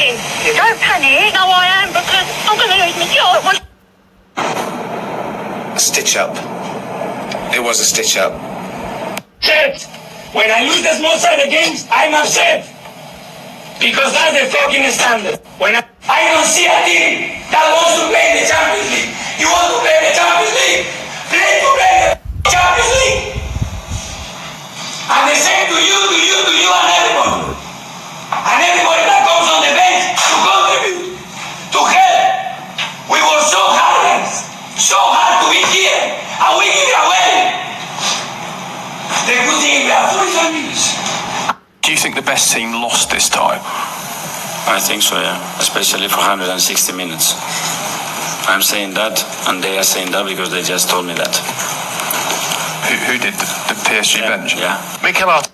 panicking. Don't panic. No, I am, because I'm going to lose my job. A stitch up. It was a stitch up. Upset. When I lose the small side of games, I'm upset. Because that's the fucking standard. When I don't see a team that wants to play in the Champions League. You want to play in the Champions League? Play to play the Champions League. And the same to you, and everybody. And everybody that comes on the bench to contribute, to help. We work so hard, so hard to be here, and we give it away. The good thing we have 45 minutes. Do you think the best team lost this time? I think so, yeah. Especially for 160 minutes. I'm saying that, and they are saying that because they just told me that. Who did the PSG bench? Yeah. Mikel Arteta.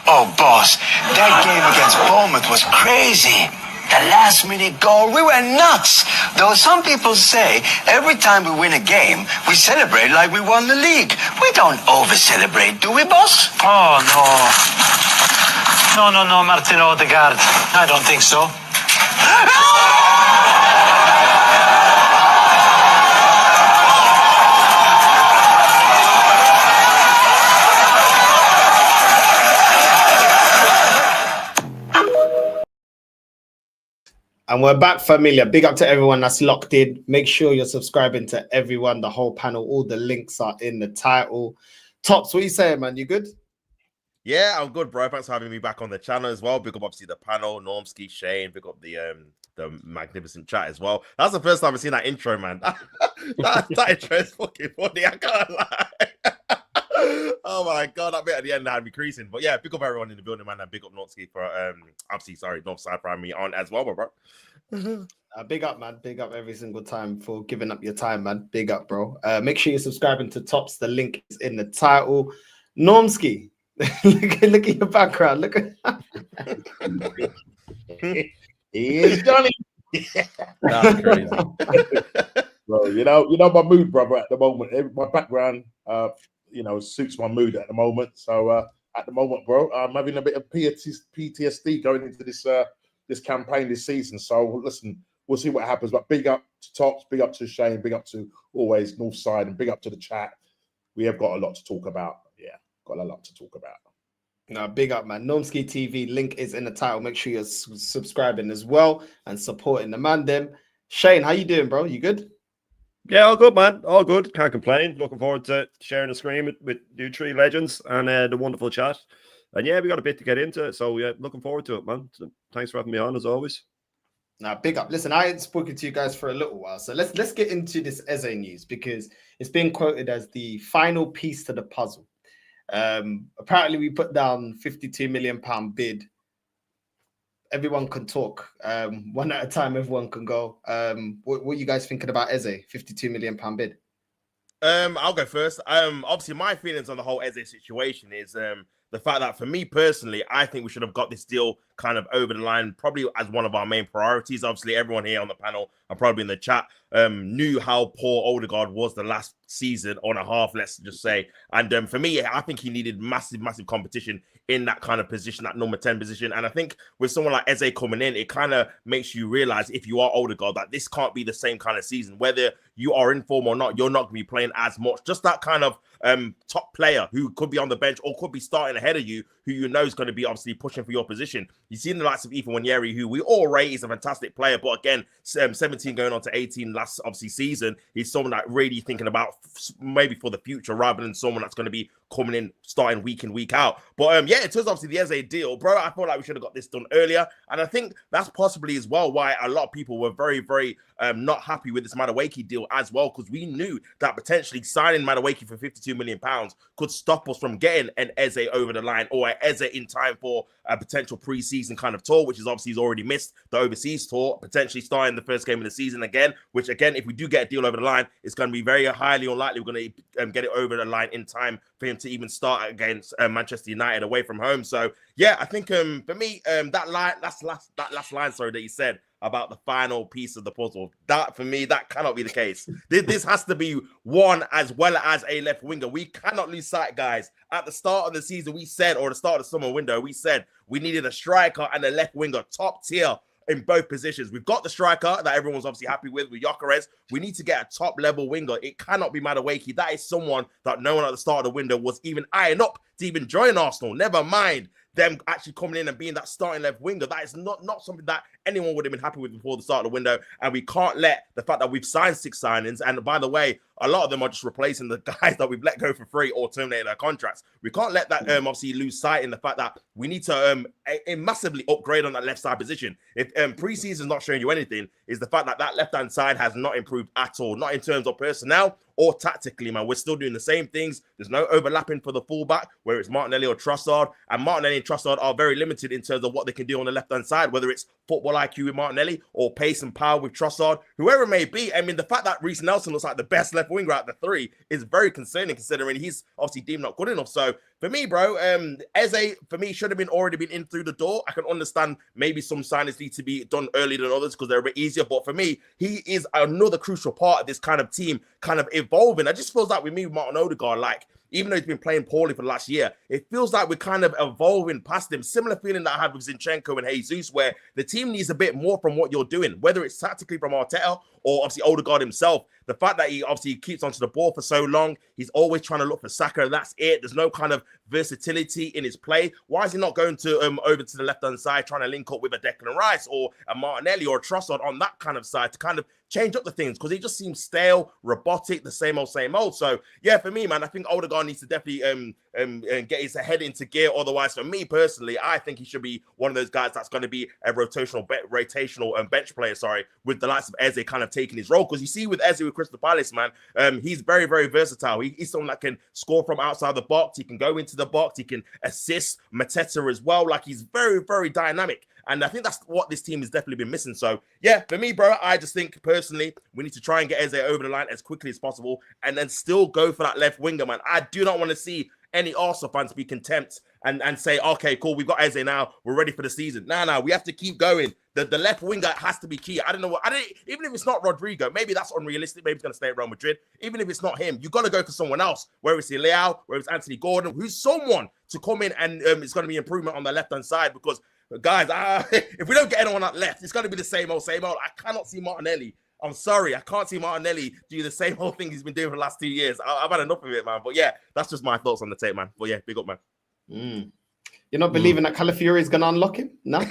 Oh, boss, that game against Bournemouth was crazy. The last-minute goal, we were nuts. Though some people say every time we win a game, we celebrate like we won the league. We don't over-celebrate, do we, boss? Oh, no. No, Martin Odegaard. I don't think so. And we're back, familiar. Big up to everyone that's locked in. Make sure you're subscribing to everyone, the whole panel. All the links are in the title. Tops, what are you saying, man? You good? Yeah, I'm good, bro. Thanks for having me back on the channel as well. Big up, obviously, the panel, Normski, Shane. Big up the magnificent chat as well. That's the first time I've seen that intro, man. that intro is fucking funny. I can't lie. Oh my god, that bit at the end had me creasing. But yeah, big up everyone in the building, man, and big up Normski for obviously, sorry, Northside for having me on as well, bro. Big up, man. Big up every single time for giving up your time, man. Big up, bro. Make sure you're subscribing to Tops. The link is in the title. Normski. look at your background. Look at Here's Johnny. That's crazy. Well, you know my mood, brother, at the moment. My background suits my mood at the moment. So at the moment, bro, I'm having a bit of PTSD going into this campaign this season. So listen, we'll see what happens. But big up to Tops, big up to Shane, big up to always Northside, and big up to the chat. We have got a lot to talk about. Yeah. Got a lot to talk about. No, big up, man. Normski TV link is in the title. Make sure you're subscribing as well and supporting the man. Them. Shane, how you doing, bro? You good? Yeah, all good, man. All good. Can't complain. Looking forward to sharing the screen with you three legends and the wonderful chat. And yeah, we got a bit to get into. So yeah, looking forward to it, man. So, thanks for having me on as always. Now, big up. Listen, I ain't spoken to you guys for a little while, so let's get into this Eze news because it's been quoted as the final piece to the puzzle. Apparently we put down £52 million bid. Everyone can talk. One at a time, everyone can go. What are you guys thinking about Eze? £52 million bid. I'll go first. Obviously my feelings on the whole Eze situation is the fact that for me personally, I think we should have got this deal kind of over the line, probably as one of our main priorities. Obviously, everyone here on the panel and probably in the chat knew how poor Odegaard was the last season on a half, let's just say. And for me, I think he needed massive competition in that kind of position, that number 10 position. And I think with someone like Eze coming in, it kind of makes you realize if you are Odegaard that this can't be the same kind of season. Whether you are in form or not, you're not going to be playing as much. Just that kind of top player who could be on the bench or could be starting ahead of you, who you know is going to be obviously pushing for your position. You've seen the likes of Ethan Nwaneri, who we all rate is a fantastic player, but again, 17 going on to 18 last obviously season, he's someone that really thinking about maybe for the future rather than someone that's going to be coming in starting week in, week out. But yeah, it was obviously the Eze deal, bro. I feel like we should have got this done earlier, and I think that's possibly as well why a lot of people were very not happy with this Madueke deal as well, because we knew that potentially signing Madueke for £52 million could stop us from getting an Eze over the line or an Eze in time for a potential pre-season kind of tour, which is obviously he's already missed the overseas tour, potentially starting the first game of the season again, which again, if we do get a deal over the line, it's going to be very highly unlikely we're going to get it over the line in time for him to even start against Manchester United away from home. So yeah, I think for me, that last line, sorry, that you said about the final piece of the puzzle, that for me, that cannot be the case. This has to be one as well as a left winger. We cannot lose sight, guys. At the start of the season, we said, or the start of the summer window, we said we needed a striker and a left winger, top tier in both positions. We've got the striker that everyone's obviously happy with Gyökeres. We need to get a top-level winger. It cannot be Madueke. That is someone that no one at the start of the window was even eyeing up to even join Arsenal. Never mind them actually coming in and being that starting left winger. That is not something that anyone would have been happy with before the start of the window. And we can't let the fact that we've signed 6 signings, and by the way, a lot of them are just replacing the guys that we've let go for free or terminated their contracts. We can't let that obviously lose sight in the fact that we need to massively upgrade on that left side position. If pre-season is not showing you anything, is the fact that that left-hand side has not improved at all, not in terms of personnel or tactically, man. We're still doing the same things. There's no overlapping for the fullback, whether it's Martinelli or Trossard. And Martinelli and Trossard are very limited in terms of what they can do on the left-hand side, whether it's football IQ with Martinelli or pace and power with Trossard, whoever it may be. I mean, the fact that Reece Nelson looks like the best left winger out of the 3 is very concerning, considering he's obviously deemed not good enough. So for me, bro, Eze, for me, should have already been in through the door. I can understand maybe some signings need to be done earlier than others because they're a bit easier. But for me, he is another crucial part of this kind of team kind of evolving. I just feels like with me, Martin Odegaard, like, even though he's been playing poorly for the last year, it feels like we're kind of evolving past him. Similar feeling that I had with Zinchenko and Jesus, where the team needs a bit more from what you're doing, whether it's tactically from Arteta or obviously Odegaard himself. The fact that he obviously keeps onto the ball for so long, he's always trying to look for Saka, and that's it. There's no kind of versatility in his play. Why is he not going to over to the left-hand side, trying to link up with a Declan Rice or a Martinelli or a Trossard on that kind of side to kind of change up the things? Because he just seems stale, robotic, the same old, same old. So, yeah, for me, man, I think Odegaard needs to definitely get his head into gear. Otherwise, for me personally, I think he should be one of those guys that's going to be a rotational bench player, with the likes of Eze kind of taking his role. Because you see with Eze with Crystal Palace, man, he's very, very versatile. He's someone that can score from outside the box. He can go into the box. He can assist Mateta as well. Like, he's very, very dynamic. And I think that's what this team has definitely been missing. So, yeah, for me, bro, I just think personally, we need to try and get Eze over the line as quickly as possible and then still go for that left winger, man. I do not want to see any Arsenal fans be content and say, okay, cool, we've got Eze now, we're ready for the season. No, we have to keep going. The left winger has to be key. Even if it's not Rodrigo, maybe that's unrealistic. Maybe he's going to stay at Real Madrid. Even if it's not him, you've got to go for someone else, whether it's Leao, whether it's Anthony Gordon, who's someone to come in and it's going to be improvement on the left-hand side because, guys, if we don't get anyone at left, it's going to be the same old, same old. I cannot see Martinelli. I'm sorry, I can't see Martinelli do the same old thing he's been doing for the last 2 years. I've had enough of it, man. But yeah, that's just my thoughts on the tape, man. But yeah, big up, man. You're not believing that Calafiori is going to unlock him? No? No.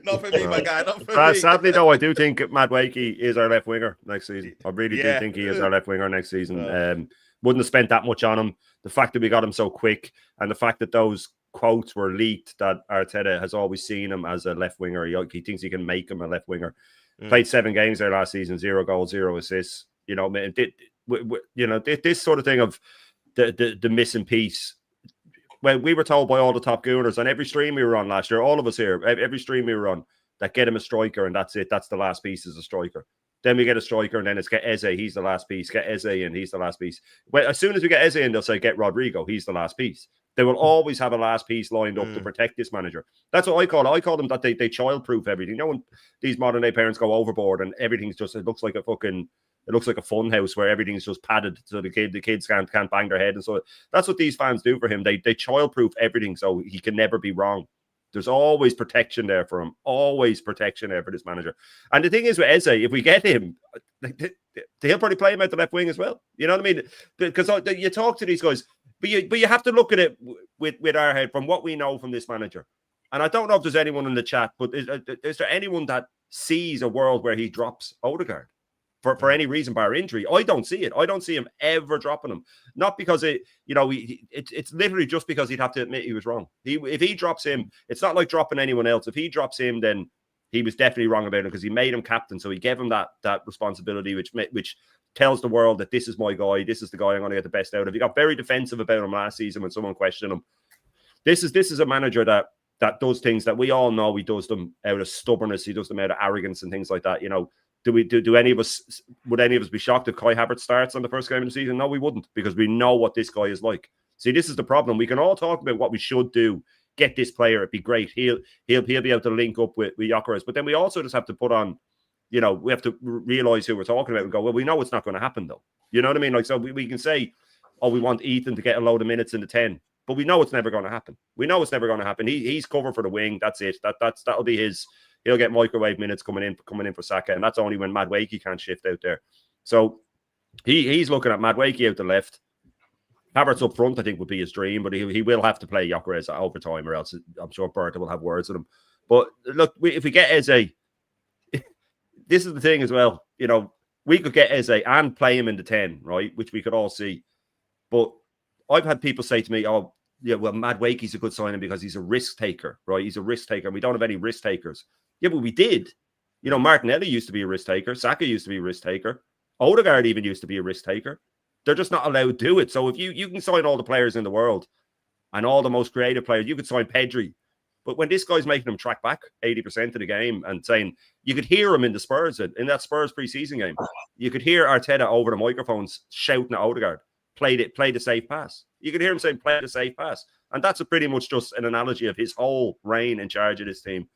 Not for me, my guy. Not for me. Sadly, though, I do think Madueke is our left winger next season. I really do think he is our left winger next season. Wouldn't have spent that much on him. The fact that we got him so quick and the fact that those quotes were leaked that Arteta has always seen him as a left winger. He thinks he can make him a left winger. Played 7 games there last season, 0 goals, 0 assists. You know, this sort of thing of the missing piece. When we were told by all the top gooners on every stream we were on last year, all of us here, every stream we were on, that get him a striker and that's it. That's the last piece as a striker. Then we get a striker and then it's get Eze, he's the last piece. Get Eze and he's the last piece. Well, as soon as we get Eze in, they'll say get Rodrigo, he's the last piece. They will always have a last piece lined up to protect this manager. That's what I call it. I call them that they child-proof everything. You know, when these modern day parents go overboard and everything's just, it looks like a fun house where everything's just padded so the kids can't bang their head. And so that's what these fans do for him. They child-proof everything so he can never be wrong. There's always protection there for him. Always protection there for this manager. And the thing is with Eze, if we get him, he'll probably play him out the left wing as well. You know what I mean? Because you talk to these guys, but you have to look at it with our head from what we know from this manager. And I don't know if there's anyone in the chat, but is there anyone that sees a world where he drops Odegaard for any reason bar injury? I don't see it. I don't see him ever dropping him. Not because it's literally just because he'd have to admit he was wrong. If he drops him, it's not like dropping anyone else. If he drops him, then he was definitely wrong about it because he made him captain. So he gave him that responsibility, which tells the world that this is my guy. This is the guy I'm going to get the best out of. He got very defensive about him last season when someone questioned him. This is a manager that does things that we all know he does them out of stubbornness. He does them out of arrogance and things like that. You know, would any of us be shocked if Kai Havertz starts on the first game of the season? No, we wouldn't, because we know what this guy is like. See, this is the problem. We can all talk about what we should do. Get this player, it'd be great. He'll be able to link up with Gyökeres. But then we also just have to put on, you know, we have to realize who we're talking about and go, well, we know it's not going to happen though. You know what I mean? Like, so we can say, oh, we want Ethan to get a load of minutes in the 10. but we know it's never going to happen. We know it's never going to happen. He's covered for the wing. That's it. That'll be his. He'll get microwave minutes coming in for Saka, and that's only when Madueke can't shift out there. So he's looking at Madueke out the left. Havertz up front, I think, would be his dream, but he will have to play Gyökeres at overtime, or else I'm sure Berta will have words with him. But look, if we get Eze, this is the thing as well. You know, we could get Eze and play him in the 10, right? Which we could all see. But I've had people say to me, "Oh, yeah, well, Madueke's a good signing because he's a risk taker, right? He's a risk taker. And we don't have any risk takers." Yeah, but we did. You know, Martinelli used to be a risk taker. Saka used to be a risk taker. Odegaard even used to be a risk taker. They're just not allowed to do it. So if you can sign all the players in the world and all the most creative players, you could sign Pedri. But when this guy's making them track back 80% of the game and saying, you could hear him in the Spurs, in that Spurs preseason game, you could hear Arteta over the microphones shouting at Odegaard, play the safe pass. You could hear him saying, play the safe pass. And that's pretty much just an analogy of his whole reign in charge of this team.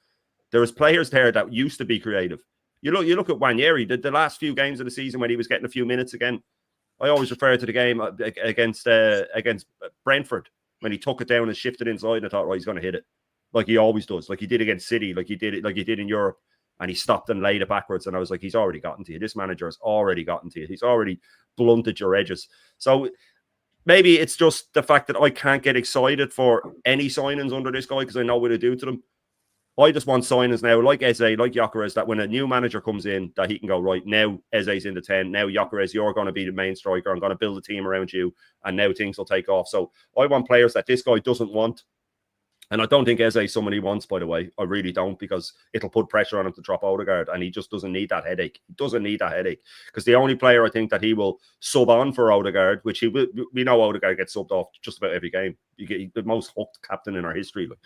There was players there that used to be creative. You look at Wanyeri, the last few games of the season when he was getting a few minutes again. I always refer to the game against Brentford when he took it down and shifted inside and I thought, right, he's going to hit it. Like he always does, like he did against City, like he did in Europe, and he stopped and laid it backwards. And I was like, he's already gotten to you. This manager has already gotten to you. He's already blunted your edges. So maybe it's just the fact that I can't get excited for any signings under this guy because I know what to do to them. I just want signings now, like Eze, like Gyökeres, that when a new manager comes in, that he can go, right, now Eze's in the 10, now Gyökeres, you're going to be the main striker, I'm going to build a team around you, and now things will take off. So I want players that this guy doesn't want, and I don't think Eze is someone he wants, by the way. I really don't, because it'll put pressure on him to drop Odegaard, and he just doesn't need that headache. He doesn't need that headache, because the only player I think that he will sub on for Odegaard, which we know Odegaard gets subbed off just about every game. You get the most hooked captain in our history, but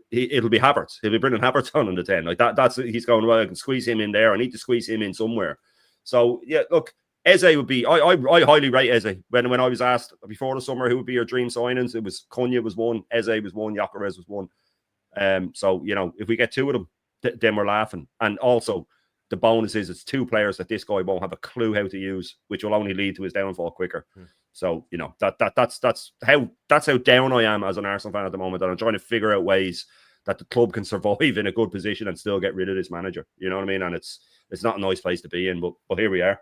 it'll be Havertz. He'll be bringing Havertz on in the 10. Like that's he's going, well, I can squeeze him in there. I need to squeeze him in somewhere. So yeah, look, Eze would be. I highly rate Eze. When I was asked before the summer who would be your dream signings, it was Cunha was one, Eze was one, Gyökeres was one. So you know, if we get two of them, then we're laughing. And also, the bonus is it's two players that this guy won't have a clue how to use, which will only lead to his downfall quicker. So you know that's how down I am as an Arsenal fan at the moment, and I'm trying to figure out ways that the club can survive in a good position and still get rid of this manager. You know what I mean? And it's not a nice place to be in, but here we are.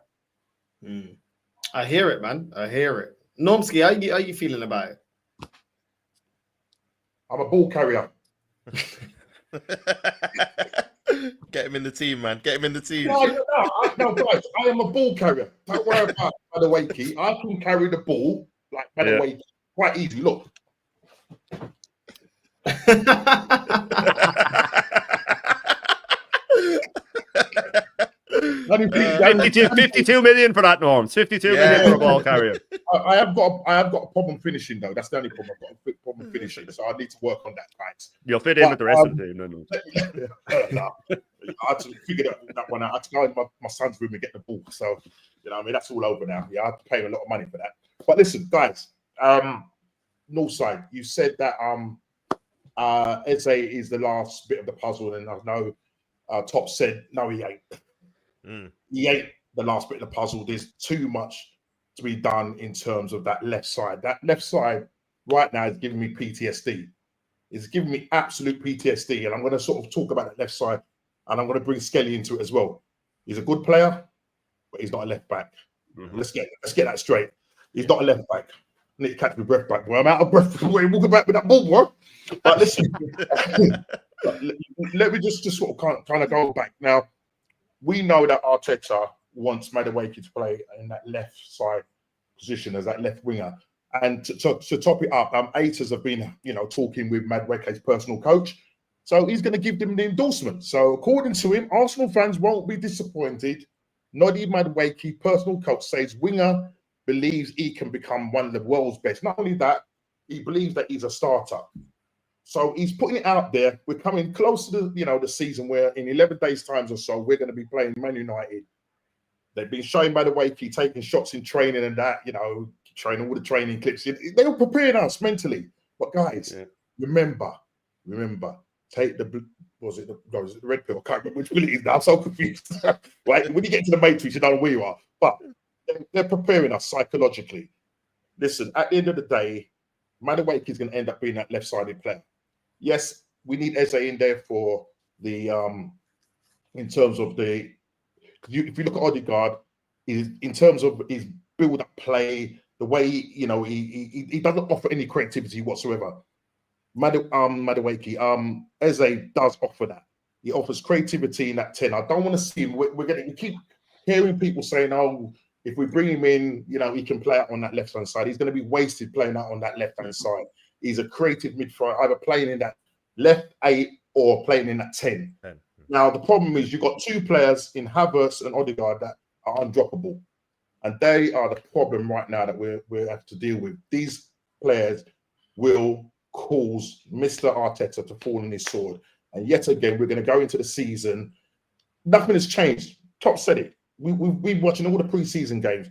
I hear it, man. I hear it. Normski, how you feeling about it? I'm a ball carrier. Get him in the team, man. Get him in the team. No, guys, I am a ball carrier. Don't worry about Madueke. I can carry the ball like Madueke quite easy. Look. 52 million for that, Norms. 52 million for a ball carrier. I have got a problem finishing though. That's the only problem. I've got a big problem finishing, so I need to work on that, guys. You'll fit in with the rest of the team, no. I had to figure that one out. I had to go in my son's room and get the ball. So you know, what I mean, that's all over now. Yeah, I have to pay a lot of money for that. But listen, guys, Northside, you said that Eze is the last bit of the puzzle, and I know Top said no, he ain't. He ain't the last bit of the puzzle. There's too much to be done in terms of that left side. That left side right now is giving me PTSD. It's giving me absolute PTSD, and I'm going to sort of talk about that left side, and I'm going to bring Skelly into it as well. He's a good player, but he's not a left back. Let's get that straight. He's not a left back. I need to catch my breath back, boy. I'm out of breath. We're walking back with that ball, bro. But listen, let me just sort of kind of go back now. We know that Arteta wants Madueke to play in that left side position as that left winger. And to top it up, Aiters have been, talking with Madueke's personal coach. So he's going to give them the endorsement. So according to him, Arsenal fans won't be disappointed. Noddy Madueke, personal coach, says winger believes he can become one of the world's best. Not only that, he believes that he's a starter. So he's putting it out there. We're coming close to the season where in 11 days' time or so, we're going to be playing Man United. They've been showing Madueke taking shots in training and that, training all the training clips. They were preparing us mentally. But guys, remember, take the red pill. I can't remember which pill it is now. I'm so confused. Right? When you get to the Matrix, you don't know where you are. But they're preparing us psychologically. Listen, at the end of the day, Madueke is going to end up being that left-sided player. Yes, we need Eze in there for the in terms of the. If you look at Odegaard, in terms of his build-up play, the way he doesn't offer any creativity whatsoever. Madueke, Eze does offer that. He offers creativity in that 10. I don't want to see him. We keep hearing people saying, "Oh, if we bring him in, he can play out on that left-hand side. He's going to be wasted playing out on that left-hand side. He's a creative midfielder, either playing in that left 8 or playing in that 10. Now, the problem is you've got two players in Havertz and Odegaard that are undroppable. And they are the problem right now that we have to deal with. These players will cause Mr. Arteta to fall on his sword. And yet again, we're going to go into the season. Nothing has changed. Top said it. We've been watching all the preseason games.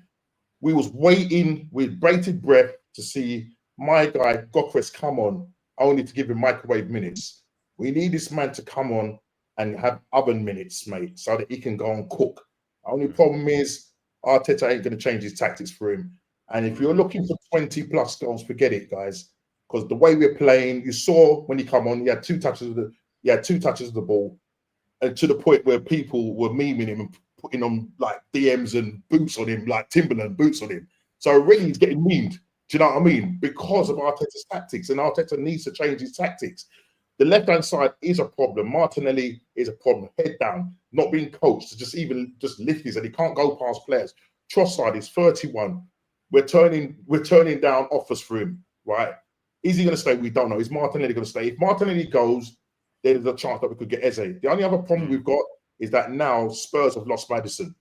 We was waiting with bated breath to see my guy, Gokres, come on, only to give him microwave minutes. We need this man to come on and have oven minutes, mate, so that he can go and cook. Only problem is Arteta ain't going to change his tactics for him. And if you're looking for 20-plus goals, forget it, guys. Because the way we're playing, you saw when he come on, he had two touches of the ball, and to the point where people were memeing him and putting on like DMs and boots on him, like Timberland boots on him. So really, he's getting memed. Do you know what I mean? Because of Arteta's tactics, and Arteta needs to change his tactics. The left-hand side is a problem. Martinelli is a problem. Head down, not being coached to just lift his head. He can't go past players. Trossard is 31. We're turning down offers for him, right? Is he going to stay? We don't know. Is Martinelli going to stay? If Martinelli goes, there's a chance that we could get Eze. The only other problem we've got is that now Spurs have lost Maddison,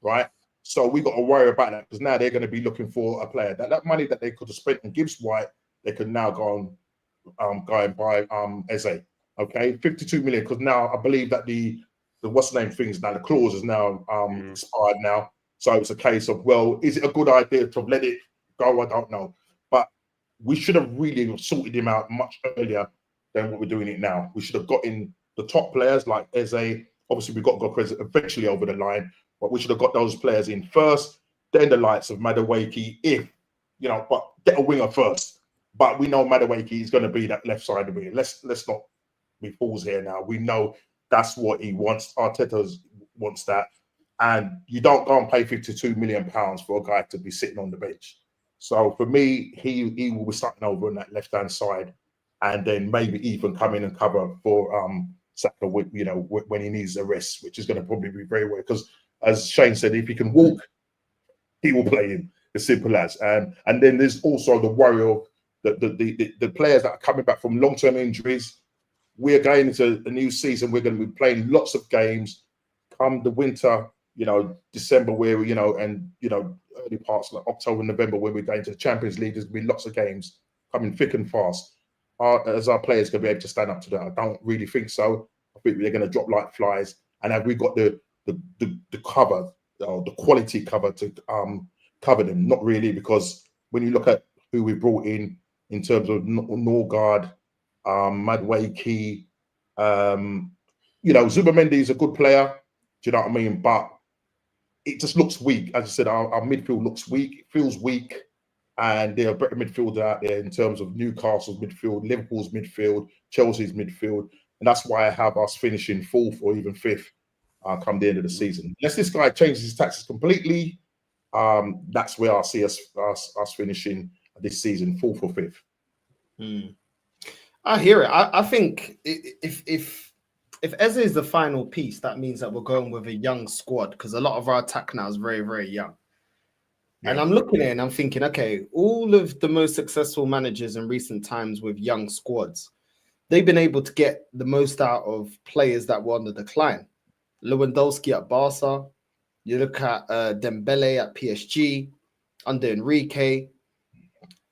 right? So we've got to worry about that because now they're going to be looking for a player. That money that they could have spent on Gibbs White, they could now go and buy Eze. Okay, 52 million, because now I believe that the what's the name things now, the clause is now expired now. So it's a case of, well, is it a good idea to let it go? I don't know. But we should have really sorted him out much earlier than what we're doing it now. We should have got in the top players like Eze. Obviously, we got Gokres eventually over the line, but we should have got those players in first, then the likes of Madueke, but get a winger first. But we know Madueke is going to be that left side of it. Let's not be fools here now. We know that's what he wants. Arteta wants that. And you don't go and pay £52 million for a guy to be sitting on the bench. So for me, he will be starting over on that left-hand side and then maybe even come in and cover for Saka when he needs a rest, which is going to probably be very well. Because as Shane said, if he can walk, he will play him. As simple as. And then there's also the worry of the players that are coming back from long-term injuries. We're going into a new season. We're going to be playing lots of games. Come the winter, December, where early parts like October, November, when we're going to the Champions League, there's going to be lots of games coming thick and fast. As our players going to be able to stand up to that? I don't really think so. I think they're going to drop like flies. And have we got the cover, the quality cover to cover them? Not really, because when you look at who we brought in terms of Norgard, Madueke, Zubimendi is a good player. Do you know what I mean? But it just looks weak. As I said, our midfield looks weak. It feels weak. And there are better midfielders out there in terms of Newcastle's midfield, Liverpool's midfield, Chelsea's midfield. And that's why I have us finishing 4th or even 5th come the end of the season. Unless this guy changes his tactics completely, that's where I see us finishing this season, 4th or 5th. I hear it. I think if Eze is the final piece, that means that we're going with a young squad, because a lot of our attack now is very, very young. Yeah. And I'm looking at it and I'm thinking, okay, all of the most successful managers in recent times with young squads, they've been able to get the most out of players that were on the decline. Lewandowski at Barca, you look at Dembele at PSG, under Enrique.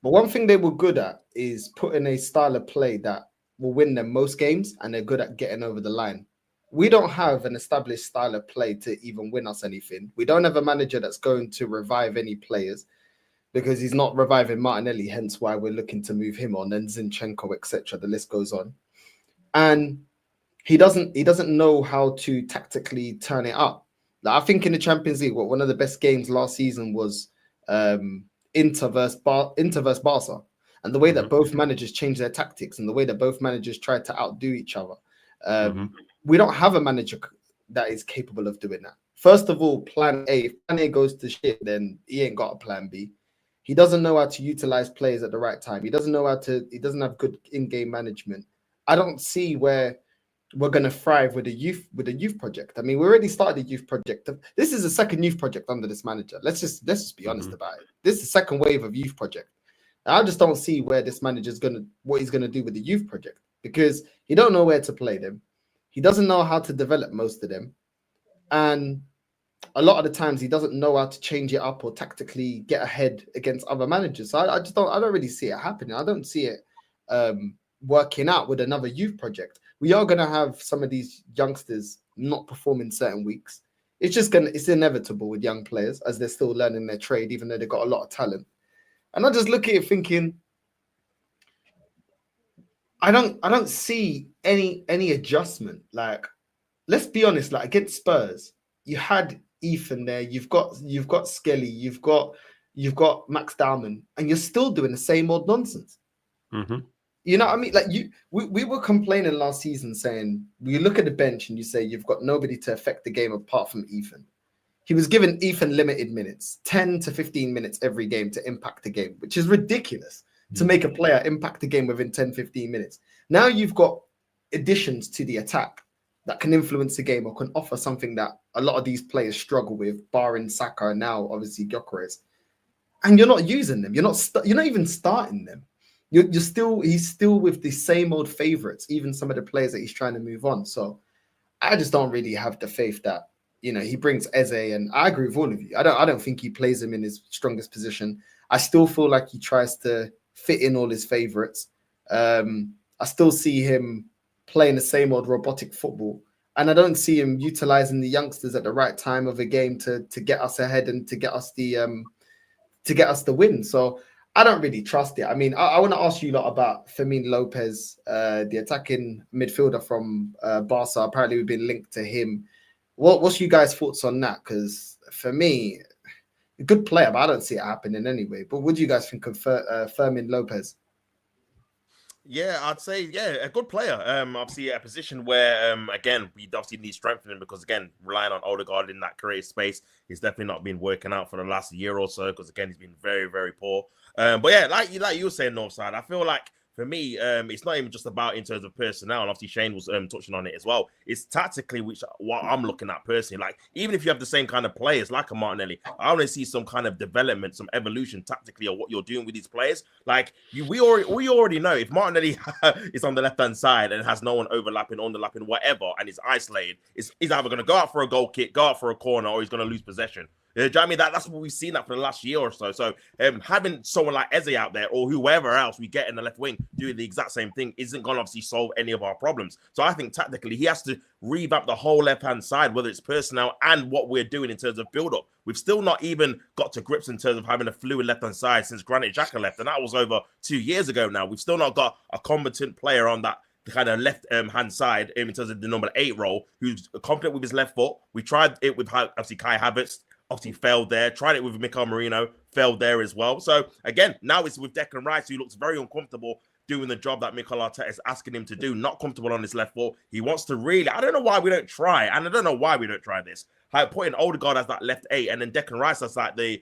But one thing they were good at is putting a style of play that will win them most games, and they're good at getting over the line. We don't have an established style of play to even win us anything. We don't have a manager that's going to revive any players, because he's not reviving Martinelli, hence why we're looking to move him on, and Zinchenko, etc. The list goes on. And he doesn't know how to tactically turn it up. Like, I think in the Champions League, one of the best games last season was Inter versus Barca. and the way that both managers change their tactics and the way that both managers try to outdo each other. We don't have a manager that is capable of doing that. First of all, plan A. If plan A goes to shit, then he ain't got a plan B. He doesn't know how to utilize players at the right time. He doesn't have good in-game management. I don't see where we're going to thrive with a youth project. I mean, we already started a youth project. This is the second youth project under this manager. Let's just be honest about it. This is the second wave of youth project. And I just don't see where this manager is what he's going to do with the youth project, because he don't know where to play them. He doesn't know how to develop most of them. And a lot of the times he doesn't know how to change it up or tactically get ahead against other managers. So I don't really see it happening. I don't see it working out with another youth project. We are going to have some of these youngsters not perform in certain weeks. It's inevitable with young players as they're still learning their trade, even though they've got a lot of talent. And I just look at it thinking, I don't see any adjustment. Like, let's be honest, like against Spurs, you had Ethan there, you've got Skelly, you've got Max Dowman, and you're still doing the same old nonsense. You know what I mean? Like we were complaining last season saying, you look at the bench and you say you've got nobody to affect the game apart from Ethan. He was given Ethan limited minutes, 10 to 15 minutes every game to impact the game, which is ridiculous to make a player impact the game within 10, 15 minutes. Now you've got additions to the attack that can influence the game or can offer something that a lot of these players struggle with, barring Saka and now obviously Gyökeres. And you're not using them. You're not even starting them. He's still with the same old favorites, even some of the players that he's trying to move on. So I just don't really have the faith that, you know, he brings Eze, and I agree with all of you. I don't think he plays him in his strongest position. I still feel like he tries to fit in all his favorites. I still see him playing the same old robotic football, and I don't see him utilizing the youngsters at the right time of a game to get us ahead and to get us the win. So I don't really trust it. I mean, I want to ask you a lot about Fermin Lopez, the attacking midfielder from Barca. Apparently, we've been linked to him. What's you guys' thoughts on that? Because for me, a good player, but I don't see it happening anyway. But what do you guys think of Fermin Lopez? Yeah, I'd say, a good player. Obviously, a position where, again, we obviously need strengthening because, again, relying on Odegaard in that creative space is definitely not been working out for the last year or so because, again, he's been very, very poor. But yeah, like you were saying, Northside, I feel like for me, it's not even just about in terms of personnel. And obviously, Shane was touching on it as well. It's tactically, what I'm looking at personally. Like, even if you have the same kind of players like a Martinelli, I want to see some kind of development, some evolution tactically of what you're doing with these players. Like, we already know if Martinelli is on the left-hand side and has no one overlapping, underlapping, whatever, and is isolated, he's either going to go out for a goal kick, go out for a corner, or he's going to lose possession. Do you know what I mean? That's what we've seen that for the last year or so. So having someone like Eze out there or whoever else we get in the left wing doing the exact same thing isn't going to obviously solve any of our problems. So I think tactically he has to revamp the whole left-hand side, whether it's personnel and what we're doing in terms of build-up. We've still not even got to grips in terms of having a fluid left-hand side since Granit Xhaka left, and that was over 2 years ago now. We've still not got a competent player on that kind of left hand side in terms of the number 8 role who's confident with his left foot. We tried it with obviously Kai Havertz. Obviously failed there. Tried it with Mikel Merino. Failed there as well. So, again, now it's with Declan Rice, who looks very uncomfortable doing the job that Mikel Arteta is asking him to do. Not comfortable on his left foot. He wants to really... I don't know why we don't try. And I don't know why we don't try this. Putting Odegaard as that left 8 and then Declan Rice as like the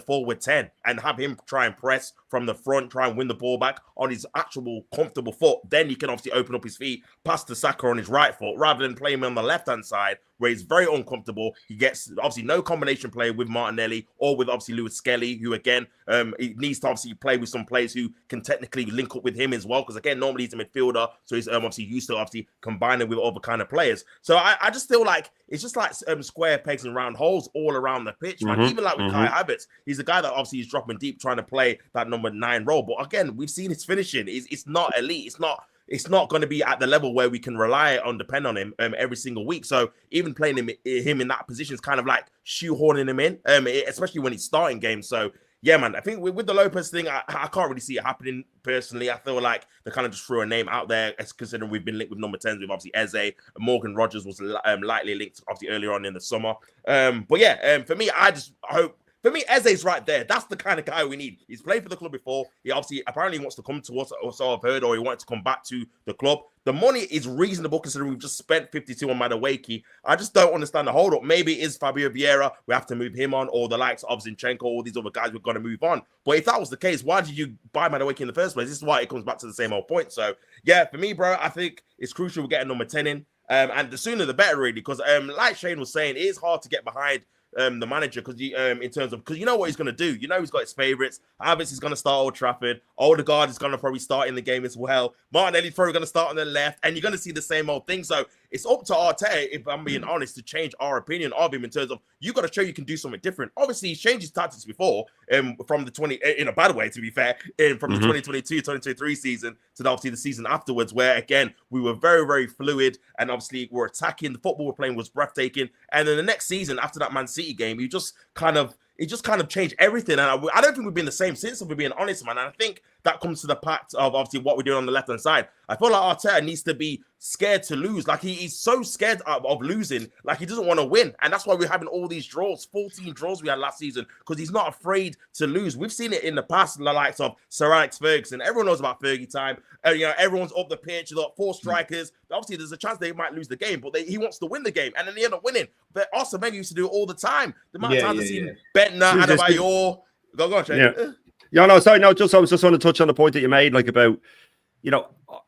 forward 10 and have him try and press from the front, try and win the ball back on his actual comfortable foot. Then you can obviously open up his feet, pass to Saka on his right foot, rather than play him on the left-hand side where he's very uncomfortable. He gets obviously no combination play with Martinelli or with obviously Lewis Skelly, who again, he needs to obviously play with some players who can technically link up with him as well. Because again, normally he's a midfielder, so he's obviously used to obviously combining with other kind of players. So I just feel like it's just like square pegs and round holes all around the pitch, man. Even like with Kai Havertz, he's a guy that obviously is dropping deep, trying to play that number 9 role. But again, we've seen his finishing. It's not elite. It's not going to be at the level where we can rely on, depend on him every single week. So even playing him in that position is kind of like shoehorning him in, especially when he's starting games. So yeah, man, I think with the Lopez thing, I can't really see it happening personally. I feel like they kind of just threw a name out there, considering we've been linked with number 10s with obviously Eze. Morgan Rogers was lightly linked obviously earlier on in the summer. But yeah, for me, I just hope For me, Eze's right there. That's the kind of guy we need. He's played for the club before. He obviously apparently wants to come to us, or so I've heard, or he wanted to come back to the club. The money is reasonable considering we've just spent 52 on Madueke. I just don't understand the hold up. Maybe it is Fabio Vieira. We have to move him on, or the likes of Zinchenko, all these other guys we've got to move on. But if that was the case, why did you buy Madueke in the first place? This is why it comes back to the same old point. So yeah, for me, bro, I think it's crucial we get a number 10 in. And the sooner the better, really, because like Shane was saying, it is hard to get behind the manager because in terms of because you know what he's going to do. You know he's got his favourites. Havertz is going to start Old Trafford. Odegaard is going to probably start in the game as well. Martinelli's probably going to start on the left, and you're going to see the same old thing. So it's up to Arteta, if I'm being honest, to change our opinion of him in terms of you got to show you can do something different. Obviously, he's changed his tactics before, from the 20 in a bad way to be fair, from the 2022-2023 season to obviously the season afterwards, where again we were very, very fluid, and obviously we're attacking. The football we're playing was breathtaking, and then the next season after that Man City game, it just kind of changed everything. And I don't think we've been the same since, if we're being honest, man. And I think that comes to the fact of obviously what we're doing on the left-hand side. I feel like Arteta needs to be scared to lose. Like he's so scared of losing, like he doesn't want to win. And that's why we're having all these draws, 14 draws we had last season, because he's not afraid to lose. We've seen it in the past, the likes of Sir Alex Ferguson. Everyone knows about Fergie time. Everyone's up the pitch. You've got 4 strikers. Obviously, there's a chance they might lose the game, but he wants to win the game, and then they end up winning. But Arsene Wenger used to do it all the time. The amount of times I've seen Bentner, Adebayor. Go on, Shane. Yeah, no, sorry, no, I was just want to touch on the point that you made, like about,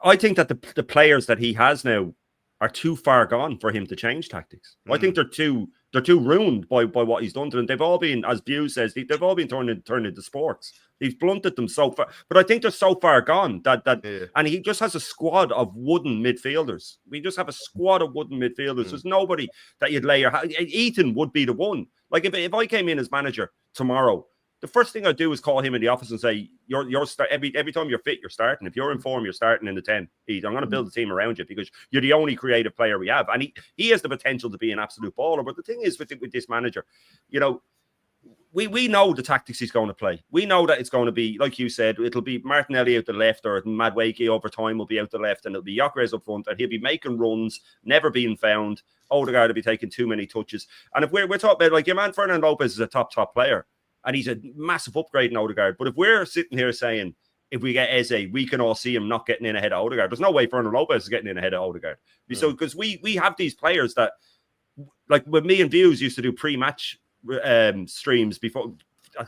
I think that the players that he has now are too far gone for him to change tactics. I think they're too ruined by what he's done to them. They've all been, as Bew says, they've all been turned into sports. He's blunted them so far, but I think they're so far gone and he just has a squad of wooden midfielders. We just have a squad of wooden midfielders. There's nobody that you'd lay your hand. Ethan would be the one. Like if I came in as manager tomorrow, the first thing I'd do is call him in the office and say, every time you're fit, you're starting. If you're in form, you're starting in the 10. I'm going to build a team around you because you're the only creative player we have. And he has the potential to be an absolute baller. But the thing is with this manager, we know the tactics he's going to play. We know that it's going to be, like you said, it'll be Martinelli out the left, or Madueke over time will be out the left, and it'll be Gyökeres up front, and he'll be making runs, never being found. Odegaard will be taking too many touches. And if we're talking about, like, your man Fermin Lopez is a top player, and he's a massive upgrade in Odegaard. But if we're sitting here saying, if we get Eze, we can all see him not getting in ahead of Odegaard, there's no way Fermin Lopez is getting in ahead of Odegaard. So, because we have these players that, like, when me and Views used to do pre-match streams before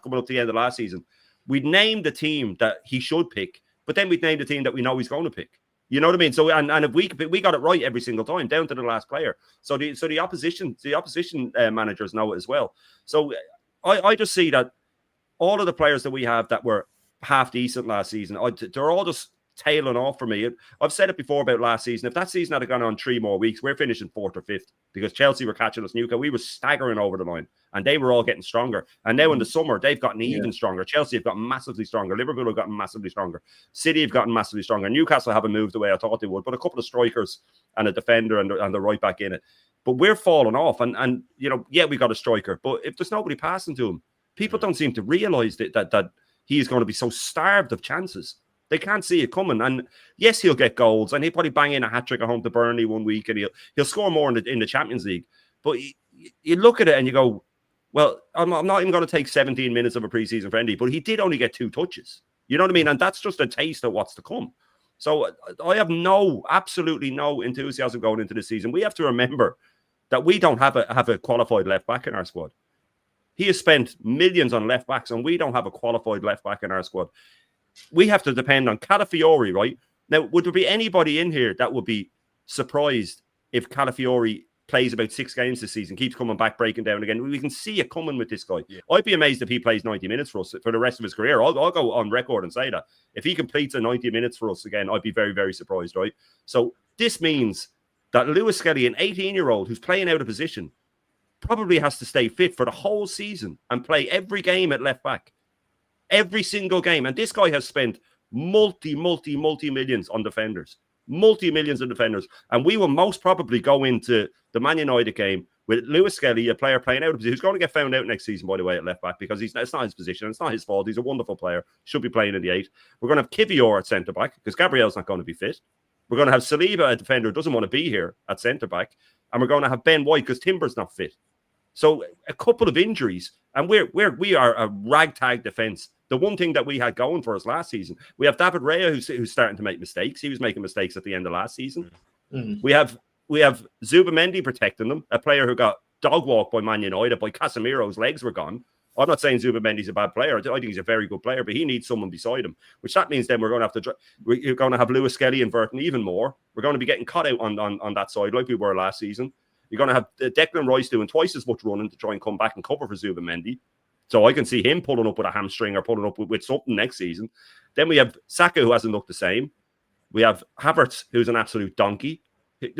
coming up to the end of last season, we'd name the team that he should pick, but then we'd name the team that we know he's going to pick. You know what I mean? So and if we got it right every single time, down to the last player. So the opposition managers know it as well. So I just see that all of the players that we have that were half decent last season, they're all just tailing off for me. I've said it before about last season. If that season had gone on 3 more weeks, we're finishing 4th or 5th because Chelsea were catching us. Newcastle, we were staggering over the line, and they were all getting stronger. And now in the summer, they've gotten even stronger. Chelsea have gotten massively stronger. Liverpool have gotten massively stronger. City have gotten massively stronger. Newcastle haven't moved the way I thought they would, but a couple of strikers and a defender and the right back in it. But we're falling off, and we got a striker, but if there's nobody passing to him, people don't seem to realise that he is going to be so starved of chances. They can't see it coming. And yes, he'll get goals, and he'll probably bang in a hat-trick at home to Burnley one week, and he'll score more in the Champions League. But you look at it and you go, well, I'm not even going to take 17 minutes of a preseason friendly, but he did only get 2 touches. You know what I mean? And that's just a taste of what's to come. So I have absolutely no enthusiasm going into the season. We have to remember that we don't have a qualified left back in our squad. He has spent millions on left backs, and we don't have a qualified left back in our squad. We have to depend on Calafiori, right? Now, would there be anybody in here that would be surprised if Calafiori plays about 6 games this season, keeps coming back, breaking down again? We can see it coming with this guy. Yeah. I'd be amazed if he plays 90 minutes for us for the rest of his career. I'll go on record and say that. If he completes a 90 minutes for us again, I'd be very, very surprised, right? So this means that Lewis Skelly, an 18-year-old who's playing out of position, probably has to stay fit for the whole season and play every game at left back. Every single game. And this guy has spent multi-millions on defenders. Multi-millions on defenders. And we will most probably go into the Man United game with Lewis Skelly, a player playing out of position, who's going to get found out next season, by the way, at left back, because it's not his position. It's not his fault. He's a wonderful player. Should be playing in the 8. We're going to have Kivior at centre-back because Gabriel's not going to be fit. We're going to have Saliba, a defender who doesn't want to be here, at centre-back. And we're going to have Ben White because Timber's not fit. So a couple of injuries, and we are a ragtag defense. The one thing that we had going for us last season, we have David Raya who's starting to make mistakes. He was making mistakes at the end of last season. We have Zubamendi protecting them, a player who got dog walked by Man United, by Casemiro's legs were gone. I'm not saying Zubamendi's a bad player. I think he's a very good player, but he needs someone beside him, which that means then we're going to have Lewis Skelly inverting even more. We're going to be getting cut out on that side like we were last season. You're going to have Declan Rice doing twice as much running to try and come back and cover for Zubamendi. So I can see him pulling up with a hamstring or pulling up with something next season. Then we have Saka, who hasn't looked the same. We have Havertz, who's an absolute donkey.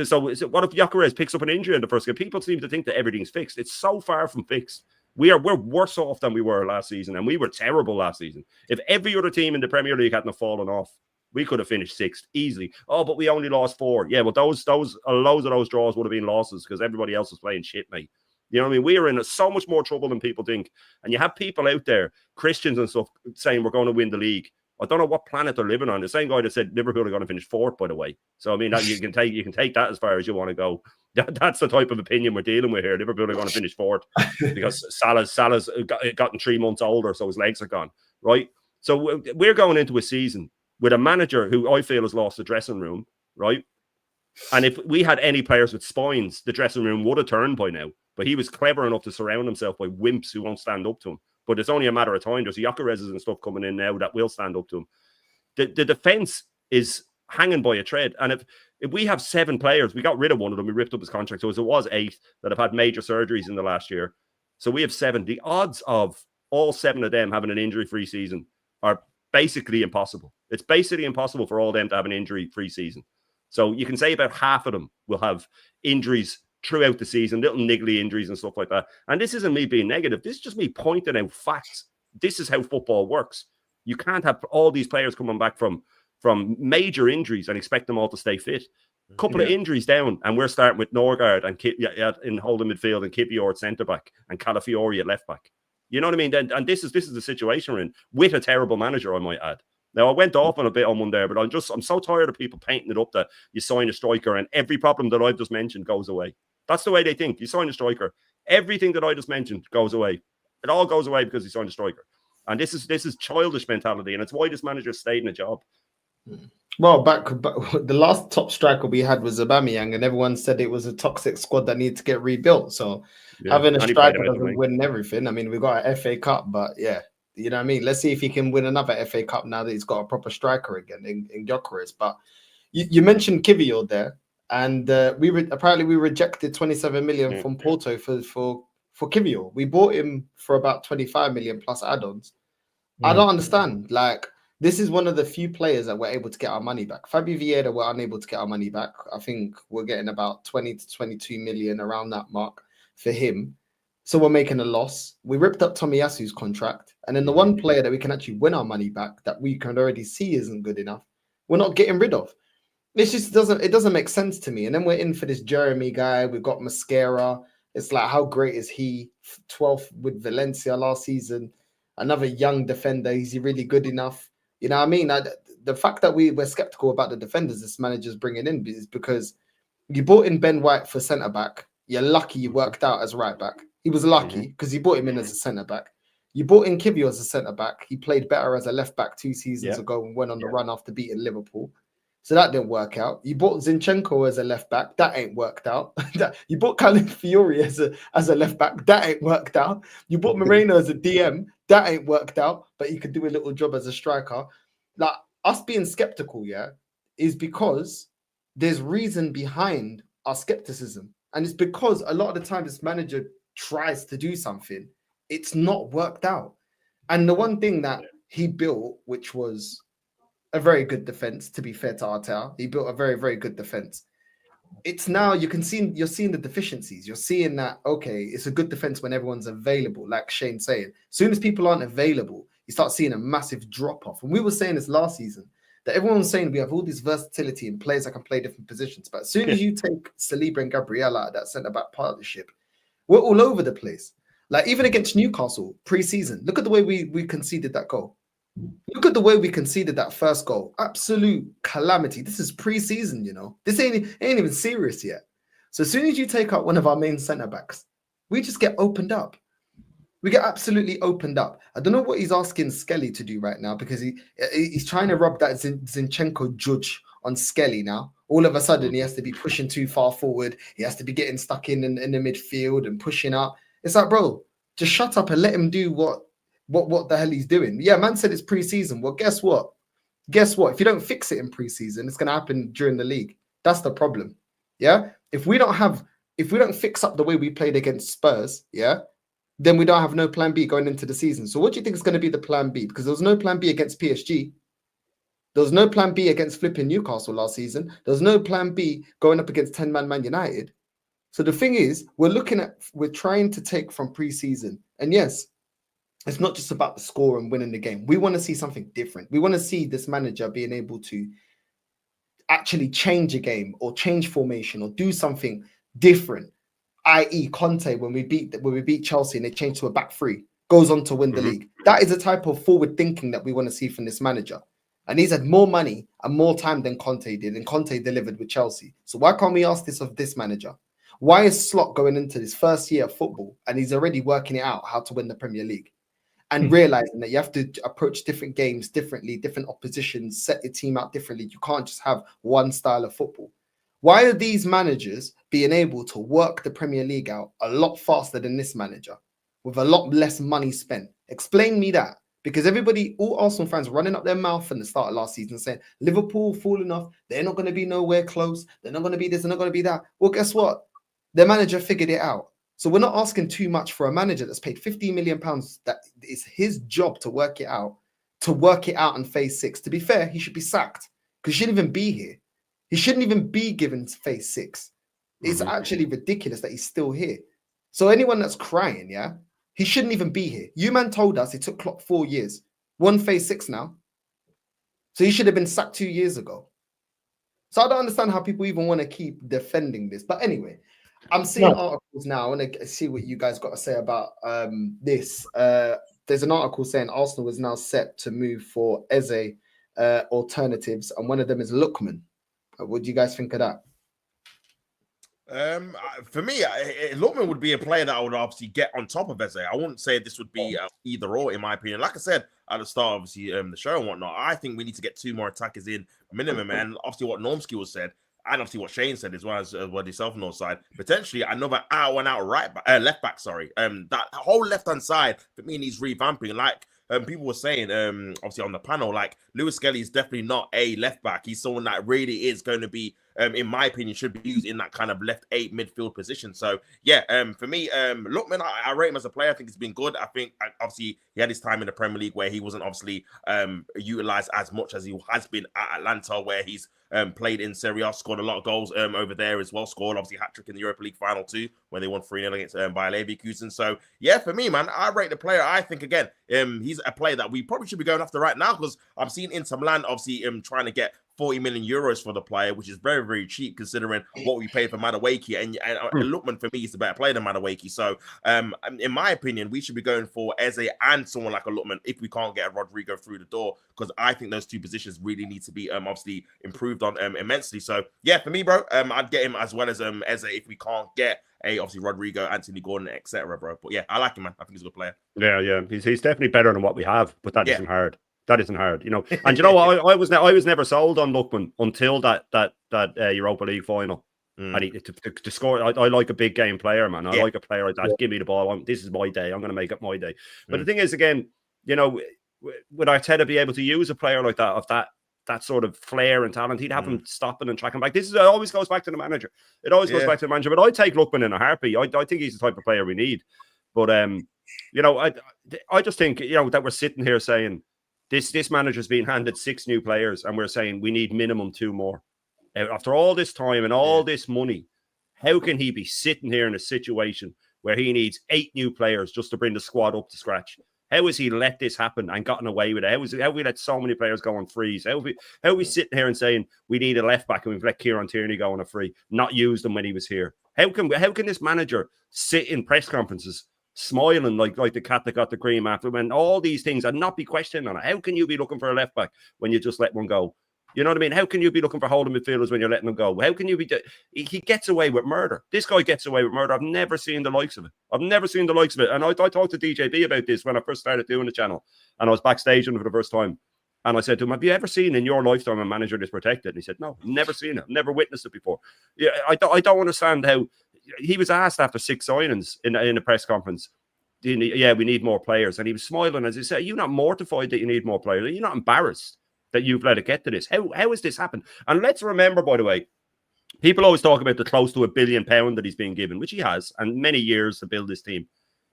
So what if Gyökeres picks up an injury in the first game? People seem to think that everything's fixed. It's so far from fixed. We're worse off than we were last season, and we were terrible last season. If every other team in the Premier League hadn't fallen off, we could have finished sixth easily. Oh, but we only lost 4. Yeah, well, loads of those draws would have been losses because everybody else was playing shit, mate. You know what I mean? We are in so much more trouble than people think. And you have people out there, Christians and stuff, saying we're going to win the league. I don't know what planet they're living on. The same guy that said Liverpool are going to finish 4th, by the way. So I mean, you can take that as far as you want to go. That's the type of opinion we're dealing with here. Liverpool are going to finish 4th because Salah's gotten 3 months older, so his legs are gone, right? So we're going into a season with a manager who I feel has lost the dressing room, right? And if we had any players with spines, the dressing room would have turned by now. But he was clever enough to surround himself by wimps who won't stand up to him. But it's only a matter of time. There's Gyökeres and stuff coming in now that will stand up to him. The defense is hanging by a thread. And if we have 7 players, we got rid of one of them, we ripped up his contract. So it was 8 that have had major surgeries in the last year. So we have 7. The odds of all 7 of them having an injury-free season are basically impossible. It's basically impossible for all of them to have an injury-free season. So you can say about half of them will have injuries throughout the season, little niggly injuries and stuff like that. And this isn't me being negative. This is just me pointing out facts. This is how football works. You can't have all these players coming back from major injuries and expect them all to stay fit. A couple of injuries down, and we're starting with Norgard and in holding midfield and Kivior at centre-back and Calafiori at left-back. You know what I mean? And this is the situation we're in, with a terrible manager, I might add. Now, I went off on a bit on one there, but I'm so tired of people painting it up that you sign a striker and every problem that I've just mentioned goes away. That's the way they think. You sign a striker, everything that I just mentioned goes away. It all goes away because you signed a striker. And this is childish mentality, and it's why this manager stayed in a job. Well, back the last top striker we had was Aubameyang, and everyone said it was a toxic squad that needed to get rebuilt. So having a striker doesn't win everything. I mean, we've got an FA Cup, but yeah. You know what I mean? Let's see if he can win another FA Cup now that he's got a proper striker again in Gyökeres. But you mentioned Kivior there, and we rejected 27 million from Porto for Kivior. We bought him for about 25 million plus add-ons. I don't understand. Like, this is one of the few players that we're able to get our money back. Fabio Vieira, we're unable to get our money back. I think we're getting about 20 to 22 million around that mark for him. So we're making a loss. We ripped up Tomiyasu's contract. And then the one player that we can actually win our money back that we can already see isn't good enough, we're not getting rid of. It just doesn't make sense to me. And then we're in for this Jeremy guy. We've got Mascara. It's like, how great is he? 12th with Valencia last season. Another young defender. Is he really good enough? You know what I mean? The fact that we're skeptical about the defenders this manager's bringing in is because you bought in Ben White for centre-back. You're lucky you worked out as right-back. He was lucky because you bought him in as a centre-back. You bought in Kivior as a centre-back. He played better as a left-back 2 seasons ago and went on the run after beating Liverpool. So that didn't work out. You bought Zinchenko as a left-back. That ain't worked out. You bought Calafiori as a left-back. That ain't worked out. You bought Moreno as a DM. That ain't worked out. But he could do a little job as a striker. Like, us being skeptical, is because there's reason behind our skepticism. And it's because a lot of the time this manager tries to do something, it's not worked out. And the one thing that he built, which was a very good defense, to be fair to Arteta, he built a very, very good defense. It's now you're seeing the deficiencies. You're seeing that, okay, it's a good defense when everyone's available, like Shane's saying. As soon as people aren't available, you start seeing a massive drop off. And we were saying this last season, that everyone was saying we have all this versatility in players that can play different positions. But as soon as you take Saliba and Gabriel out of that centre-back partnership, we're all over the place. Like, even against Newcastle pre-season, look at the way we conceded that goal. Look at the way we conceded that first goal. Absolute calamity. This is pre-season, you know. This ain't even serious yet. So as soon as you take out one of our main centre-backs, we just get opened up. We get absolutely opened up. I don't know what he's asking Skelly to do right now, because he's trying to rub that Zinchenko judge on Skelly now. All of a sudden, he has to be pushing too far forward. He has to be getting stuck in the midfield and pushing up. It's like, bro, just shut up and let him do what the hell he's doing. Yeah, man said it's pre-season. Well, guess what? Guess what? If you don't fix it in pre-season, it's going to happen during the league. That's the problem. Yeah. If we don't fix up the way we played against Spurs, yeah, then we don't have no plan B going into the season. So what do you think is going to be the plan B? Because there was no plan B against PSG. There was no plan B against flipping Newcastle last season. There was no plan B going up against 10-man Man United. So the thing is, we're trying to take from pre-season. And yes, it's not just about the score and winning the game. We want to see something different. We want to see this manager being able to actually change a game or change formation or do something different. I.e. Conte, when we beat Chelsea and they changed to a back three, goes on to win the league. That is the type of forward thinking that we want to see from this manager. And he's had more money and more time than Conte did, and Conte delivered with Chelsea. So why can't we ask this of this manager? Why is Slot going into this first year of football and he's already working it out how to win the Premier League? And realizing that you have to approach different games differently, different oppositions, set your team out differently. You can't just have one style of football. Why are these managers being able to work the Premier League out a lot faster than this manager with a lot less money spent? Explain me that. Because all Arsenal fans running up their mouth from the start of last season saying, Liverpool falling off, they're not going to be nowhere close, they're not going to be this, they're not going to be that. Well, guess what? Their manager figured it out. So we're not asking too much for a manager that's paid £15 million. That is his job to work it out in phase 6. To be fair, he should be sacked because he shouldn't even be here. He shouldn't even be given phase 6. It's actually ridiculous that he's still here. So anyone that's crying, yeah, he shouldn't even be here. You man told us it took Klopp 4 years. We're on phase 6 now. So he should have been sacked 2 years ago. So I don't understand how people even want to keep defending this. But anyway, I'm seeing articles now. I want to see what you guys got to say about this. There's an article saying Arsenal is now set to move for Eze alternatives, and one of them is Lookman. What do you guys think of that? For me, Lookman would be a player that I would obviously get on top of Eze. I wouldn't say this would be either or, in my opinion. Like I said at the start, obviously, the show and whatnot, I think we need to get 2 more attackers in minimum. And obviously, what Normski was said, and obviously what Shane said as well as what yourself on the side, potentially another out-and-out left back. That whole left-hand side for me needs revamping. Like people were saying, obviously on the panel, like Lewis Skelly is definitely not a left back. He's someone that really is going to be, in my opinion, should be used in that kind of left 8 midfield position. So yeah, for me, Lookman, I rate him as a player. I think he's been good. I think obviously he had his time in the Premier League where he wasn't obviously utilized as much as he has been at Atlanta, where he's played in Serie A, scored a lot of goals over there as well. Scored obviously hat-trick in the Europa League final too when they won 3-0 against Bayer Leverkusen. So yeah, for me, man, I rate the player. I think again, he's a player that we probably should be going after right now, because I've seen Inter Milan obviously trying to get 40 million euros for the player, which is very, very cheap considering what we paid for Madueke. And Lookman, for me, is a better player than Madueke. So, in my opinion, we should be going for Eze and someone like a Lookman if we can't get a Rodrigo through the door, because I think those 2 positions really need to be obviously improved on immensely. So, yeah, for me, bro, I'd get him as well as Eze if we can't get obviously Rodrigo, Anthony Gordon, etc., bro. But yeah, I like him, man. I think he's a good player. Yeah. He's definitely better than what we have, but that isn't hard. That isn't hard, you know. And you know what? I was never sold on Lookman until that Europa League final. And to score, I like a big game player, man. I like a player like that. Give me the ball. This is my day. I'm going to make it my day. But the thing is, again, you know, would Arteta be able to use a player like that, of that sort of flair and talent? He'd have him stopping and tracking back. This always goes back to the manager. It always goes back to the manager. But I take Lookman in a heartbeat. I think he's the type of player we need. But you know, I just think, you know, that we're sitting here saying, This manager's being handed 6 new players, and we're saying we need minimum 2 more. After all this time and all this money, how can he be sitting here in a situation where he needs 8 new players just to bring the squad up to scratch? How has he let this happen and gotten away with it? How have we let so many players go on frees? How are we sitting here and saying we need a left back and we've let Kieran Tierney go on a free, not used him when he was here? How can this manager sit in press conferences smiling like the cat that got the cream after, when all these things, and not be questioning on it? How can you be looking for a left back when you just let one go? You know what I mean? How can you be looking for holding midfielders when you're letting them go? How can you be? He gets away with murder. This guy gets away with murder. I've never seen the likes of it. I've never seen the likes of it. And I talked to DJB about this when I first started doing the channel, and I was backstage for the first time. And I said to him, "Have you ever seen in your lifetime a manager this protected?" And he said, "No, never seen it. Never witnessed it before." Yeah, I don't understand how he was asked after 6 signings in a press conference. Yeah, we need more players, and he was smiling as he said, "Are you not mortified that you need more players? Are you not embarrassed that you've let it get to this? How has this happened?" And let's remember, by the way, people always talk about the close to £1 billion that he's been given, which he has, and many years to build this team.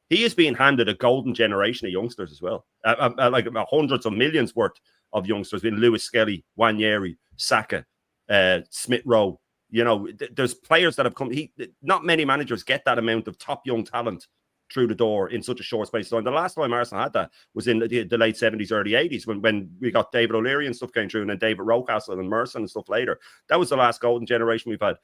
He is being handed a golden generation of youngsters as well, like hundreds of millions worth of youngsters in Lewis Skelly, Nwaneri, Saka, Smith Rowe. You know, there's players that have come. Not many managers get that amount of top young talent through the door in such a short space of time. The last time Arsenal had that was in the late 70s, early 80s when we got David O'Leary and stuff came through, and then David Rocastle and Merson and stuff later. That was the last golden generation we've had.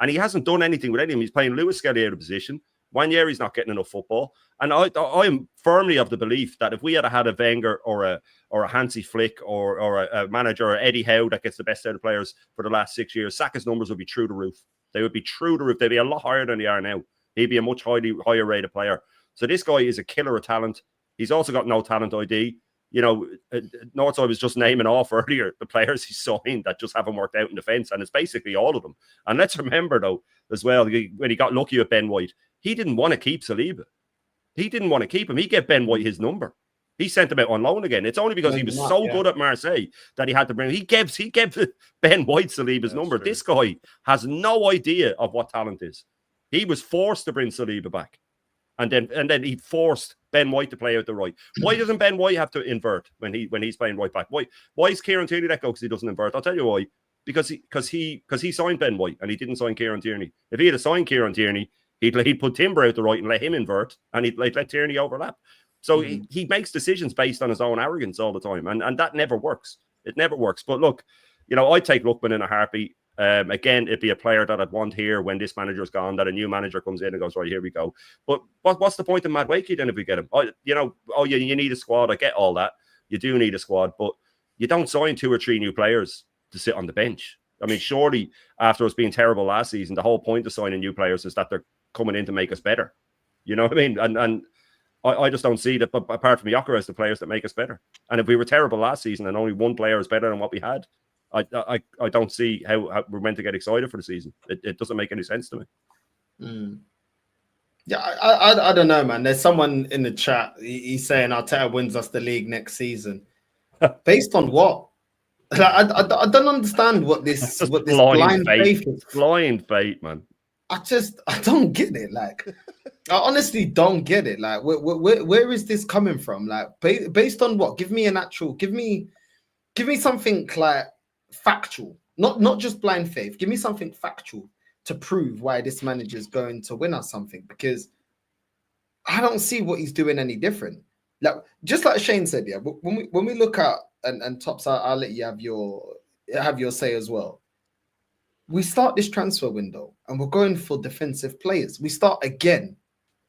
And he hasn't done anything with any of them. He's playing Lewis Skelly out of position. Nwaneri's not getting enough football. And I am firmly of the belief that if we had had a Wenger or a Hansi Flick or a manager or Eddie Howe that gets the best out of players for the last 6 years, Saka's numbers would be through the roof. They would be through the roof. They'd be a lot higher than they are now. He'd be a much higher rated player. So this guy is a killer of talent. He's also got no talent ID. You know, Northside was just naming off earlier the players he signed that just haven't worked out in defence, and it's basically all of them. And let's remember, though, as well, when he got lucky with Ben White, he didn't want to keep Saliba. He didn't want to keep him. He gave Ben White his number. He sent him out on loan again. It's only because he was so good at Marseille that he had to bring him. He gave Ben White Saliba's number. True. This guy has no idea of what talent is. He was forced to bring Saliba back. And then he forced Ben White to play out the right. Why doesn't Ben White have to invert when he's playing right back? Why is Kieran Tierney let go because he doesn't invert? I'll tell you why. Because he signed Ben White and he didn't sign Kieran Tierney. If he had signed Kieran Tierney, he'd put Timber out the right and let him invert, and he'd let Tierney overlap. So he makes decisions based on his own arrogance all the time, and that never works. It never works. But look, you know, I'd take Lookman in a heartbeat. Again, it'd be a player that I'd want here when this manager's gone, that a new manager comes in and goes, right, here we go. But what's the point of Matt Wakey then if we get him? You need a squad. I get all that. You do need a squad, but you don't sign 2 or 3 new players to sit on the bench. I mean, surely after us being terrible last season, the whole point of signing new players is that they're coming in to make us better. You know what I mean? And I just don't see that, apart from Gyökeres, the players that make us better. And if we were terrible last season and only one player is better than what we had, I don't see how we're meant to get excited for the season. It doesn't make any sense to me. Yeah, I don't know, man. There's someone in the chat. He's saying Arteta wins us the league next season. Based on what? I don't understand what this blind faith is. Blind faith, man. I don't get it. Like, I honestly don't get it. Like, where is this coming from? Like, based on what? Give me an actual. Give me something like factual, not just blind faith. Give me something factual to prove why this manager is going to win us something, because I don't see what he's doing any different. Like, just like Shane said, yeah. When we look at and Tops, I'll let you have your say as well. We start this transfer window and we're going for defensive players. We start again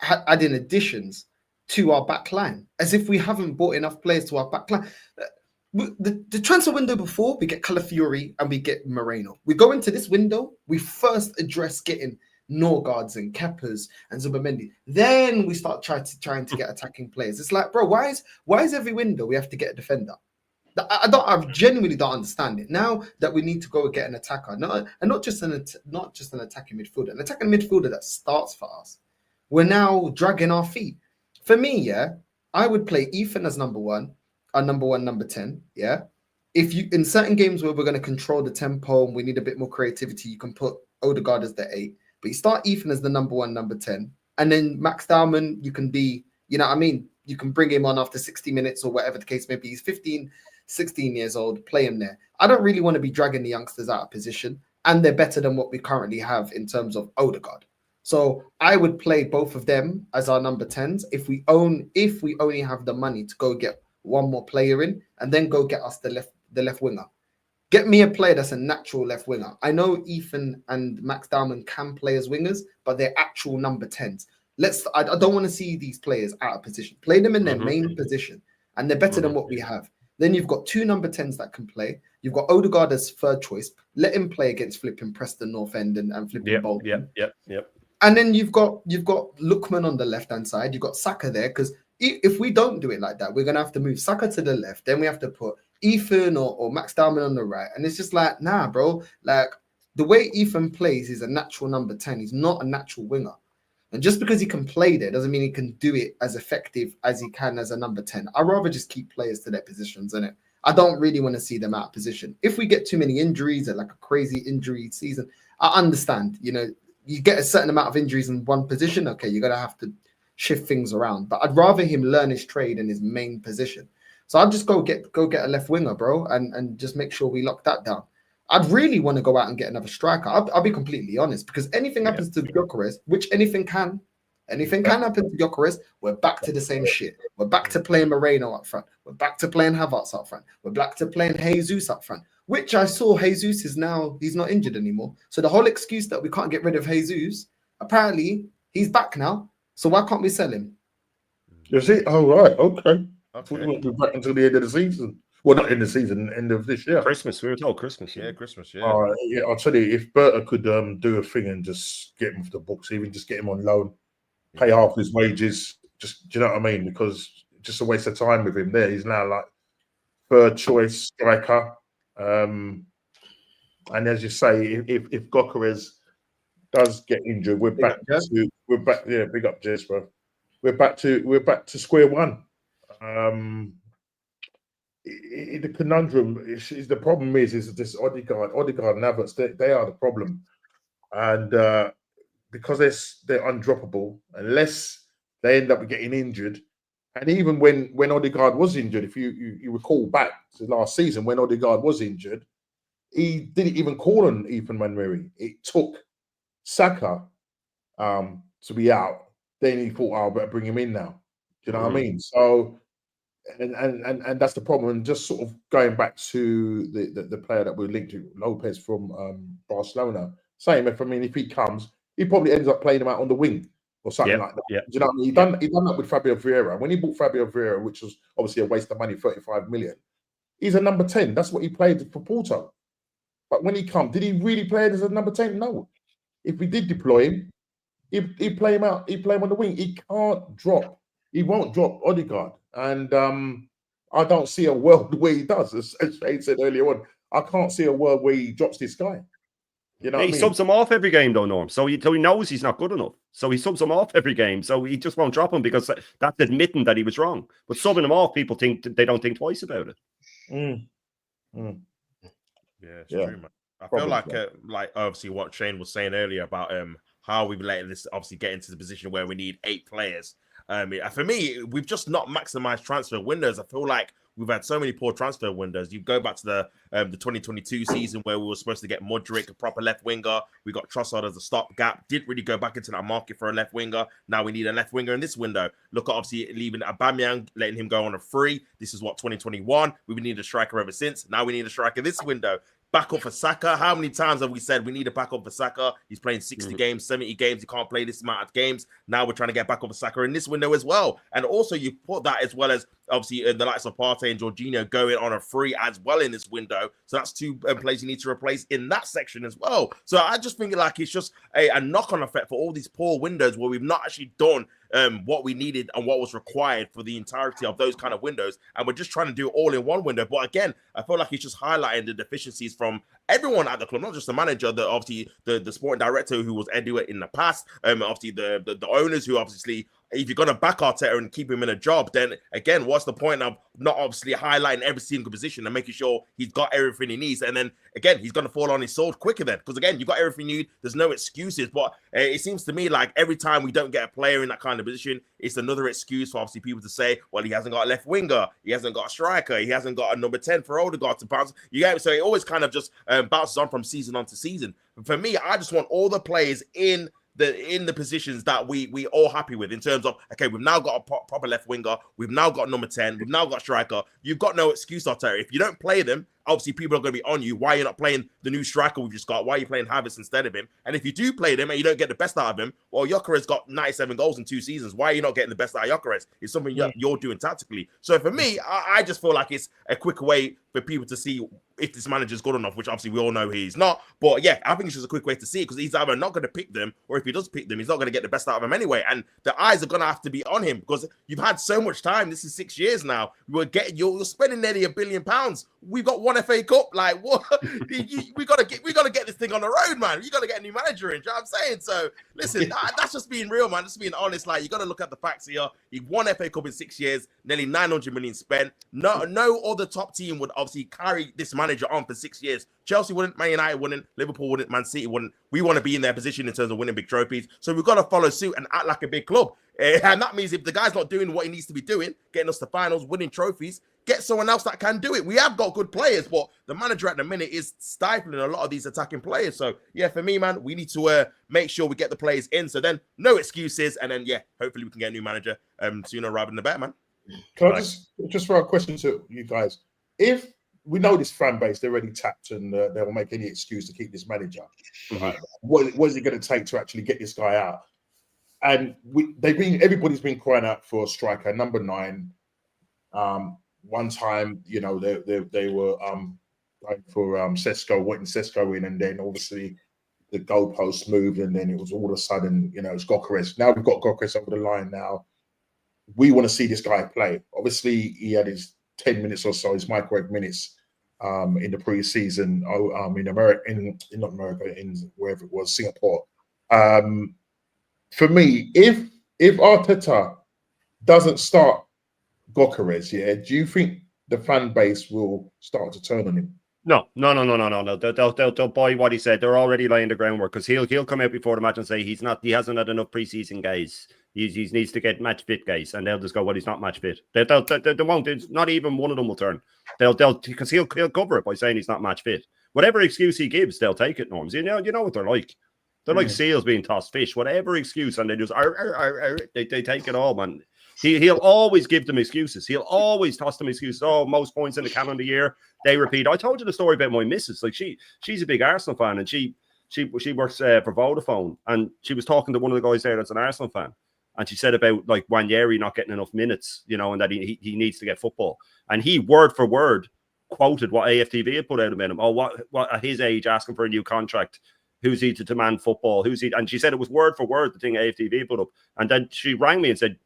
adding additions to our back line as if we haven't bought enough players to our back line. The transfer window before, we get Calafiori and we get Moreno. We go into this window, we first address getting Norgards and Keppers and Zubamendi. Then we start trying to get attacking players. It's like, bro, why is every window we have to get a defender? I genuinely don't understand it. Now that we need to go and get an attacker, not just an attacking midfielder, an attacking midfielder that starts for us. We're now dragging our feet. For me, yeah, I would play Ethan as number 1. Our number 1, number 10, yeah. If you in certain games where we're going to control the tempo and we need a bit more creativity, you can put Odegaard as the 8, but you start Ethan as the number 1, number 10, and then Max Dowman, you can be, you know what I mean? You can bring him on after 60 minutes or whatever the case may be. He's 15, 16 years old, play him there. I don't really want to be dragging the youngsters out of position, and they're better than what we currently have in terms of Odegaard. So I would play both of them as our number 10s if we only have the money to go get one more player in and then go get us the left winger. Get me a player that's a natural left winger. I know Ethan and Max Dowman can play as wingers, but they're actual number 10s. I don't want to see these players out of position. Play them in their main position, and they're better than what we have. Then you've got 2 number 10s that can play, You've got Odegaard as third choice. Let him play against flipping Preston North End and flipping Bolton. Yep. And then you've got Lookman on the left-hand side. You've got Saka there, because if we don't do it like that, we're going to have to move Saka to the left. Then we have to put Ethan or Max Darman on the right. And it's just like, nah, bro. Like, the way Ethan plays is a natural number 10. He's not a natural winger. And just because he can play there doesn't mean he can do it as effective as he can as a number 10. I'd rather just keep players to their positions, innit? I don't really want to see them out of position. If we get too many injuries or like a crazy injury season, I understand, you get a certain amount of injuries in one position, okay, you're going to have to shift things around. But I'd rather him learn his trade in his main position. So I'll just go get a left winger, bro, and just make sure we lock that down. I'd really want to go out and get another striker. I'll be completely honest, because anything happens to Gyökeres, which anything can happen to Gyökeres, we're back to the same shit. We're back to playing Moreno up front. We're back to playing Havertz up front. We're back to playing Jesus up front, which I saw Jesus is now, he's not injured anymore. So the whole excuse that we can't get rid of Jesus, apparently he's back now. So why can't we sell him? You see? Oh, right. Okay. I thought we won't be back until the end of the season. Well, not in the season, end of this year. Christmas. We were told Christmas. Yeah, Christmas. Yeah. Yeah, I'll tell you, if Berta could do a thing and just get him off the books, even just get him on loan, pay half his wages, just, do you know what I mean? Because just a waste of time with him there. He's now like third choice striker. And as you say, if Gyökeres does get injured, we're back. Yeah, big up, Jess, bro. We're back to square one. The conundrum is the problem is this Odegaard and Havertz, they are the problem, and because they're undroppable unless they end up getting injured. And even when Odegaard was injured, if you recall back to last season when Odegaard was injured, he didn't even call on Ethan Manmeri. It took Saka to be out. Then he thought, I better bring him in now. Do you know what I mean? So. And that's the problem. And just sort of going back to the player that we're linked to, Lopez from Barcelona, same. If he comes, he probably ends up playing him out on the wing or something like that. Yeah. Do you know what I mean? He done that with Fabio Vieira. When he bought Fabio Vieira, which was obviously a waste of money, 35 million, he's a number 10. That's what he played for Porto. But when he come, did he really play as a number 10? No. If we did deploy him, he'd play him out. He'd play him on the wing. He can't drop. He won't drop Odegaard. And I don't see a world where he does. As Shane said earlier on, I can't see a world where he drops this guy. You know, he subs him off every game, though, Norm. So he knows he's not good enough. So he subs him off every game. So he just won't drop him because that's admitting that he was wrong. But subbing him off, people they don't think twice about it. Yeah, it's true, man. I feel like obviously what Shane was saying earlier about how we've let this obviously get into the position where we need 8 players. For me, we've just not maximized transfer windows. I feel like we've had so many poor transfer windows. You go back to the 2022 season where we were supposed to get Modric, a proper left winger. We got Trossard as a stopgap. Didn't really go back into that market for a left winger. Now we need a left winger in this window. Look at obviously leaving Aubameyang, letting him go on a free. This is what 2021. We've needed a striker ever since. Now we need a striker this window. Back up for Saka. How many times have we said we need a backup for Saka? He's playing 60 games, 70 games. He can't play this amount of games. Now we're trying to get back up for Saka in this window as well. And also you put that as well as obviously the likes of Partey and Jorginho going on a free as well in this window. So that's 2 players you need to replace in that section as well. So I just think like it's just a knock-on effect for all these poor windows where we've not actually done what we needed and what was required for the entirety of those kind of windows. And we're just trying to do it all in one window. But again, I feel like it's just highlighting the deficiencies from everyone at the club, not just the manager, obviously the sporting director who was Edu in the past, obviously the owners who obviously, if you're going to back Arteta and keep him in a job, then again, what's the point of not obviously highlighting every single position and making sure he's got everything he needs? And then again, he's going to fall on his sword quicker then, because again, you've got everything you need. There's no excuses. But it seems to me like every time we don't get a player in that kind of position, it's another excuse for obviously people to say, well, he hasn't got a left winger, he hasn't got a striker, he hasn't got a number 10 for Odegaard to bounce. You get it? So it always kind of just bounces on from season on to season. For me, I just want all the players in the positions that we all happy with in terms of, okay, we've now got a proper left winger, we've now got number 10, we've now got striker. You've got no excuse, Arteta. If you don't play them, obviously people are going to be on you. Why are you not playing the new striker we've just got? Why are you playing Havertz instead of him? And if you do play them and you don't get the best out of him, well, Gyökeres got 97 goals in 2 seasons. Why are you not getting the best out of Gyökeres? It's something you're doing tactically. So for me, I just feel like it's a quicker way for people to see if this manager's good enough, which obviously we all know he's not. But yeah, I think it's just a quick way to see it, because he's either not going to pick them, or if he does pick them, he's not going to get the best out of them anyway. And the eyes are going to have to be on him, because you've had so much time. This is 6 years now. You're spending nearly £1 billion. We've got one FA Cup. Like, what? we got to get this thing on the road, man. You got to get a new manager in. Do you know what I'm saying? So listen, that's just being real, man. Just being honest. Like, you got to look at the facts here. He won FA Cup in 6 years, nearly 900 million spent. No other top team would obviously carry this manager on for 6 years. Chelsea wouldn't, Man United wouldn't, Liverpool wouldn't, Man City wouldn't. We want to be in their position in terms of winning big trophies. So we've got to follow suit and act like a big club. And that means if the guy's not doing what he needs to be doing, getting us to finals, winning trophies, get someone else that can do it. We have got good players, but the manager at the minute is stifling a lot of these attacking players. So yeah, for me, man, we need to make sure we get the players in. So then no excuses. And then, yeah, hopefully we can get a new manager sooner rather than the better, man. Can I just throw a question to you guys? If we know this fan base, they're already tapped and they will make any excuse to keep this manager. Right? What is it going to take to actually get this guy out? And everybody's been crying out for a striker, number 9. One time, you know, they were going for Sesko, wanting Sesko in, and then obviously the goalpost moved, and then it was all of a sudden, you know, it's Gyökeres. Now we've got Gyökeres over the line now. We want to see this guy play. Obviously, he had his 10 minutes or so, his microwave minutes in the pre-season in America, not America, in wherever it was, Singapore. For me, if Arteta doesn't start Gyökeres, yeah, do you think the fan base will start to turn on him? No. They'll buy what he said. They're already laying the groundwork, because he'll come out before the match and say he hasn't had enough preseason guys. He needs to get match fit guys, and they'll just go, well, he's not match fit. They won't. Not even one of them will turn. Because he'll cover it by saying he's not match fit. Whatever excuse he gives, they'll take it, Norms. You know what they're like. They're like seals being tossed fish. Whatever excuse, and they just they take it all, man. He'll always give them excuses. He'll always toss them excuses. Oh, most points in the calendar year. They repeat. I told you the story about my missus. Like she's a big Arsenal fan, and she works for Vodafone, and she was talking to one of the guys there that's an Arsenal fan, and she said about like Wanyeri not getting enough minutes, you know, and that he needs to get football. And he word for word quoted what AFTV had put out about him. Oh, what at his age asking for a new contract. Who's he to demand football? Who's he? And she said it was word for word the thing AFTV put up. And then she rang me and said,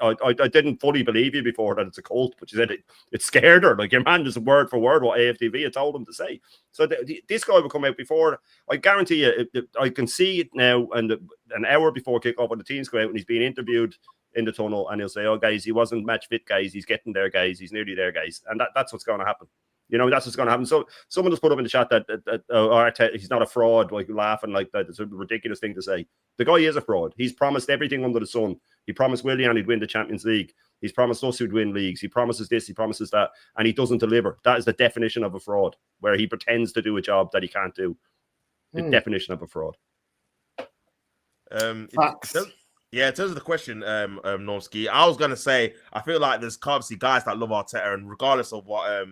I didn't fully believe you before that it's a cult, but she said it scared her. Like, your man just word for word what AFTV had told him to say. So this guy will come out before. I guarantee you, I can see it now. And an hour before kickoff, when the teams go out and he's being interviewed in the tunnel, and he'll say, "Oh, guys, he wasn't match fit, guys. He's getting there, guys. He's nearly there, guys." And that's what's going to happen. You know, that's what's going to happen. So someone just put up in the chat that Arteta, he's not a fraud, like laughing like that. It's a ridiculous thing to say. The guy is a fraud. He's promised everything under the sun. He promised Willian he'd win the Champions League. He's promised us he'd win leagues. He promises this, he promises that, and he doesn't deliver. That is the definition of a fraud, where he pretends to do a job that he can't do. The definition of a fraud. Yeah, in terms of the question, Norski, I was going to say, I feel like there's obviously guys that love Arteta, and regardless of what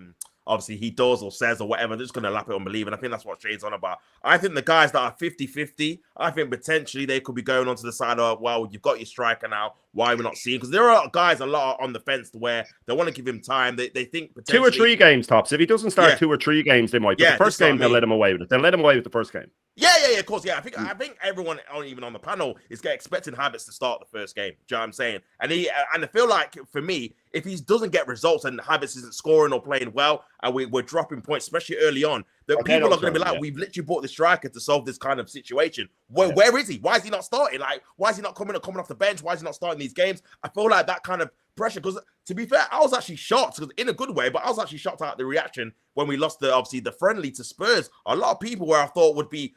obviously he does or says or whatever, they're just going to lap it and believe. And I think that's what Shane's on about. I think the guys that are 50-50, I think potentially they could be going onto the side of, well, you've got your striker now. Why are we not seeing? Because there are guys a lot on the fence where they want to give him time. They think potentially 2 or 3 games tops. If he doesn't start 2 or 3 games, they might. But the first game, they'll let him away with it. They'll let him away with the first game. Yeah, of course, yeah. I think everyone, even on the panel, is expecting Havertz to start the first game. Do you know what I'm saying? And I feel like, for me, if he doesn't get results and Havertz isn't scoring or playing well, and we're dropping points, especially early on, that people are going to be like, we've literally bought the striker to solve this kind of situation. Where is he? Why is he not starting? Like, why is he not coming off the bench? Why is he not starting these games? I feel like that kind of pressure, because to be fair, I was actually shocked, because in a good way, but I was actually shocked at the reaction when we lost the friendly to Spurs. A lot of people where I thought would be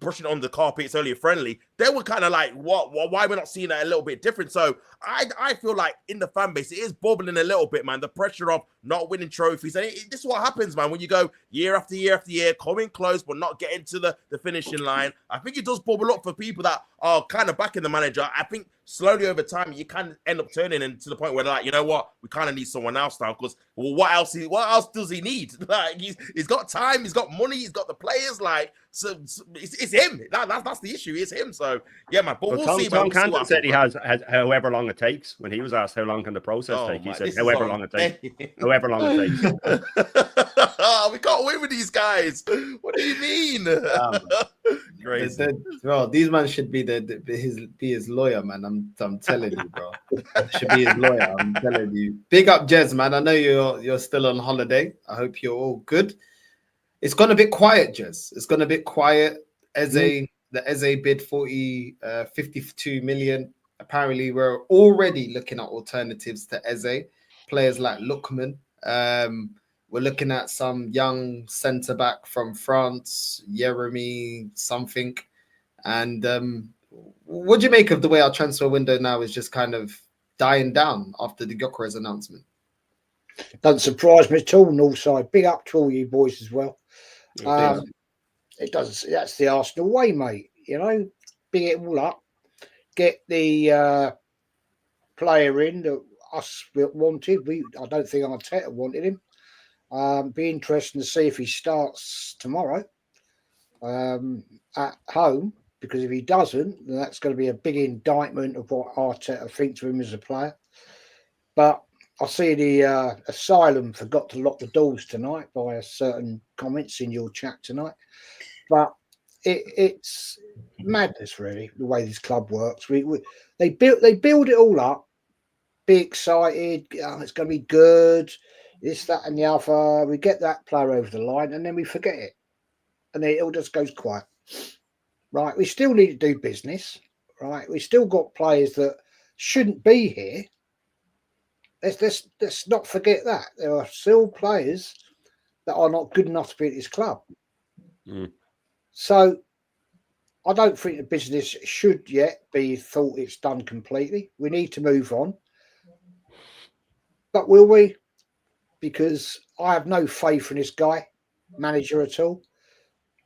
brushing on the carpet, it's only a friendly, they were kind of like, why we're not seeing that a little bit different? So I feel like in the fan base, it is bubbling a little bit, man. The pressure of not winning trophies. And this is what happens, man, when you go year after year after year, coming close, but not getting to the finishing line. I think it does bubble up for people that are kind of backing the manager. I think slowly over time, you kind of end up turning and to the point where they're like, you know what, we kind of need someone else now, because what else does he need? Like, he's got time, he's got money, he's got the players. Like, so it's him. That's the issue. It's him. So yeah, man. But we'll see. Tom Canton said he has however long it takes. When he was asked how long can the process take, he said however long it takes. However long it takes. We can't win with these guys. What do you mean? Crazy. Bro, these men should be his lawyer, man. I'm telling you, bro. Should be his lawyer. I'm telling you. Big up, Jez, man. I know you're still on holiday. I hope you're all good. It's gone a bit quiet, Jez. It's gone a bit quiet. The Eze bid 52 million. Apparently, we're already looking at alternatives to Eze. Players like Lookman. We're looking at some young centre back from France, Jeremy something. And what do you make of the way our transfer window now is just kind of dying down after the Gyökeres announcement? Doesn't surprise me at all, Northside. Big up to all you boys as well. It doesn't. That's the Arsenal way, mate. You know, big it all up, get the player in that us wanted. I don't think Arteta wanted him. Be interesting to see if he starts tomorrow at home, because if he doesn't, then that's going to be a big indictment of what Arteta thinks of him as a player. But I see the Asylum forgot to lock the doors tonight by a certain comments in your chat tonight. But it's madness, really, the way this club works. They build it all up, be excited. Oh, it's going to be good. This, that, and the other. We get that player over the line, and then we forget it, and then it all just goes quiet. Right? We still need to do business. Right? We still got players that shouldn't be here. Let's not forget that there are still players that are not good enough to be at this club. So I don't think the business should yet be thought it's done completely. We need to move on. But will we? Because I have no faith in this guy, manager at all.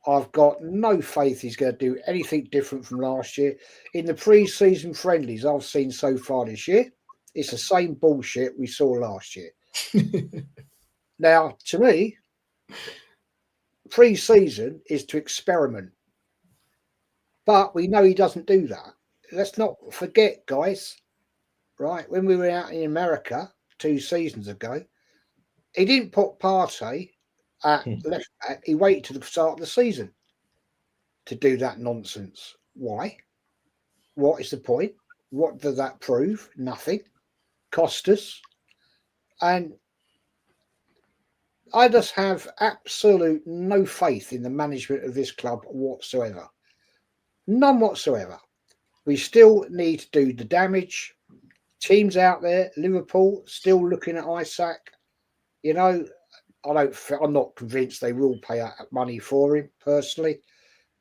I've got no faith he's going to do anything different from last year. In the pre-season friendlies I've seen so far this year, it's the same bullshit we saw last year. Now, to me, pre-season is to experiment. But we know he doesn't do that. Let's not forget, guys, right? When we were out in America 2 seasons ago, he didn't put Partey at left back. He waited to the start of the season to do that nonsense. Why? What is the point? What does that prove? Nothing. Cost us. And I just have absolute no faith in the management of this club whatsoever. None whatsoever. We still need to do the damage. Teams out there, Liverpool, still looking at Isaac. You know, I'm not convinced they will pay out money for him personally,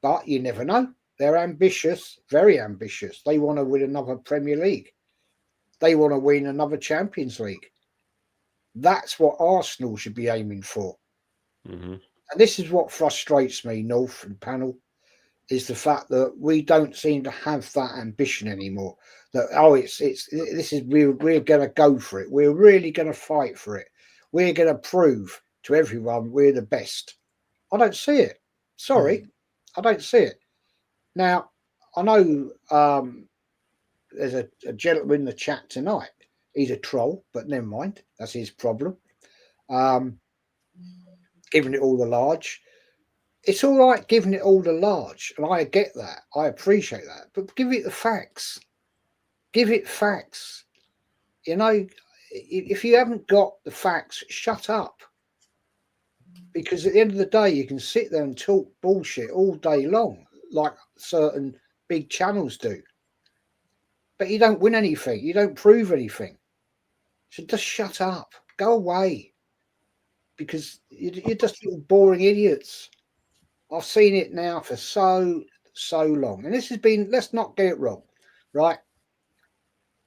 but you never know. They're ambitious, very ambitious. They want to win another Premier League. They want to win another Champions League. That's what Arsenal should be aiming for. And this is what frustrates me, North and panel, is the fact that we don't seem to have that ambition anymore. That we're going to go for it. We're really going to fight for it. We're going to prove to everyone we're the best. I don't see it. Sorry, I don't see it. Now, I know there's a gentleman in the chat tonight. He's a troll, but never mind. That's his problem. Giving it all the large. It's all right giving it all the large, and I get that. I appreciate that. But give it the facts. Give it facts. You know, if you haven't got the facts, shut up. Because at the end of the day, you can sit there and talk bullshit all day long, like certain big channels do. But you don't win anything. You don't prove anything. So just shut up. Go away. Because you're just little boring idiots. I've seen it now for so long. And this has been, let's not get it wrong, right?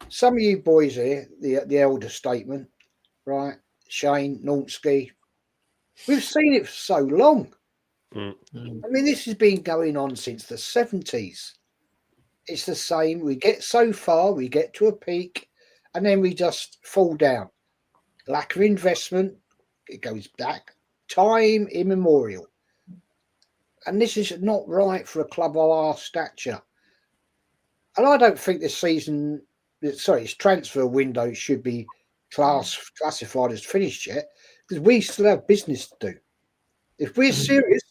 Some of you boys here, the elder statement, right? Shane, Nautsky, we've seen it for so long. I mean, this has been going on since the 70s. It's the same. We get so far, we get to a peak, and then we just fall down. Lack of investment, it goes back. Time immemorial. And this is not right for a club of our stature. And I don't think this transfer window should be classified as finished yet, because we still have business to do. If we're serious,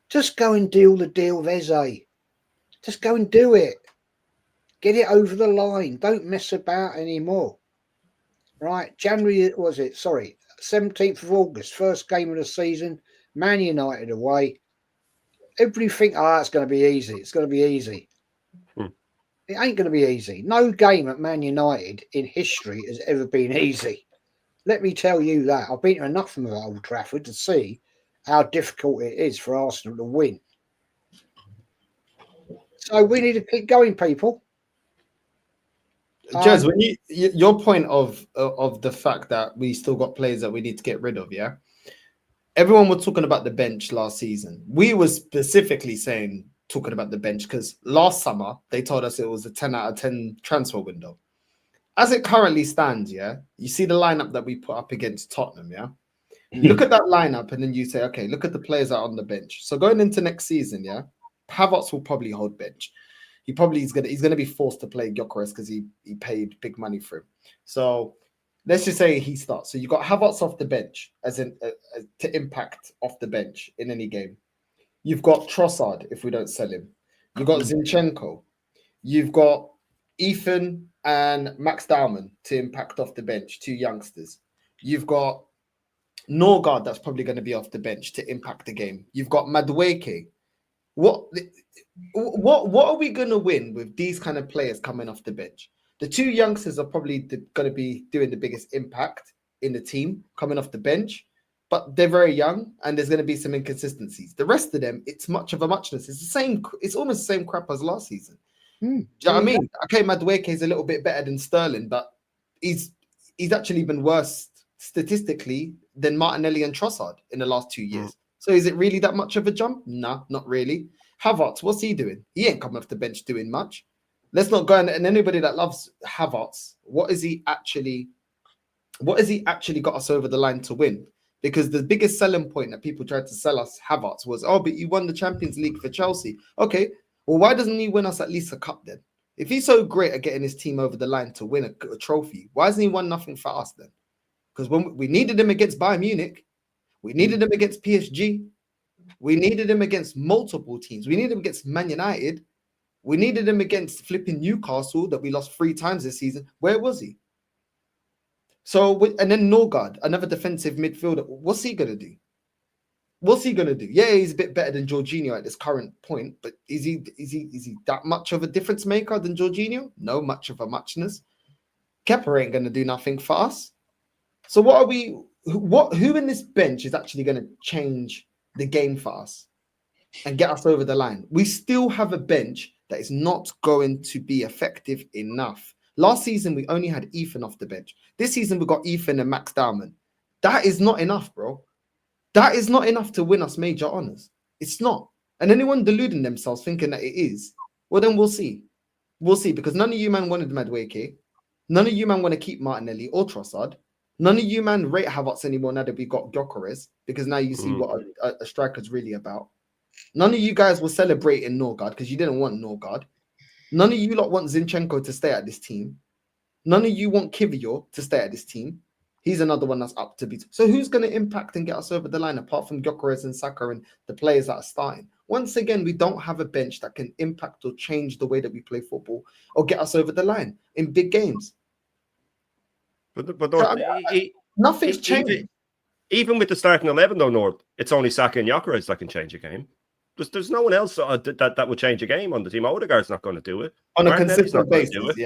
just go and deal the deal with Eze. Just go and do it. Get it over the line. Don't mess about anymore. Right? January, was it? Sorry, 17th of August, first game of the season. Man United away. Everything, it's going to be easy. It's going to be easy. It ain't going to be easy. No game at Man United in history has ever been easy. Let me tell you that. I've been to enough from Old Trafford to see how difficult it is for Arsenal to win. So we need to keep going, people. Jez, when your point of the fact that we still got players that we need to get rid of, yeah. Everyone was talking about the bench last season. We were specifically talking about the bench because last summer they told us it was a 10 out of 10 transfer window. As it currently stands, yeah, you see the lineup that we put up against Tottenham, yeah. You look at that lineup and then you say, okay, look at the players that are on the bench. So going into next season, yeah, Havertz will probably hold bench. He's gonna be forced to play Gyökeres because he paid big money for him. So let's just say he starts. So you got Havertz off the bench as in to impact off the bench in any game. You've got Trossard if we don't sell him. You've got Zinchenko. You've got Ethan and Max Dowman to impact off the bench, 2 youngsters. You've got Norgard that's probably going to be off the bench to impact the game. You've got Madueke. What are we going to win with these kind of players coming off the bench? The 2 youngsters are probably going to be doing the biggest impact in the team coming off the bench, but they're very young and there's going to be some inconsistencies. The rest of them, it's much of a muchness. It's the same. It's almost the same crap as last season. Do you know what I mean? Okay, Madueke is a little bit better than Sterling, but he's actually been worse statistically than Martinelli and Trossard in the last 2 years. So is it really that much of a jump? No, not really. Havertz, what's he doing? He ain't coming off the bench doing much. Let's not go and anybody that loves Havertz, what has he actually got us over the line to win? Because the biggest selling point that people tried to sell us Havertz was, oh, but you won the Champions League for Chelsea. Okay, well, why doesn't he win us at least a cup then? If he's so great at getting his team over the line to win a trophy, why hasn't he won nothing for us then? Because when we needed him against Bayern Munich, we needed him against PSG, we needed him against multiple teams, we needed him against Man United, we needed him against flipping Newcastle that we lost 3 times this season. Where was he? So, and then Norgard, another defensive midfielder, what's he going to do? What's he going to do? Yeah, he's a bit better than Jorginho at this current point, but is he that much of a difference maker than Jorginho? No, much of a muchness. Kepa ain't going to do nothing for us. So who in this bench is actually going to change the game for us and get us over the line? We still have a bench that is not going to be effective enough. Last season, we only had Ethan off the bench. This season, we got Ethan and Max Dowman. That is not enough, bro. That is not enough to win us major honours. It's not. And anyone deluding themselves thinking that it is, well, then we'll see. We'll see, because none of you man wanted Madueke. None of you man want to keep Martinelli or Trossard. None of you man rate Havertz anymore now that we got Gyökeres, because now you see what a striker's really about. None of you guys were celebrating Norgard because you didn't want Norgard. None of you lot want Zinchenko to stay at this team. None of you want Kivior to stay at this team. He's another one that's up to beat. So who's going to impact and get us over the line apart from Gyökeres and Saka and the players that are starting? Once again, we don't have a bench that can impact or change the way that we play football or get us over the line in big games. But nothing's changed. Even with the starting 11, though, Nord, it's only Saka and Gyökeres that can change a game. There's no one else that would change a game on the team. Odegaard's not going to do it. On a consistent basis,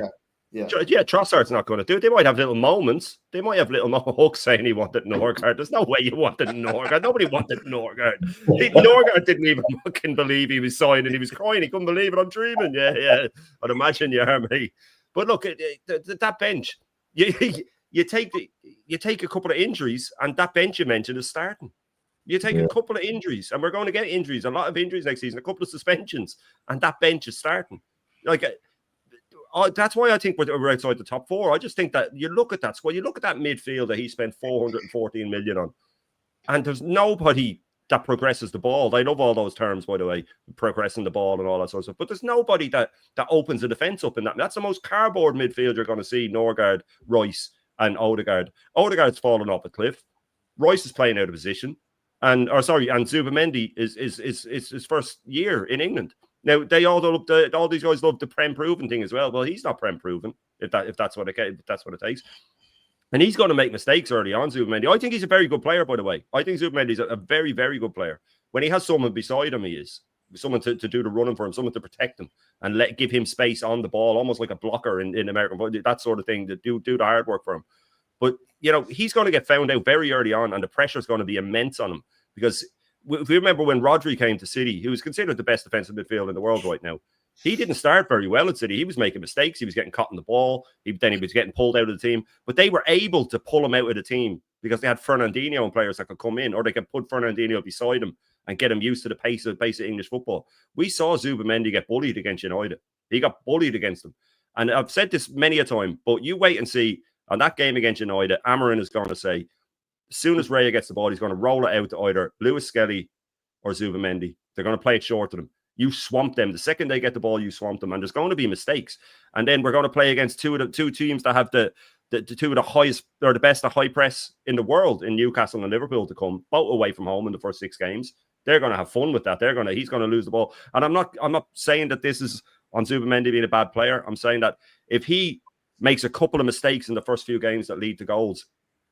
yeah, Trossard's not going to do it. They might have little moments. They might have little Hook saying he wanted Norgard. There's no way you wanted Norgard. Nobody wanted Norgard. Norgard didn't even fucking believe he was signing. He was crying. He couldn't believe it. I'm dreaming. Yeah. I'd imagine you are, me. But look, that bench, you take a couple of injuries, and that bench you mentioned is starting. You take a couple of injuries, and we're going to get injuries, a lot of injuries next season, a couple of suspensions, and that bench is starting. That's why I think we're outside the top 4. I just think that you look at that squad, you look at that midfield that he spent 414 million on, and there's nobody that progresses the ball. I love all those terms, by the way, progressing the ball and all that sort of stuff. But there's nobody that opens the defense up in that. That's the most cardboard midfield you're going to see: Norgard, Rice, and Odegaard. Odegaard's fallen off a cliff. Rice is playing out of position. and Zubimendi is his first year in England. Now they all these guys love the Prem proven thing as well. Well, he's not Prem proven if that's what it takes. And he's going to make mistakes early on, Zubimendi. I think he's a very good player, by the way. I think Zubimendi is a very, very good player. When he has someone beside him, he is. Someone to do the running for him, someone to protect him and give him space on the ball, almost like a blocker in American football, that sort of thing, to do the hard work for him. But, he's going to get found out very early on, and the pressure is going to be immense on him. Because if you remember when Rodri came to City, he was considered the best defensive midfielder in the world right now. He didn't start very well at City. He was making mistakes. He was getting caught in the ball. Then he was getting pulled out of the team. But they were able to pull him out of the team because they had Fernandinho and players that could come in, or they could put Fernandinho beside him and get him used to the pace of English football. We saw Zubimendi get bullied against United. He got bullied against them. And I've said this many a time, but you wait and see. On that game against United, Amarin is going to say, as soon as Raya gets the ball, he's going to roll it out to either Lewis Skelly or Zubimendi. They're going to play it short to them. You swamp them. The second they get the ball, you swamp them. And there's going to be mistakes. And then we're going to play against two teams that have the two of the highest, or the best of high press in the world, in Newcastle and Liverpool, to come both away from home in the first 6 games. They're going to have fun with that. He's going to lose the ball. And I'm not saying that this is on Zubimendi being a bad player. I'm saying that if he makes a couple of mistakes in the first few games that lead to goals,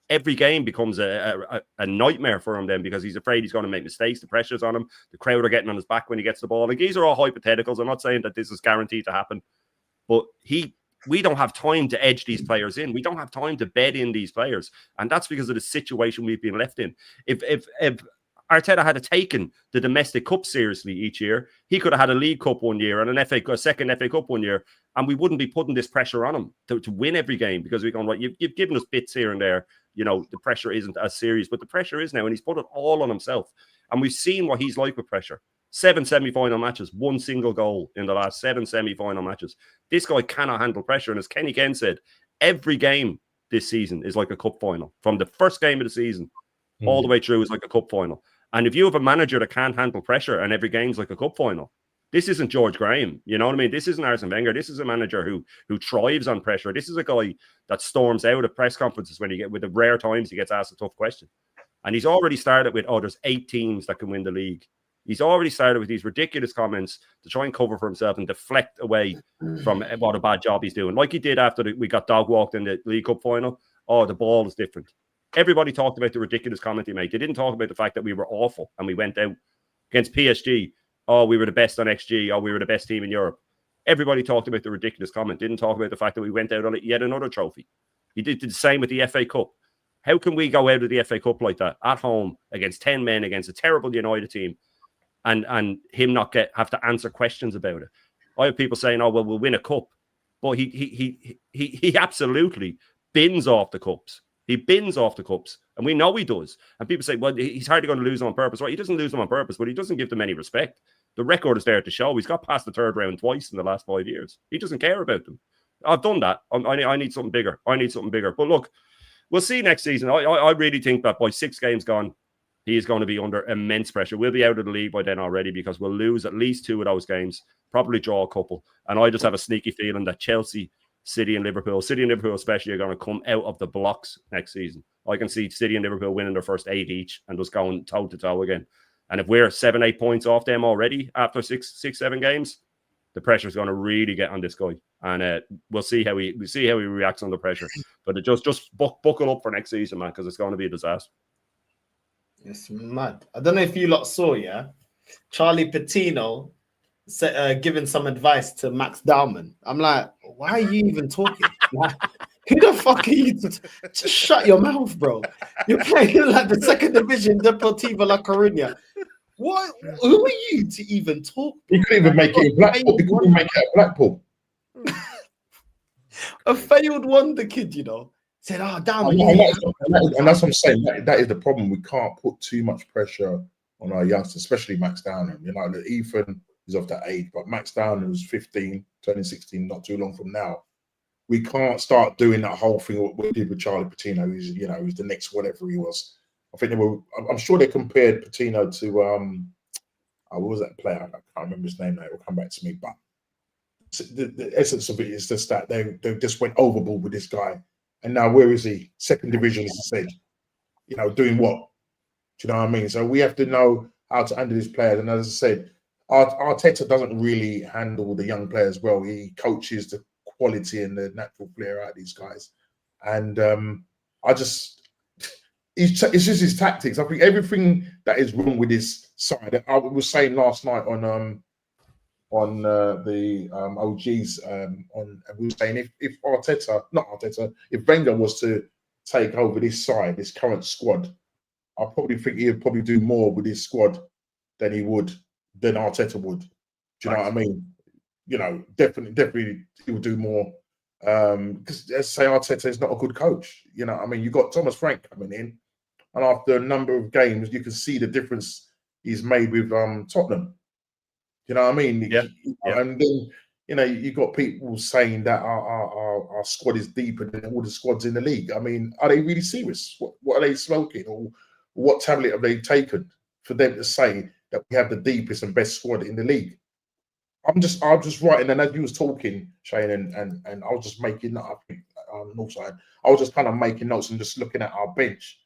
every game becomes a nightmare for him then, because he's afraid he's going to make mistakes. The pressure's on him. The crowd are getting on his back when he gets the ball. Like, these are all hypotheticals. I'm not saying that this is guaranteed to happen, but we don't have time to edge these players in. We don't have time to bed in these players. And that's because of the situation we've been left in. If Arteta had taken the domestic cup seriously each year, he could have had a League Cup one year and a second FA Cup one year, and we wouldn't be putting this pressure on him to win every game, because we're going, right, you've given us bits here and there. The pressure isn't as serious, but the pressure is now, and he's put it all on himself. And we've seen what he's like with pressure. 7 semi-final matches, 1 single goal in the last 7 semi-final matches. This guy cannot handle pressure. And as Kenny Ken said, every game this season is like a cup final. From the first game of the season all the way through is like a cup final. And if you have a manager that can't handle pressure and every game's like a cup final, this isn't George Graham. You know what I mean? This isn't Arsene Wenger. This is a manager who thrives on pressure. This is a guy that storms out at press conferences with the rare times he gets asked a tough question. And he's already started with, there's 8 teams that can win the league. He's already started with these ridiculous comments to try and cover for himself and deflect away from what a bad job he's doing. Like he did after we got dog walked in the League Cup final. The ball is different. Everybody talked about the ridiculous comment he made. They didn't talk about the fact that we were awful and we went out against PSG. We were the best on XG. We were the best team in Europe. Everybody talked about the ridiculous comment. Didn't talk about the fact that we went out on yet another trophy. He did the same with the FA Cup. How can we go out of the FA Cup like that at home against 10 men against a terrible United team and him not have to answer questions about it? I have people saying, we'll win a cup. But he absolutely bins off the cups. He bins off the cups, and we know he does. And people say, well, he's hardly going to lose them on purpose. Right? He doesn't lose them on purpose, but he doesn't give them any respect. The record is there to show. He's got past the 3rd round twice in the last 5 years. He doesn't care about them. I've done that. I need something bigger. But look, we'll see next season. I really think that by 6 games gone, he is going to be under immense pressure. We'll be out of the league by then already, because we'll lose at least 2 of those games, probably draw a couple. And I just have a sneaky feeling that Chelsea, City and Liverpool especially, are going to come out of the blocks next season. I can see City and Liverpool winning their first 8 each and just going toe-to-toe again. And if we're 7-8 points off them already after 6-7 games, the pressure is going to really get on this guy. And we'll see how he reacts under pressure. But just buckle up for next season, man, because it's going to be a disaster. It's mad. I don't know if you lot saw, Charlie Patino giving some advice to Max Dowman. I'm like, why are you even talking? Like, who the fuck are you? Just shut your mouth, bro. You're playing like the 2nd division, Deportivo La Coruña. What? Who are you to even talk? He couldn't even make it in Blackpool. He couldn't even make it at Blackpool. A failed wonder kid, said, Dowman. And that's what I'm saying. That is the problem. We can't put too much pressure on our youngsters, especially Max Dowman. Ethan is of that age, but Max Dowman was 15, turning 16 not too long from now. We can't start doing that whole thing what we did with Charlie Patino, who's the next whatever he was. I think I'm sure they compared Patino to what was that player? I can't remember his name now. It will come back to me. But the essence of it is just that they just went overboard with this guy. And now where is he? 2nd division, as I said. Doing what? Do you know what I mean? So we have to know how to handle these players. And as I said, Arteta doesn't really handle the young players well. He coaches the quality and the natural flair out of these guys. And it's just his tactics. I think everything that is wrong with his side. I was saying last night on the OGs we were saying if Wenger was to take over this side, this current squad, I probably think he'd probably do more with his squad than Arteta would. Do you know what I mean? You know, definitely he would do more. Because as I say, Arteta is not a good coach. You know, I mean, you got Thomas Frank coming in, and after a number of games, you can see the difference he's made with Tottenham. You know what I mean? Yeah. And then you got people saying that our squad is deeper than all the squads in the league. I mean, are they really serious? What are they smoking, or what tablet have they taken for them to say that we have the deepest and best squad in the league? I'm just writing, and as you was talking, Shane, and I was just making I think Northside, I was just kind of making notes and just looking at our bench.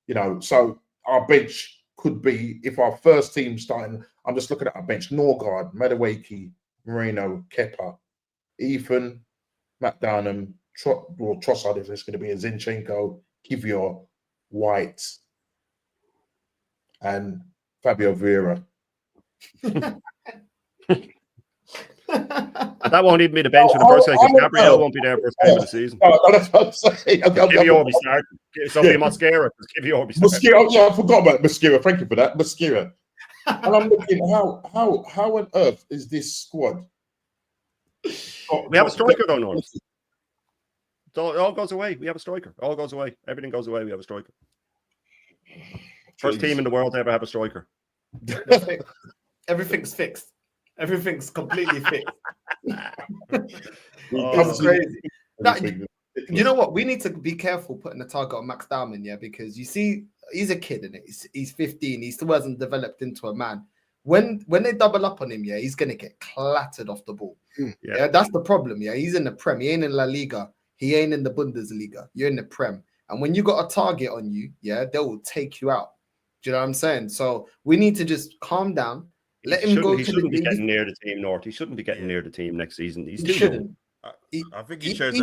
You know, so our bench could be, if our first team starting, I'm just looking at our bench: Norgard, Madueke, Moreno, Kepa, Ethan, Matt Downham, Trossard, if there's going to be a Zinchenko, Kivior, White, and Fabio Vieira. That won't even be the bench for the first game because Gabriel won't be there first game of the season. That's what I'm saying. Kivior will be starting. Somebody Mosquera, because Kivior will be starting. Mosquera, yeah, I forgot about Mosquera. Thank you for that, Mosquera. And I'm looking, how on earth is this squad? We have a striker though, North. It all goes away. We have a striker. All goes away. Everything goes away. We have a striker. First team in the world to ever have a striker. Everything's fixed. Everything's completely fixed. That's crazy. You know what? We need to be careful putting a target on Max Dowman, yeah, because you see, he's a kid, and he's 15. He still hasn't developed into a man. When they double up on him, yeah, he's gonna get clattered off the ball. Yeah, that's the problem. Yeah, he's in the Prem. He ain't in La Liga. He ain't in the Bundesliga. You're in the Prem, and when you got a target on you, yeah, they will take you out. Do you know what I'm saying? So we need to just calm down. Let him go. He shouldn't be getting near the team, North. He shouldn't be getting near the team next season. He shouldn't. I think he shows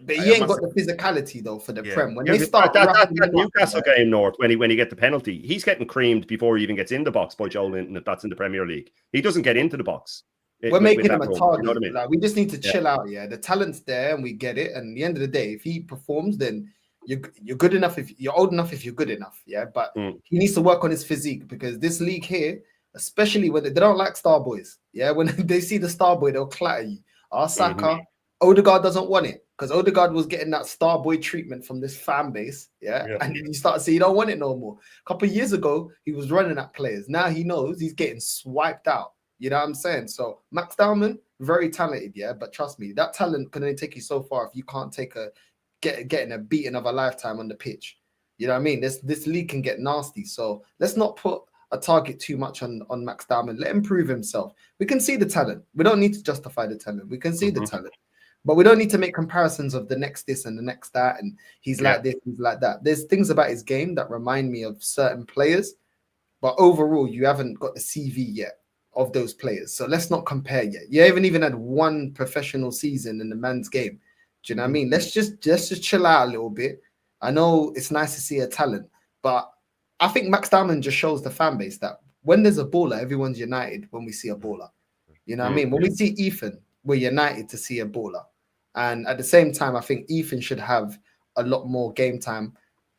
but he ain't got the physicality though for the Prem. When they start that Newcastle game, North, when he get the penalty, he's getting creamed before he even gets in the box by Joe Linton. If that's in the Premier League, he doesn't get into the box. We're making him a target. You know what I mean? Like, we just need to chill out. Yeah, the talent's there, and we get it. And at the end of the day, if he performs, then you're good enough. If you're old enough, if you're good enough, yeah. But he needs to work on his physique, because this league here, especially when they don't like star boys, yeah, when they see the star boy, they'll clatter you. Saka, Odegaard doesn't want it, because Odegaard was getting that star boy treatment from this fan base, yeah. And then you start to see he don't want it no more. A couple of years ago, he was running at players. Now he knows he's getting swiped out. You know what I'm saying? So Max Dowman, very talented, yeah. But trust me, that talent can only take you so far if you can't take getting a beating of a lifetime on the pitch. You know what I mean? This league can get nasty. So let's not put a target too much on Max Dowman. Let him prove himself. We can see the talent. We don't need to justify the talent. We can see the talent. But we don't need to make comparisons of the next this and the next that, and he's like this, he's like that. There's things about his game that remind me of certain players, but overall, you haven't got the CV yet of those players. So let's not compare yet. You haven't even had one professional season in the man's game. Do you know what I mean? Let's just chill out a little bit. I know it's nice to see a talent, but I think Max Dowman just shows the fan base that when there's a baller, everyone's united when we see a baller. You know what I mean? When we see Ethan, we're united to see a baller. And at the same time, I think Ethan should have a lot more game time.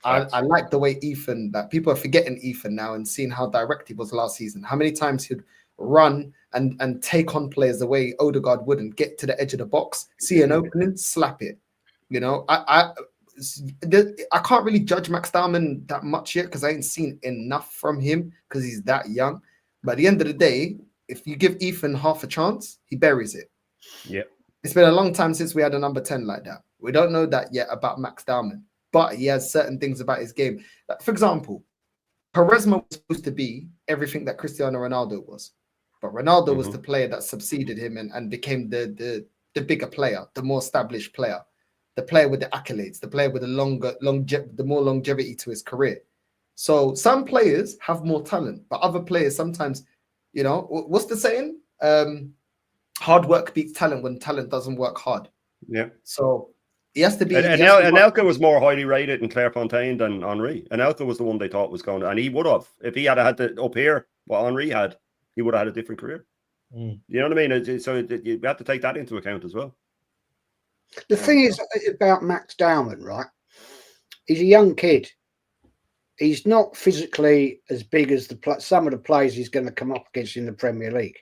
I like the way Ethan, that people are forgetting Ethan now and seeing how direct he was last season. How many times he'd run and take on players the way Odegaard wouldn't, get to the edge of the box, see an opening, slap it. You know, I can't really judge Max Dowman that much yet because I ain't seen enough from him because he's that young. But at the end of the day, if you give Ethan half a chance, he buries it. Yeah. It's been a long time since we had a number 10 like that. We don't know that yet about Max Dowman, but he has certain things about his game. For example, Quaresma was supposed to be everything that Cristiano Ronaldo was, but Ronaldo was the player that succeeded him and became the bigger player, the more established player, the player with the accolades, the player with the more longevity to his career. So some players have more talent, but other players sometimes, you know, what's the saying? Hard work beats talent when talent doesn't work hard. Yeah. So he has to be. Anelka was more highly rated in Clairefontaine than Henry. Anelka was the one they thought was going to, and he would have, if he had had to up here what Henry had, he would have had a different career. You know what I mean? So you have to take that into account as well. The thing is about Max Dowman, right? He's a young kid. He's not physically as big as some of the players he's going to come up against in the Premier League.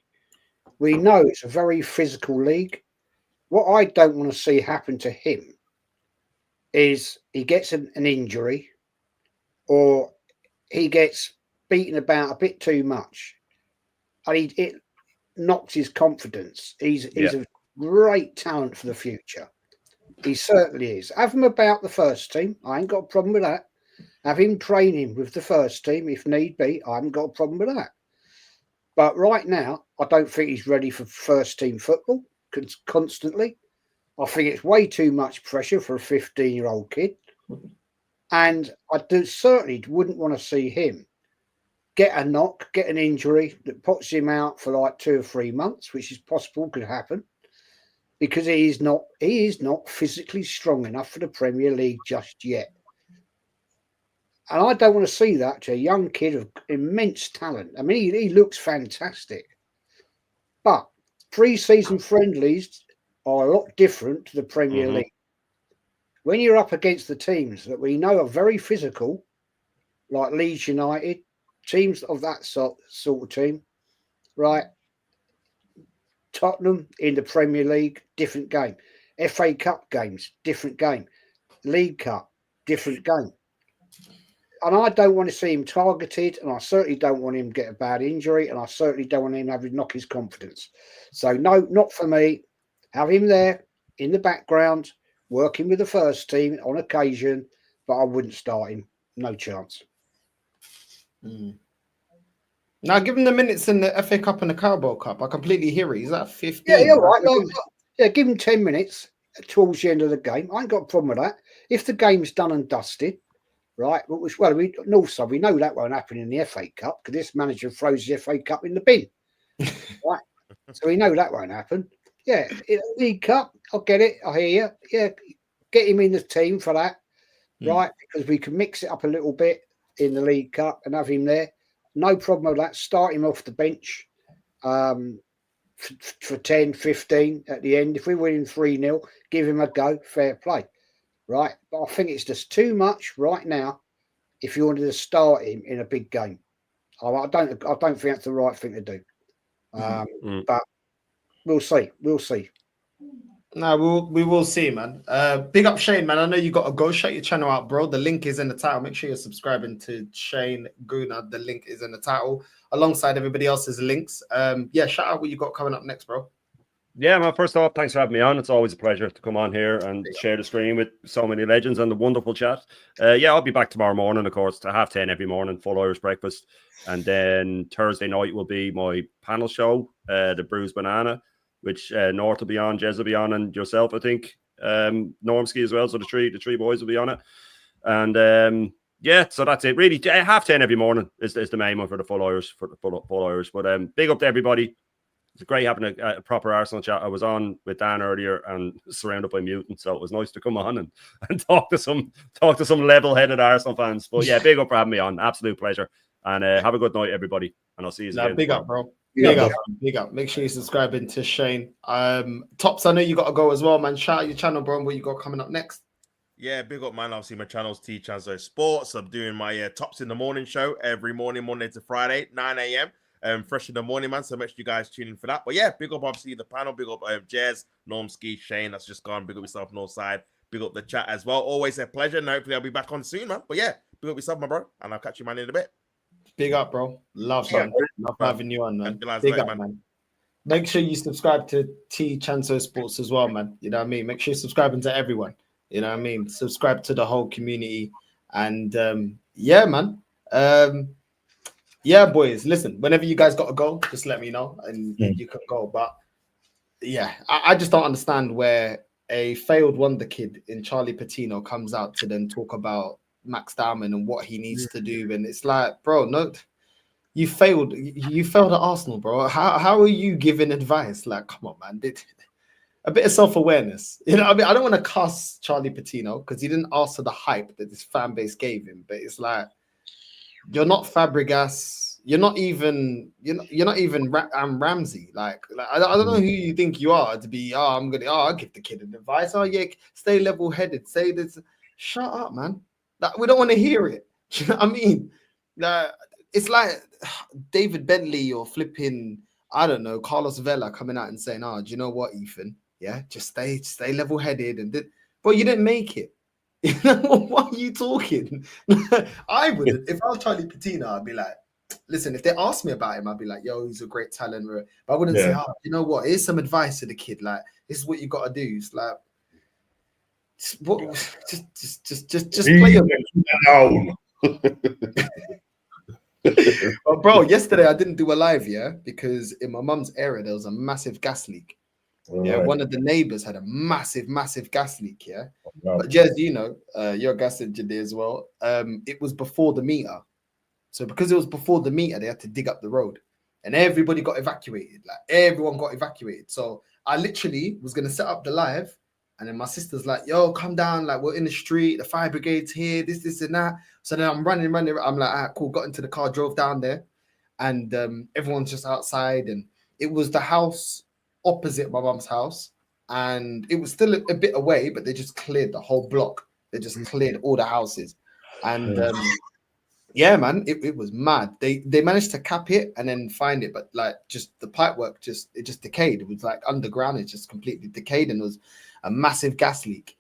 We know it's a very physical league. What I don't want to see happen to him is he gets an injury or he gets beaten about a bit too much and it knocks his confidence. He's a great talent for the future. He certainly is. Have him about the first team. I ain't got a problem with that. Have him training with the first team if need be. I haven't got a problem with that. But right now, I don't think he's ready for first team football constantly. I think it's way too much pressure for a 15-year-old kid. And I certainly wouldn't want to see him get a knock, get an injury that puts him out for like 2 or 3 months, which is possible, could happen, because he is not physically strong enough for the Premier League just yet. And I don't want to see that to a young kid of immense talent. I mean, he looks fantastic. But pre-season friendlies are a lot different to the Premier League. When you're up against the teams that we know are very physical, like Leeds United, teams of that sort of team, right? Tottenham in the Premier League, different game. FA Cup games, different game. League Cup, different game. And I don't want to see him targeted, and I certainly don't want him to get a bad injury, and I certainly don't want him to have to knock his confidence. So, no, not for me. Have him there in the background, working with the first team on occasion, but I wouldn't start him. No chance. Now, give him the minutes in the FA Cup and the Carabao Cup. I completely hear it. He's at 15. Yeah, you're right. Give him 10 minutes towards the end of the game. I ain't got a problem with that. If the game's done and dusted, right? Northside, we know that won't happen in the FA Cup because this manager throws the FA Cup in the bin. Right? So we know that won't happen. Yeah, League Cup, I'll get it. I hear you. Yeah, get him in the team for that, right? Because we can mix it up a little bit in the League Cup and have him there. No problem with that. Start him off the bench for 10, 15 at the end. If we win 3-0, give him a go. Fair play, right? But I think it's just too much right now if you wanted to start him in a big game. I don't think that's the right thing to do. But we'll see. We'll see. No, we will see, man. Big up Shane, man. I know you got to go. Shut your channel out, bro. The link is in the title. Make sure you're subscribing to Shane Guna. The link is in the title alongside everybody else's links. Yeah, shout out what you got coming up next, bro. Yeah, man. First off, thanks for having me on. It's always a pleasure to come on here and share the screen with so many legends and the wonderful chat. Yeah, I'll be back tomorrow morning, of course, to 10:30 every morning, full Irish breakfast. And then Thursday night will be my panel show, the Bruised Banana, which North will be on, Jez will be on, and yourself, I think, Normski as well. So the three boys will be on it. And yeah, so that's it. Really, 10:30 every morning is the main one for the full Irish. But big up to everybody. It's great having a proper Arsenal chat. I was on with Dan earlier and surrounded by mutants, so it was nice to come on and talk to some level-headed Arsenal fans. But yeah, big up for having me on. Absolute pleasure. And have a good night, everybody. And I'll see you again. Big up, bro. Big up. Make sure you're subscribing to Shane. Tops, I know you got to go as well, man. Shout out your channel, bro. What you got coming up next? Yeah, big up, man. Obviously, my channel's T Chanzo Sports. I'm doing my Tops in the Morning show every morning, Monday to Friday, 9 a.m. Fresh in the morning, man. So make sure you guys tune in for that. But yeah, big up, obviously, the panel. Big up Jez, Normski, Shane. That's just gone. Big up yourself, Northside. Big up the chat as well. Always a pleasure. And hopefully, I'll be back on soon, man. But yeah, big up yourself, my bro. And I'll catch you, man, in a bit. Big up, bro. Love having you on, man. Big up, man. Make sure you subscribe to T Chanzo Sports as well, man. You know what I mean? Make sure you're subscribing to everyone. You know what I mean? Subscribe to the whole community. And yeah, man. Yeah, boys, listen, whenever you guys got to go, just let me know and you can go. But yeah, I just don't understand where a failed wonder kid in Charlie Patino comes out to then talk about Max Diamond and what he needs to do, and it's like, bro, no, you failed. You failed at Arsenal, bro. How are you giving advice? Like, come on, man. A bit of self-awareness. You know, I mean, I don't want to cuss Charlie Patino because he didn't ask for the hype that this fan base gave him, but it's like, you're not Fabregas. You're not even Ramsey. Like I don't know who you think you are to be. I'll give the kid an advice. Oh yeah, stay level-headed. Say this. Shut up, man. Like, we don't want to hear it. You know what I mean? It's like David Bentley or flipping, I don't know, Carlos Vela coming out and saying, "Oh, do you know what, Ethan? Yeah, just stay level-headed." But you didn't make it. What are you talking? I wouldn't. If I was Charlie Patino, I'd be like, listen, if they asked me about him, I'd be like, yo, he's a great talent. But I wouldn't say, oh, you know what? Here's some advice to the kid. Like, this is what you got to do. It's like, just play your But bro, yesterday I didn't do a live, because in my mum's area there was a massive gas leak. One of the neighbors had a massive gas leak. But Jez, you know, you're a gas engineer as well. It was before the meter, so because it was before the meter, they had to dig up the road, and everybody got evacuated. Like everyone got evacuated. So I literally was gonna set up the live, and then my sister's like, "Yo, come down! Like we're in the street. The fire brigade's here. This, and that." So then I'm running. I'm like, "Ah, cool." Got into the car, drove down there, and everyone's just outside, and it was the house opposite my mum's house, and it was still a bit away, but they just cleared the whole block. They just cleared all the houses, and yeah, man, it was mad. They managed to cap it and then find it, but like just the pipe work just decayed. It was like underground, it just completely decayed, and it was a massive gas leak.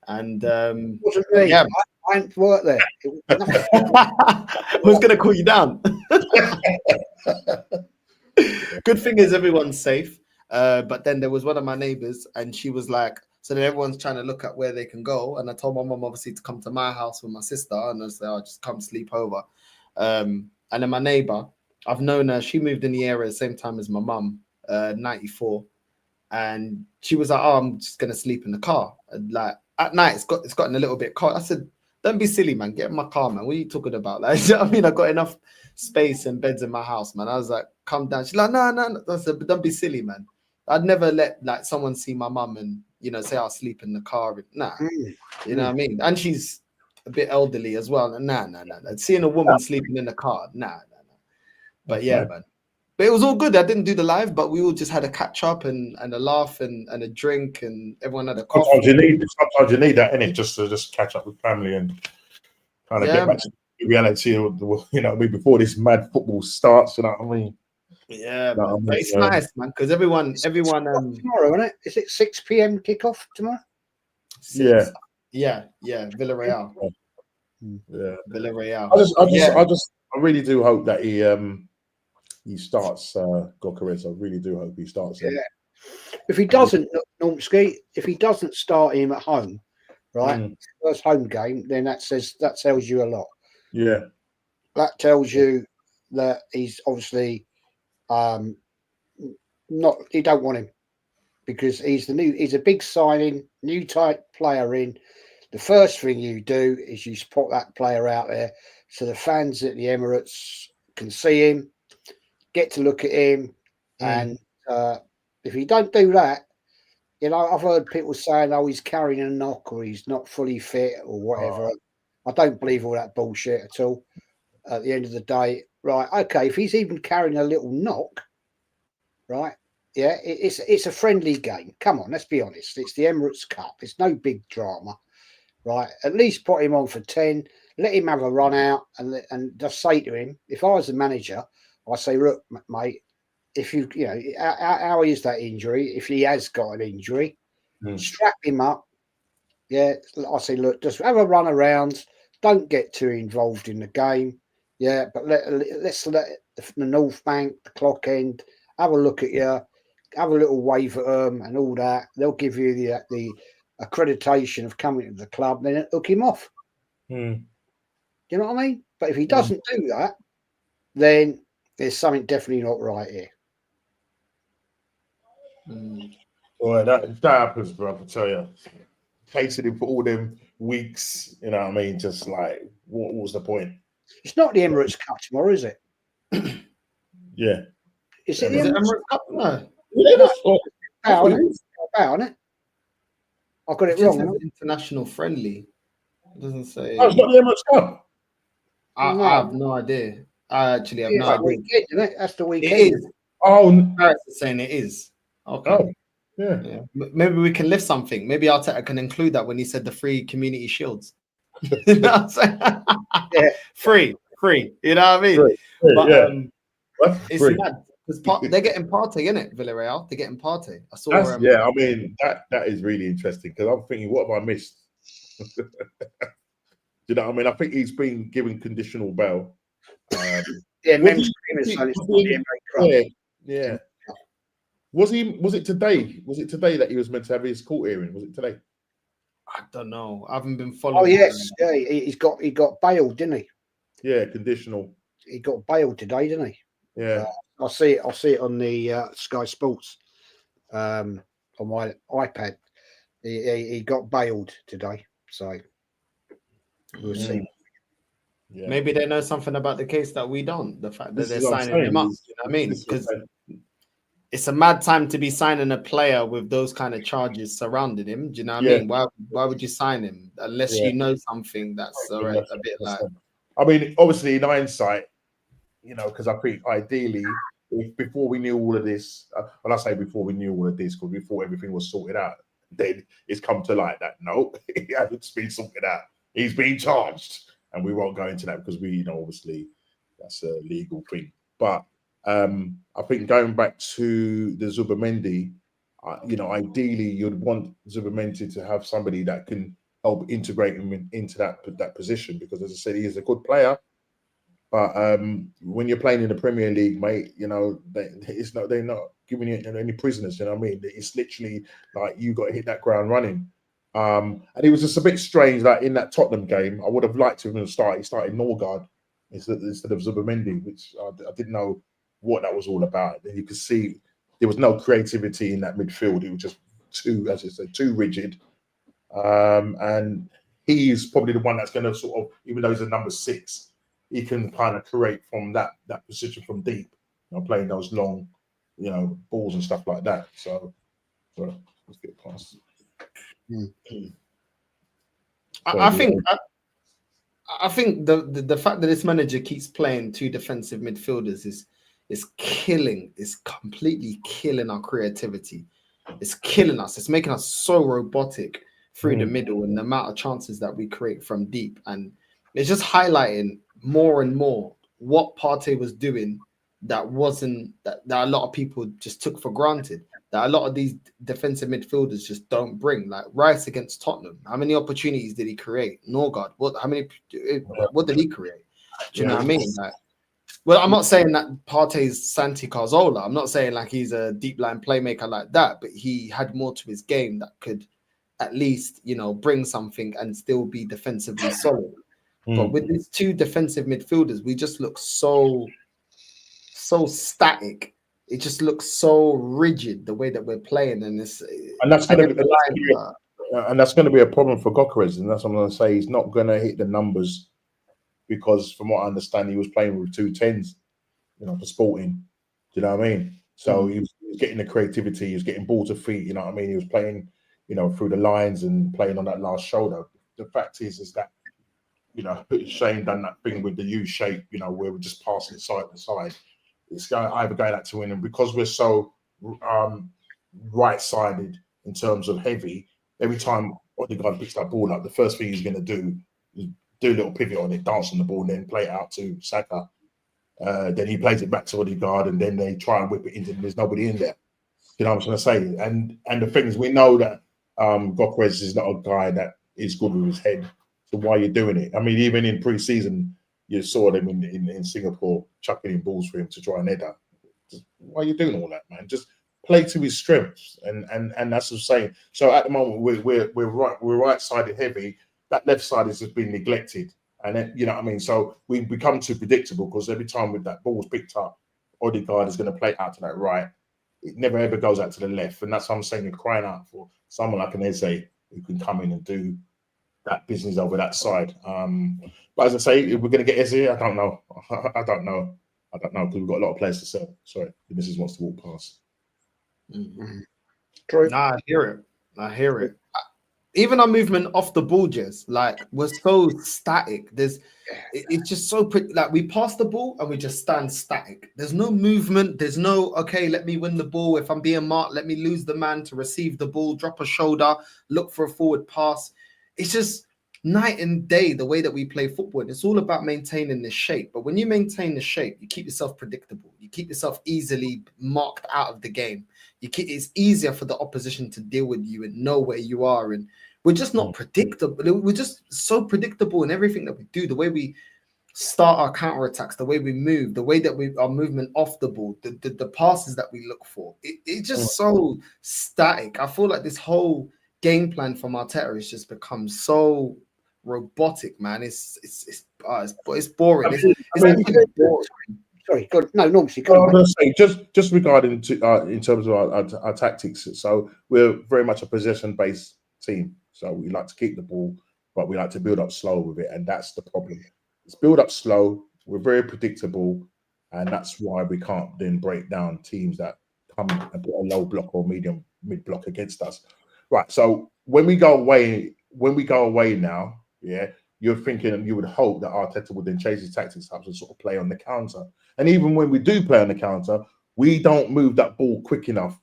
And yeah, I ain't worked there. I was gonna call you down. Good thing is everyone's safe. But then there was one of my neighbors, and she was like, so then everyone's trying to look at where they can go. And I told my mum obviously to come to my house with my sister, and I said, "I'll just come sleep over." And then my neighbor, I've known her, she moved in the area at the same time as my mum, 94. And she was like, "Oh, I'm just gonna sleep in the car." And like at night, it's gotten a little bit cold. I said, "Don't be silly, man. Get in my car, man. What are you talking about?" Like, you know what I mean, I got enough space and beds in my house, man. I was like, "Come down." She's like, no. I said, "But don't be silly, man. I'd never let like someone see my mum and, you know, say I'll sleep in the car." Nah, you know what I mean? And she's a bit elderly as well. Nah. Seeing a woman sleeping in the car, nah. But yeah, man. But it was all good. I didn't do the live, but we all just had a catch up and a laugh and a drink, and everyone had a coffee. Sometimes you need that, innit? Just to catch up with family and kind of get back to reality. You know what I mean? Before this mad football starts, you know what I mean? Yeah, man. But it's nice, man, because everyone tomorrow, isn't it? Is it 6 p.m. kickoff tomorrow? 6. Yeah, Villarreal. Yeah, Villarreal. I really do hope that he starts Gokares. I really do hope he starts him. Yeah. If he doesn't, if he doesn't start him at home, right, first home game, then that tells you a lot. Yeah, that tells you that he's obviously not. You don't want him because he's a big signing, new type player in. The first thing you do is you put that player out there so the fans at the Emirates can see him, get to look at him, and if you don't do that, you know, I've heard people saying, "Oh, he's carrying a knock, or he's not fully fit, or whatever." I don't believe all that bullshit at all. At the end of the day, right? Okay, if he's even carrying a little knock, right? Yeah, it's a friendly game. Come on, let's be honest. It's the Emirates Cup. It's no big drama, right? At least put him on for 10. Let him have a run out, and just say to him, if I was the manager, I say, "Look, mate, if you know how is that injury? If he has got an injury, strap him up. Yeah, I say, look, just have a run around. Don't get too involved in the game. Yeah, but let's let the North Bank, the clock end, have a look at you, have a little wave at them, and all that. They'll give you the accreditation of coming to the club. Then hook him off. You know what I mean? But if he doesn't do that, then there's something definitely not right here. Boy, that happens, bro. I tell you, chasing him for all them weeks. You know what I mean? Just like, what was the point? It's not the Emirates Cup tomorrow, is it? Yeah. Is it Yeah, the Is it Emirates? Emirates Cup? No. Yeah, that's what- Bow, that's what it innit? is. Bow, innit? I got It it just wrong. says international friendly. It doesn't say. Oh, it's not the Emirates Cup. I have no idea. I actually have Yeah, no it's the idea. weekend, isn't it? That's the It weekend. is. Oh, Paris is saying it is. Okay. oh, yeah. Yeah. Maybe we can lift something. Maybe Arteta can include that when he said the free community shields. You know what I'm saying? Yeah. Free. You know what I mean? Free, But yeah. it's Free. mad. Because they're getting Partey, innit? Villarreal. They're getting Partey. I saw That's, yeah, I mean, that is really interesting because I'm thinking, what have I missed? You know what I mean? I think he's been given conditional bail. Yeah, Mem's screaming, so it's not the Emirates Cup. Yeah. Was it today? Was it today that he was meant to have his court hearing? Was it today? I don't know. I haven't been Oh following. yes, yeah. He got bailed, didn't he? Yeah, conditional. He got bailed today, didn't he? Yeah. I'll see it on the Sky Sports on my iPad. He got bailed today, so we'll see. Yeah. Maybe they know something about the case that we don't. The fact that This they're is what I'm signing him saying. up. You know what I mean? Because it's a mad time to be signing a player with those kind of charges surrounding him. Do you know what I mean? Why would you sign him unless you know something that's a bit like? I mean, obviously, in hindsight, you know, because I think ideally, if before we knew all of this, when I say before we knew all of this, because we thought everything was sorted out, then it's come to light that no, it hasn't been sorted out. He's been charged, and we won't go into that because we, you know, obviously that's a legal thing. But I think going back to the Zubimendi, you know, ideally you'd want Zubimendi to have somebody that can help integrate him into that position because, as I said, he is a good player. But when you're playing in the Premier League, mate, you know, they're not giving you any prisoners. You know what I mean? It's literally like you got to hit that ground running. And it was just a bit strange that in that Tottenham game, I would have liked him to start. He started Norgard instead of Zubimendi, which I didn't know what that was all about. And you could see there was no creativity in that midfield. It was just too, as I said, too rigid. And he's probably the one that's going to sort of, even though he's a number 6, he can kind of create from that position from deep, you know, playing those long, you know, balls and stuff like that. So let's get past. I think the fact that this manager keeps playing 2 defensive midfielders is completely killing our creativity. It's killing us. It's making us so robotic through the middle and the amount of chances that we create from deep. And it's just highlighting more and more what Partey was doing that a lot of people just took for granted, that a lot of these defensive midfielders just don't bring. Like Rice against Tottenham, how many opportunities did he create? Norgard, what did he create? Do you know what I mean? Like, well, I'm not saying that Partey's Santi Cazorla. I'm not saying like he's a deep line playmaker like that, but he had more to his game that could at least, you know, bring something and still be defensively solid. But with these 2 defensive midfielders, we just look so static. It just looks so rigid the way that we're playing, and that's going to be a problem for Gokeres, and that's what I'm going to say. He's not going to hit the numbers because, from what I understand, he was playing with 2 10s, you know, for Sporting. Do you know what I mean? So he was getting the creativity, he was getting ball to feet. You know what I mean? He was playing, you know, through the lines and playing on that last shoulder. The fact is that, you know, Shane done that thing with the U shape, you know, where we're just passing it side to side. It's either going out to win, and because we're so right-sided in terms of heavy, every time Odegaard picks that ball up, the first thing he's going to do is do a little pivot on it, dance on the ball, and then play it out to Saka. Then he plays it back to Odegaard, and then they try and whip it into. There's nobody in there. You know what I'm trying to say? And the thing is, we know that Gokeres is not a guy that is good with his head. So why are you doing it? I mean, even in pre-season, you saw them in Singapore chucking in balls for him to try and header. Why are you doing all that, man? Just play to his strengths, and that's what I'm saying. So at the moment, we're right-sided heavy. That left side has just been neglected, and then, you know what I mean. So we become too predictable because every time with that ball's picked up, Odegaard is going to play out to that right. It never ever goes out to the left, and that's what I'm saying. You're crying out for someone like an Eze who can come in and do that business over that side. But as I say, if we're going to get Eze, I don't know. I don't know because we've got a lot of players to sell. Sorry, the missus wants to walk past. True. Nah, I hear it. Even our movement off the ball, Jez, like we're so static. It's just so like we pass the ball and we just stand static. There's no movement. There's no okay. Let me win the ball. If I'm being marked, let me lose the man to receive the ball. Drop a shoulder. Look for a forward pass. It's just night and day the way that we play football. And it's all about maintaining the shape. But when you maintain the shape, you keep yourself predictable. You keep yourself easily marked out of the game. It's easier for the opposition to deal with you and know where you are. And we're just not predictable. We're just so predictable in everything that we do. The way we start our counterattacks, the way we move, the way that our movement off the ball, the passes that we look for. It's just so static. I feel like this whole game plan from Arteta has just become so robotic, man. It's boring. It's boring. Sorry, good. No, normally I was going to say just regarding in terms of our tactics. So we're very much a possession-based team. So we like to keep the ball, but we like to build up slow with it, and that's the problem. It's build up slow. We're very predictable, and that's why we can't then break down teams that come and put a low block or mid block against us. Right. So when we go away now, yeah, you're thinking and you would hope that Arteta would then change his tactics up to sort of play on the counter. And even when we do play on the counter, we don't move that ball quick enough.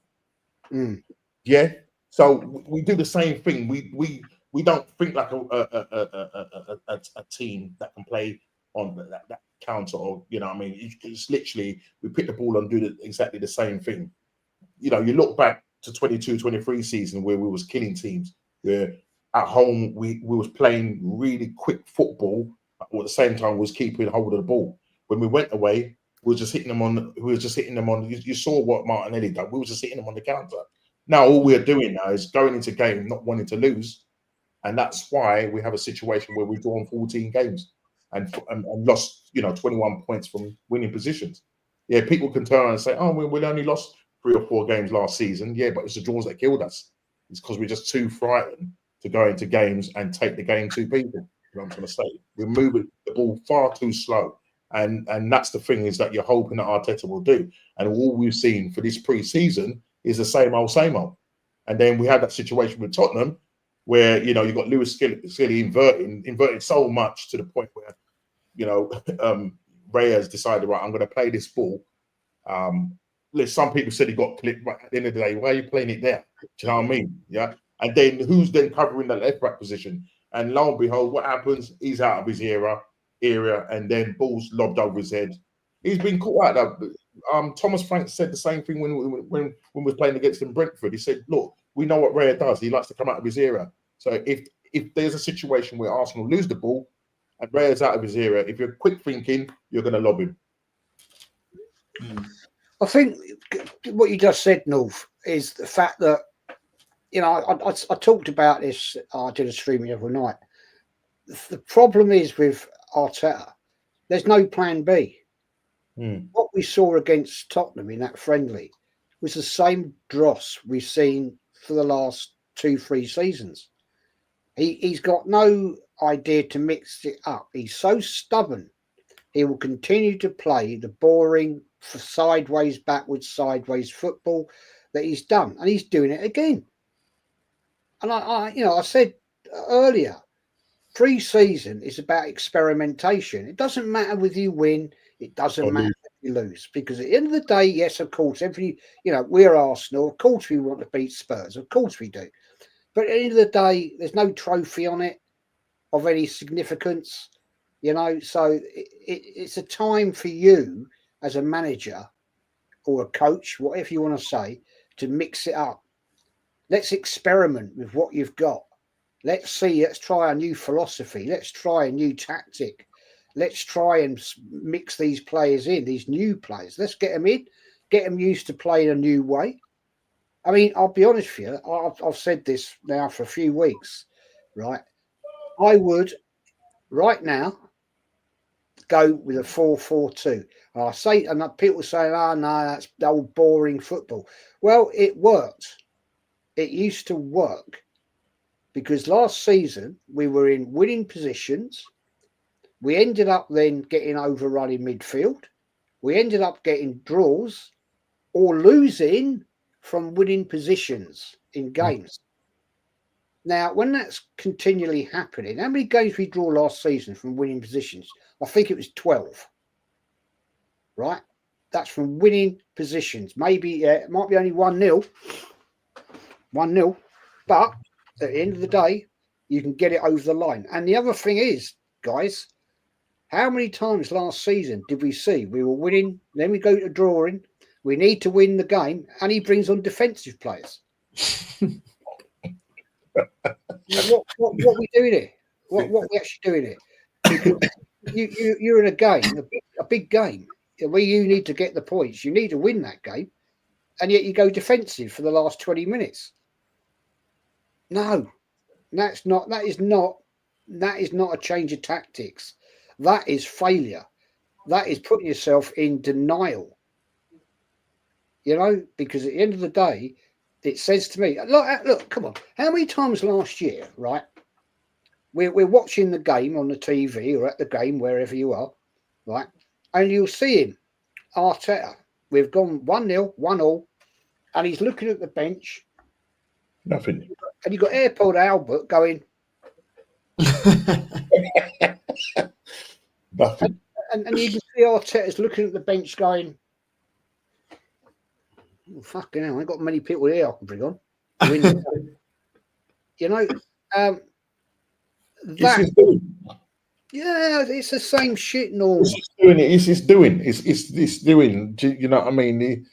Yeah. So we do the same thing. We don't think like a team that can play on that counter, or you know what I mean. It's literally we pick the ball and do exactly the same thing. You know, you look back to 22-23 season where we was killing teams. Where at home we was playing really quick football, but at the same time we was keeping hold of the ball. When we went away, we were just hitting them on. You saw what Martinelli did. We were just hitting them on the counter. Now all we're doing now is going into game not wanting to lose, and that's why we have a situation where we've drawn 14 games and lost 21 points from winning positions. Yeah, people can turn around and say, "Oh, we only lost 3 or 4 games last season." Yeah, but it's the draws that killed us. It's because we're just too frightened to go into games and take the game to people. You know what I'm trying to say? We're moving the ball far too slow. And that's the thing is that you're hoping that Arteta will do. And all we've seen for this pre-season is the same old. And then we had that situation with Tottenham where, you got Lewis Skelly inverted so much to the point where, Reyes decided, right, I'm going to play this ball. Some people said he got clipped, but at the end of the day, why are you playing it there? Do you know what I mean? Yeah. And then who's then covering the left back position? And lo and behold, what happens? He's out of his area, and then balls lobbed over his head. He's been caught out. Thomas Frank said the same thing when we were playing against him Brentford. He said, "Look, we know what Raya does. He likes to come out of his area. So if there's a situation where Arsenal lose the ball and Raya's out of his area, if you're quick thinking, you're going to lob him." I think what you just said, North, is the fact that I talked about this. I did a stream the other night. The problem is with Arteta, there's no plan B. What we saw against Tottenham in that friendly was the same dross we've seen for the last 2-3 seasons. He's got no idea to mix it up. He's so stubborn. He will continue to play the boring sideways, backwards, sideways football that he's done, and he's doing it again. And I said earlier, pre-season is about experimentation. It doesn't matter whether you win. It doesn't matter if you lose, because at the end of the day, yes, of course, we're Arsenal. Of course, we want to beat Spurs. Of course, we do. But at the end of the day, there's no trophy on it of any significance. So it's a time for you as a manager or a coach, whatever you want to say, to mix it up. Let's experiment with what you've got. Let's try a new philosophy. Let's try a new tactic. Let's try and mix these players in, these new players. Let's get them in, get them used to playing a new way. I mean, I'll be honest with you. I've said this now for a few weeks, right? I would, right now, go with a 4-4-2. And people say, "Oh, no, that's old boring football." Well, it worked. It used to work because last season we were in winning positions. We ended up then getting overrun in midfield. We ended up getting draws or losing from winning positions in games. Now, when that's continually happening, how many games we draw last season from winning positions? I think it was 12. Right? That's from winning positions. Maybe it might be only 1-0. 1-0. But at the end of the day, you can get it over the line. And the other thing is, guys, how many times last season did we see we were winning, then we go to drawing, we need to win the game, and he brings on defensive players? What we doing here? What we actually doing here? Because you're in a game, a big game, where you need to get the points. You need to win that game, and yet you go defensive for the last 20 minutes. No, that is not a change of tactics. That is failure. That is putting yourself in denial. You know, because at the end of the day, it says to me, look, come on. How many times last year, right? We're watching the game on the TV or at the game, wherever you are, right? And you'll see him, Arteta. We've gone 1-0, 1-1, and he's looking at the bench. Nothing. And you've got Airport Albert going. Nothing. And you can see Arteta's looking at the bench going, oh, fucking hell, I ain't got many people here I can bring on. You know, that, yeah, it's the same shit, Norm. It's doing. You know what I mean?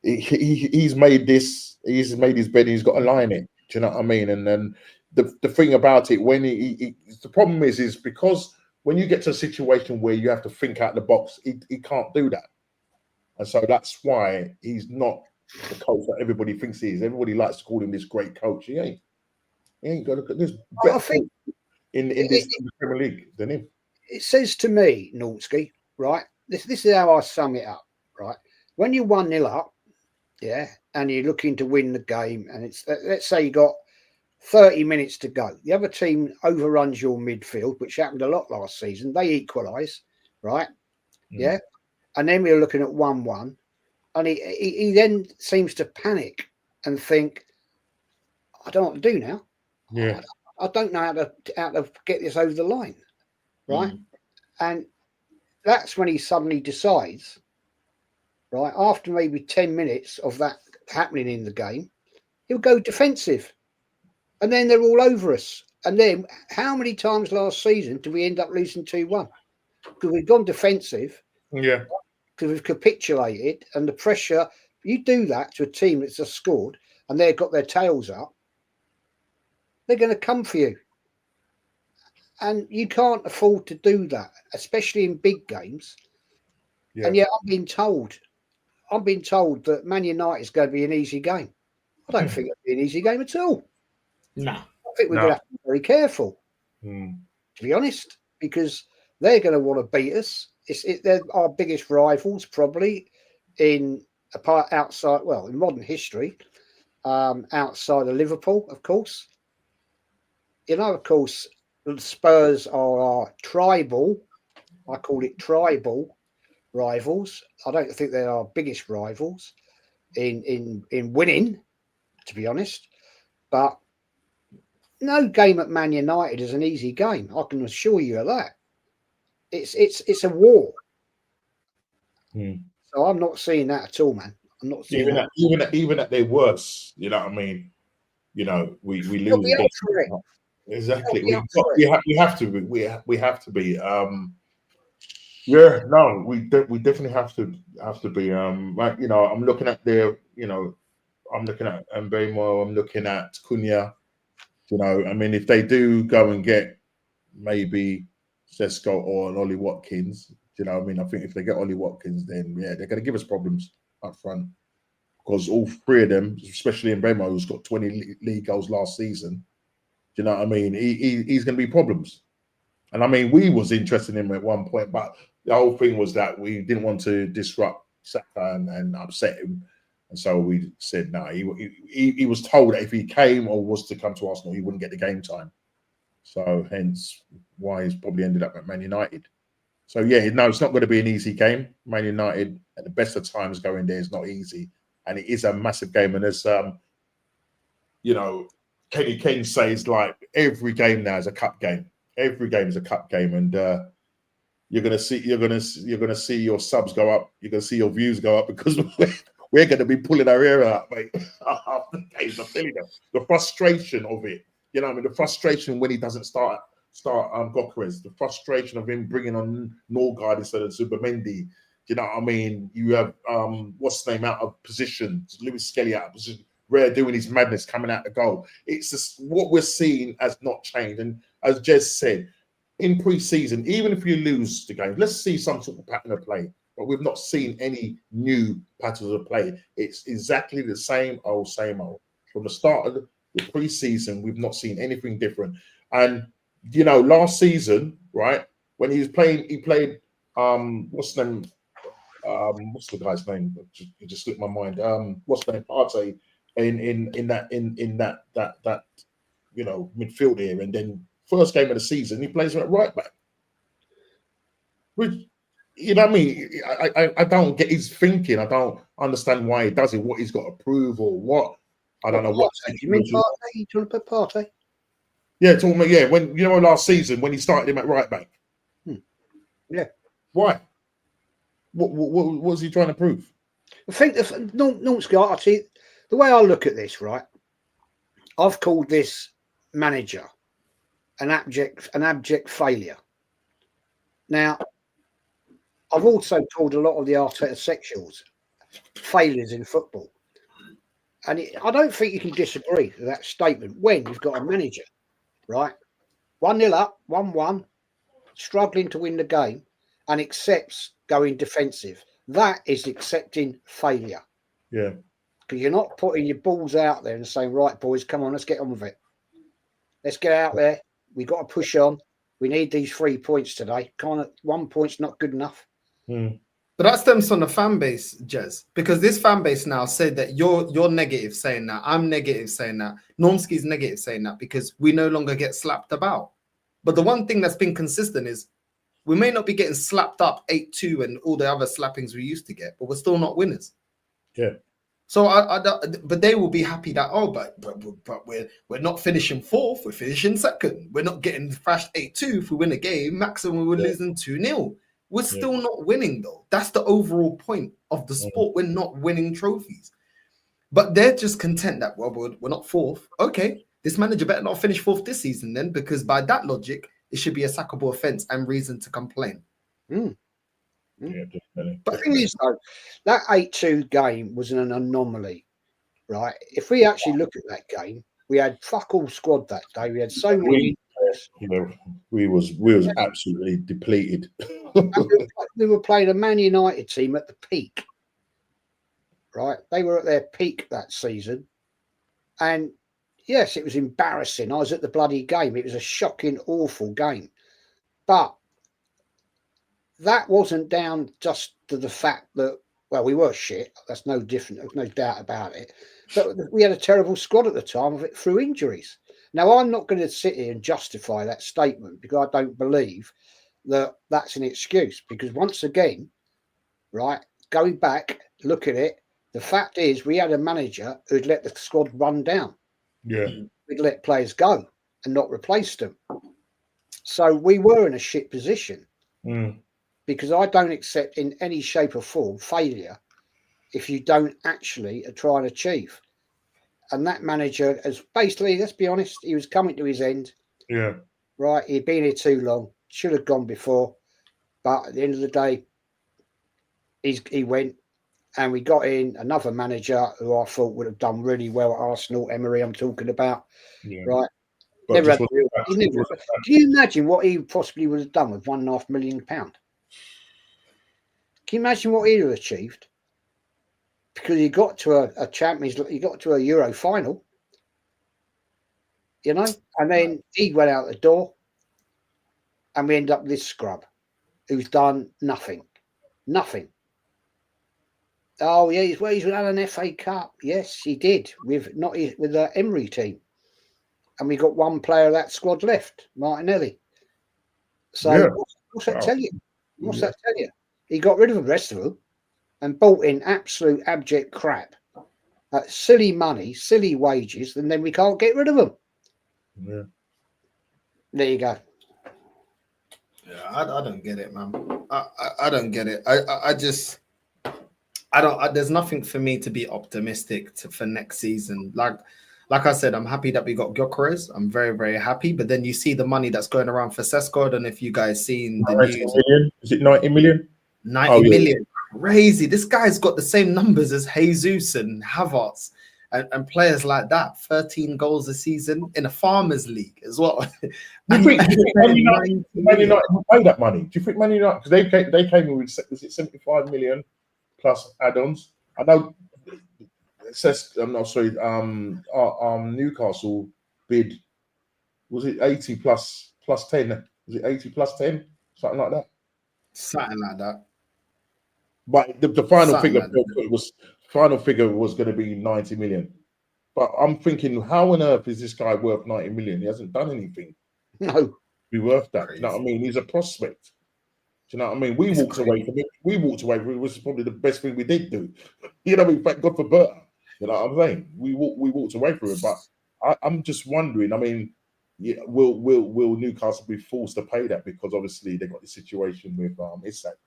He's made this. He's made his bed. He's got to lie in it. Do you know what I mean? And then the thing about it, when the problem is because when you get to a situation where you have to think out the box, he can't do that. And so that's why he's not the coach that everybody thinks he is. Everybody likes to call him this great coach. He ain't. He ain't got to look at this. I think in the Premier League than him. It says to me, Norsky, right? This is how I sum it up, right? When you're 1-0 up, yeah, and you're looking to win the game, and it's let's say you got 30 minutes to go. The other team overruns your midfield, which happened a lot last season. They equalise, right? Yeah. And then we're looking at 1-1. And he then seems to panic and think, I don't know what to do now. Yeah. I don't know how to get this over the line. Right. And that's when he suddenly decides, right, after maybe 10 minutes of that happening in the game, he'll go defensive. And then they're all over us. And then how many times last season did we end up losing 2-1? Because we've gone defensive. Yeah. Because we've capitulated, and the pressure, you do that to a team that's just scored and they've got their tails up, they're going to come for you. And you can't afford to do that, especially in big games. Yeah. And yet I'm being told that Man United is going to be an easy game. I don't think it'll be an easy game at all. No. I think we're going to have to be very careful, to be honest, because they're going to want to beat us. They're our biggest rivals, probably in modern history, outside of Liverpool, of course. You know, of course, the Spurs are our tribal. I call it tribal rivals. I don't think they're our biggest rivals in winning, to be honest. But no game at Man United is an easy game. I can assure you of that. It's a war. So I'm not seeing that at all, man. I'm not seeing even at their worst. You know what I mean? You know, we lose. Exactly. We have to be. We have to be. Yeah. No. We definitely have to be. Like, you know, I'm looking at their. You know, I'm looking at Mbemo. I'm looking at Cunha. You know, I mean, if they do go and get maybe Sesko or Ollie Watkins, you know, I mean, I think if they get Ollie Watkins, then yeah, they're going to give us problems up front, because all three of them, especially Mbemo, who's got 20 league goals last season, do you know what I mean? He's going to be problems. And I mean, we was interested in him at one point, but the whole thing was that we didn't want to disrupt Saka and upset him. And so we said, no, he was told that if he came or was to come to Arsenal, he wouldn't get the game time. So hence why he's probably ended up at Man United. So yeah, no, it's not going to be an easy game. Man United, at the best of times, going there is not easy, and it is a massive game. And as you know, Kenny Ken says, like every game now is a cup game. Every game is a cup game, and you're gonna see your subs go up. You're gonna see your views go up because we're going to be pulling our ear out, mate. After the games, I'm telling you, the frustration of it. You know what I mean? The frustration when he doesn't start Gokeres, the frustration of him bringing on Norgard instead of Zubimendi. You know what I mean? You have what's his name out of position, Lewis Skelly out of position, Rare doing his madness coming out the goal. It's just what we're seeing has not changed. And as Jez said, in pre-season, even if you lose the game, let's see some sort of pattern of play. But we've not seen any new patterns of play. It's exactly the same old. From the start of the pre-season, we've not seen anything different. And you know, last season, right, when he was playing, he played what's the name? What's the guy's name? It just slipped my mind. What's the name? Arte in that you know, midfield here, and then first game of the season, he plays at right back. Which, you know what I mean? I don't get his thinking. I don't understand why he does it, what he's got to prove or what. I don't know what. You mean Partey? You talking about Partey? Yeah, talking about, yeah, when you know last season when he started him at right back. Yeah. Why? What was he trying to prove? I think the way I look at this, right? I've called this manager an abject failure. Now, I've also called a lot of the Arteta sexuals failures in football. And I don't think you can disagree with that statement when you've got a manager, right? 1-0 up, 1-1, struggling to win the game and accepts going defensive. That is accepting failure. Yeah. Because you're not putting your balls out there and saying, right, boys, come on, let's get on with it. Let's get out there. We've got to push on. We need these 3 points today. 1 point's not good enough. But that stems from the fan base, Jez, because this fan base now said that you're negative saying that, I'm negative saying that, Normski's negative saying that, because we no longer get slapped about. But the one thing that's been consistent is we may not be getting slapped up 8-2 and all the other slappings we used to get, but we're still not winners. Yeah. So but they will be happy that but we're not finishing fourth, we're finishing second. We're not getting thrashed 8-2 if we win a game. Maximum we're losing 2-0. We're still not winning though. That's the overall point of the sport. We're not winning trophies. But they're just content that we're not fourth. Okay, this manager better not finish fourth this season then, because by that logic, it should be a sackable offence and reason to complain. Yeah, definitely. But the thing is, though, that 8-2 game was an anomaly, right? If we actually look at that game, we had fuck all squad that day. We had so many. We was absolutely depleted. We were playing a Man United team at the peak, right? They were at their peak that season, and yes, it was embarrassing. I was at the bloody game. It was a shocking, awful game, but that wasn't down just to the fact that, well, we were shit. That's no different. There's no doubt about it. But we had a terrible squad at the time of it through injuries. Now, I'm not going to sit here and justify that statement because I don't believe that that's an excuse. Because once again, right, going back, look at it, the fact is we had a manager who'd let the squad run down. Yeah. We'd let players go and not replace them. So we were in a shit position. Because I don't accept in any shape or form failure if you don't actually try and achieve. And that manager has basically, let's be honest, he was coming to his end. Yeah. Right. He'd been here too long. Should have gone before. But at the end of the day, he went and we got in another manager who I thought would have done really well at Arsenal, Emery I'm talking about. Yeah. Right. But Can you imagine what he possibly would have done with £1.5 million? Can you imagine what he'd have achieved? Because he got to a Champions League, he got to a Euro final, you know, and then he went out the door, and we end up with this scrub who's done nothing. Oh yeah, he's won an FA Cup. Yes, he did with the Emery team, and we got one player of that squad left, Martinelli. So Yeah. what's that tell you? What's that tell you? He got rid of the rest of them and bought in absolute abject crap at silly money, silly wages, and then we can't get rid of them. Yeah. There you go. Yeah, I don't get it, man. I don't get it. I just I don't. There's nothing for me to be optimistic for next season. Like I said, I'm happy that we got Gyökeres. I'm very, very happy. But then you see the money that's going around for Sesko. I don't know if you guys seen the 90 news. million? Is it 90 million? 90 million. Crazy. This guy's got the same numbers as Jesus and Havertz and players like that. 13 goals a season in a farmers league as well. Do you think Man United will pay that money? Do you think Man United, because they came in with, was it 75 million plus add-ons? I know it says, I'm not sorry, Newcastle bid, was it 80 plus 10? Was it 80 plus 10? Something like that. Something like that. But the final figure was going to be 90 million. But I'm thinking, how on earth is this guy worth 90 million? He hasn't done anything. No. To be worth that. You know what I mean? He's a prospect. Do you know what I mean? We walked away from it. It was probably the best thing we did do. You know, thank God for Berta. You know what I'm saying? We walked away from it. But I'm just wondering, I mean, will Newcastle be forced to pay that? Because obviously they've got the situation with Isak,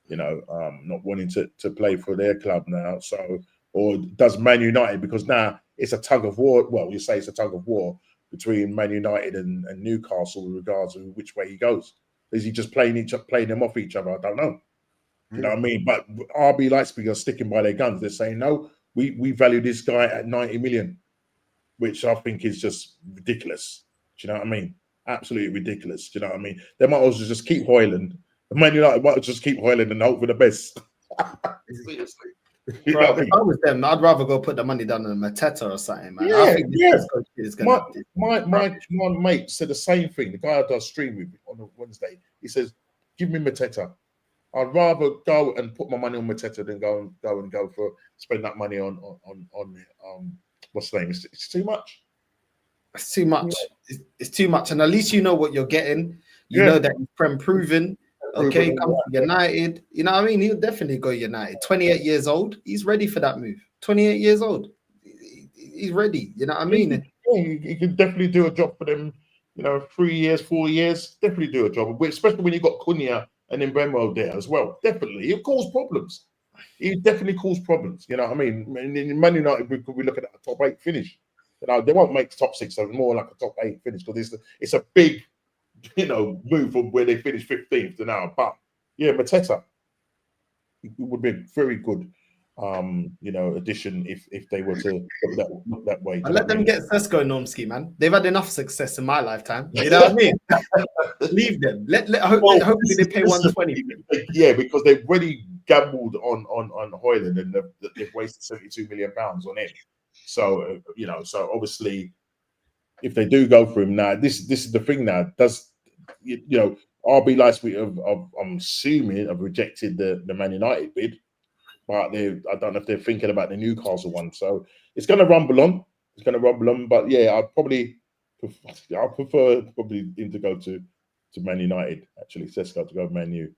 you know, not wanting to play for their club now. So, or does Man United, because now it's a tug of war. Well, you say it's a tug of war between Man United and Newcastle with regards to which way he goes. Is he just playing them off each other? I don't know. You know what I mean? But RB Leipzig are sticking by their guns. They're saying, no, we value this guy at 90 million, which I think is just ridiculous. Do you know what I mean? Absolutely ridiculous. Do you know what I mean? They might also just keep Højlund. Man United might just keep Højlund and hope for the best. Seriously. Bro, if I was them, I'd rather go put the money down on Mateta or something, man. Yeah, I think this coach is gonna. My mate said the same thing. The guy I does stream with on a Wednesday, he says, "Give me Mateta. I'd rather go and put my money on Mateta than go for spend that money on what's the name? It's too much. It's too much. It's too much, and at least you know what you're getting. You know that he's proven. Okay, come to United. You know what I mean? He'll definitely go United. 28 years old. He's ready for that move. 28 years old. He's ready. You know what I mean? Yeah, he can definitely do a job for them. You know, 3 years, 4 years. Definitely do a job. Especially when you got Cunha and Mbemo there as well. Definitely. He'll cause problems. He definitely cause problems. You know what I mean? In Man United, we could be looking at a top 8 finish. You know, they won't make top 6, so more like a top 8 finish because it's a big, you know, move from where they finished 15th to now. But yeah, Mateta, it would be a very good, you know, addition if they were to look that way. And let them get Sesko Normski, man. They've had enough success in my lifetime. You know what I mean? Leave them. Hopefully they pay 120. Yeah, because they've already gambled on Højlund and they've wasted 72 million pounds on him. So you know, so obviously, if they do go for him now, this is the thing now. Does you know RB Leipzig I'm assuming have rejected the Man United bid, but I don't know if they're thinking about the Newcastle one. So it's going to rumble on. It's going to rumble on. But yeah, I prefer probably him to go to Man United. Actually, Sesko to go to Man U.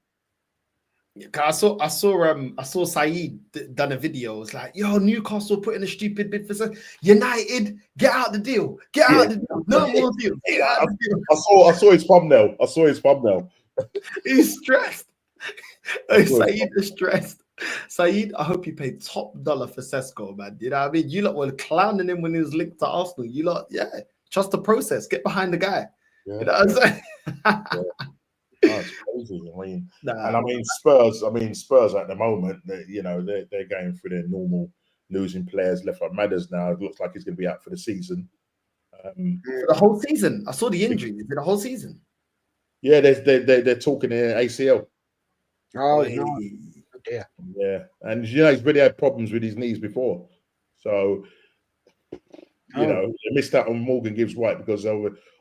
I saw Saeed done a video. It's like, yo, Newcastle putting a stupid bid for United. Get out the deal. Get out the deal. No more deal. I saw his thumbnail. He's stressed. Saeed is stressed. Saeed, I hope you paid top dollar for Sesko, man. You know what I mean? You lot were clowning him when he was linked to Arsenal. You lot, trust the process. Get behind the guy. Yeah. You know what I'm saying? That's crazy. I mean, Spurs at the moment, you know, they're going through their normal losing players left right matters now. It looks like he's going to be out for the season. For the whole season. I saw the injury. Is it the whole season? Yeah, they're talking ACL. Oh, no. Yeah, and you know he's really had problems with his knees before, so you know they missed out on Morgan Gibbs White because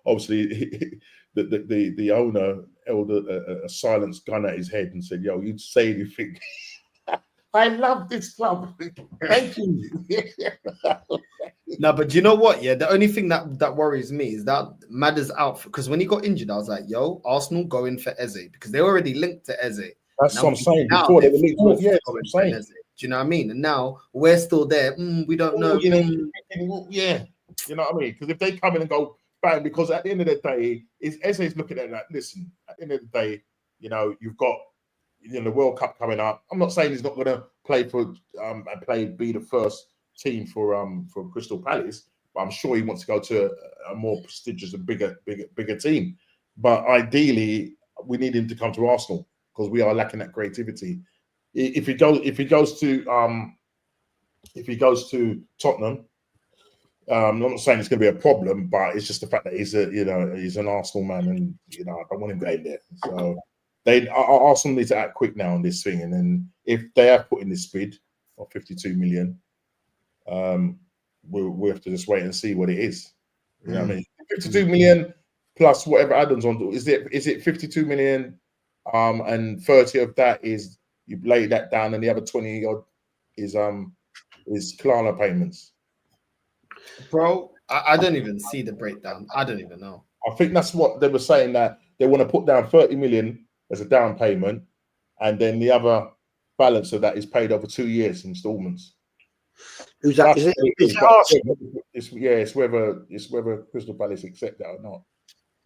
obviously the owner held a silenced gun at his head and said, "Yo, you'd say anything." I love this club. Thank you. No, but do you know what? Yeah, the only thing that worries me is that Madder's out because when he got injured, I was like, "Yo, Arsenal go in for Eze because they already linked to Eze." That's what I'm saying. Now Before they they're were linked forced to, yeah, to that's go what I'm in for saying. Eze. Do you know what I mean? And now we're still there. We don't know. You know, yeah, you know what I mean? Because if they come in and go bang, because at the end of the day, Eze's looking at that. Listen, at the end of the day, you know, you've got the World Cup coming up. I'm not saying he's not going to play for and be the first team for Crystal Palace, but I'm sure he wants to go to a more prestigious and bigger team. But ideally, we need him to come to Arsenal because we are lacking that creativity. If he goes to Tottenham, I'm not saying it's going to be a problem, but it's just the fact that he's an Arsenal man, and I don't want him going there. So Arsenal need to act quick now on this thing, and then if they have put in this bid of 52 million, we'll have to just wait and see what it is. You know what I mean? 52 million plus whatever add-ons on. Is it 52 million? And 30 of that is you lay that down, and the other 20 odd is Klarna payments. Bro, I don't even see the breakdown. I don't even know. I think that's what they were saying, that they want to put down 30 million as a down payment, and then the other balance of that is paid over 2 years installments. Who's that? Is it Arsenal? It's whether Crystal Palace accept that or not.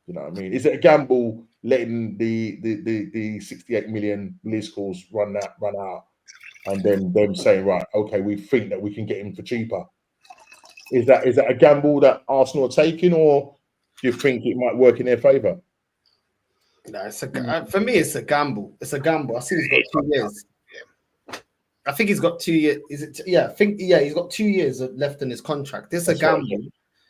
You know what I mean? Is it a gamble letting the 68 million release clause run out, and then them saying, right, okay, we think that we can get him for cheaper? Is that a gamble that Arsenal are taking, or do you think it might work in their favour? No, for me, it's a gamble. It's a gamble. I think he's got 2 years. I think he's got 2 years. He's got 2 years left in his contract. This is a gamble.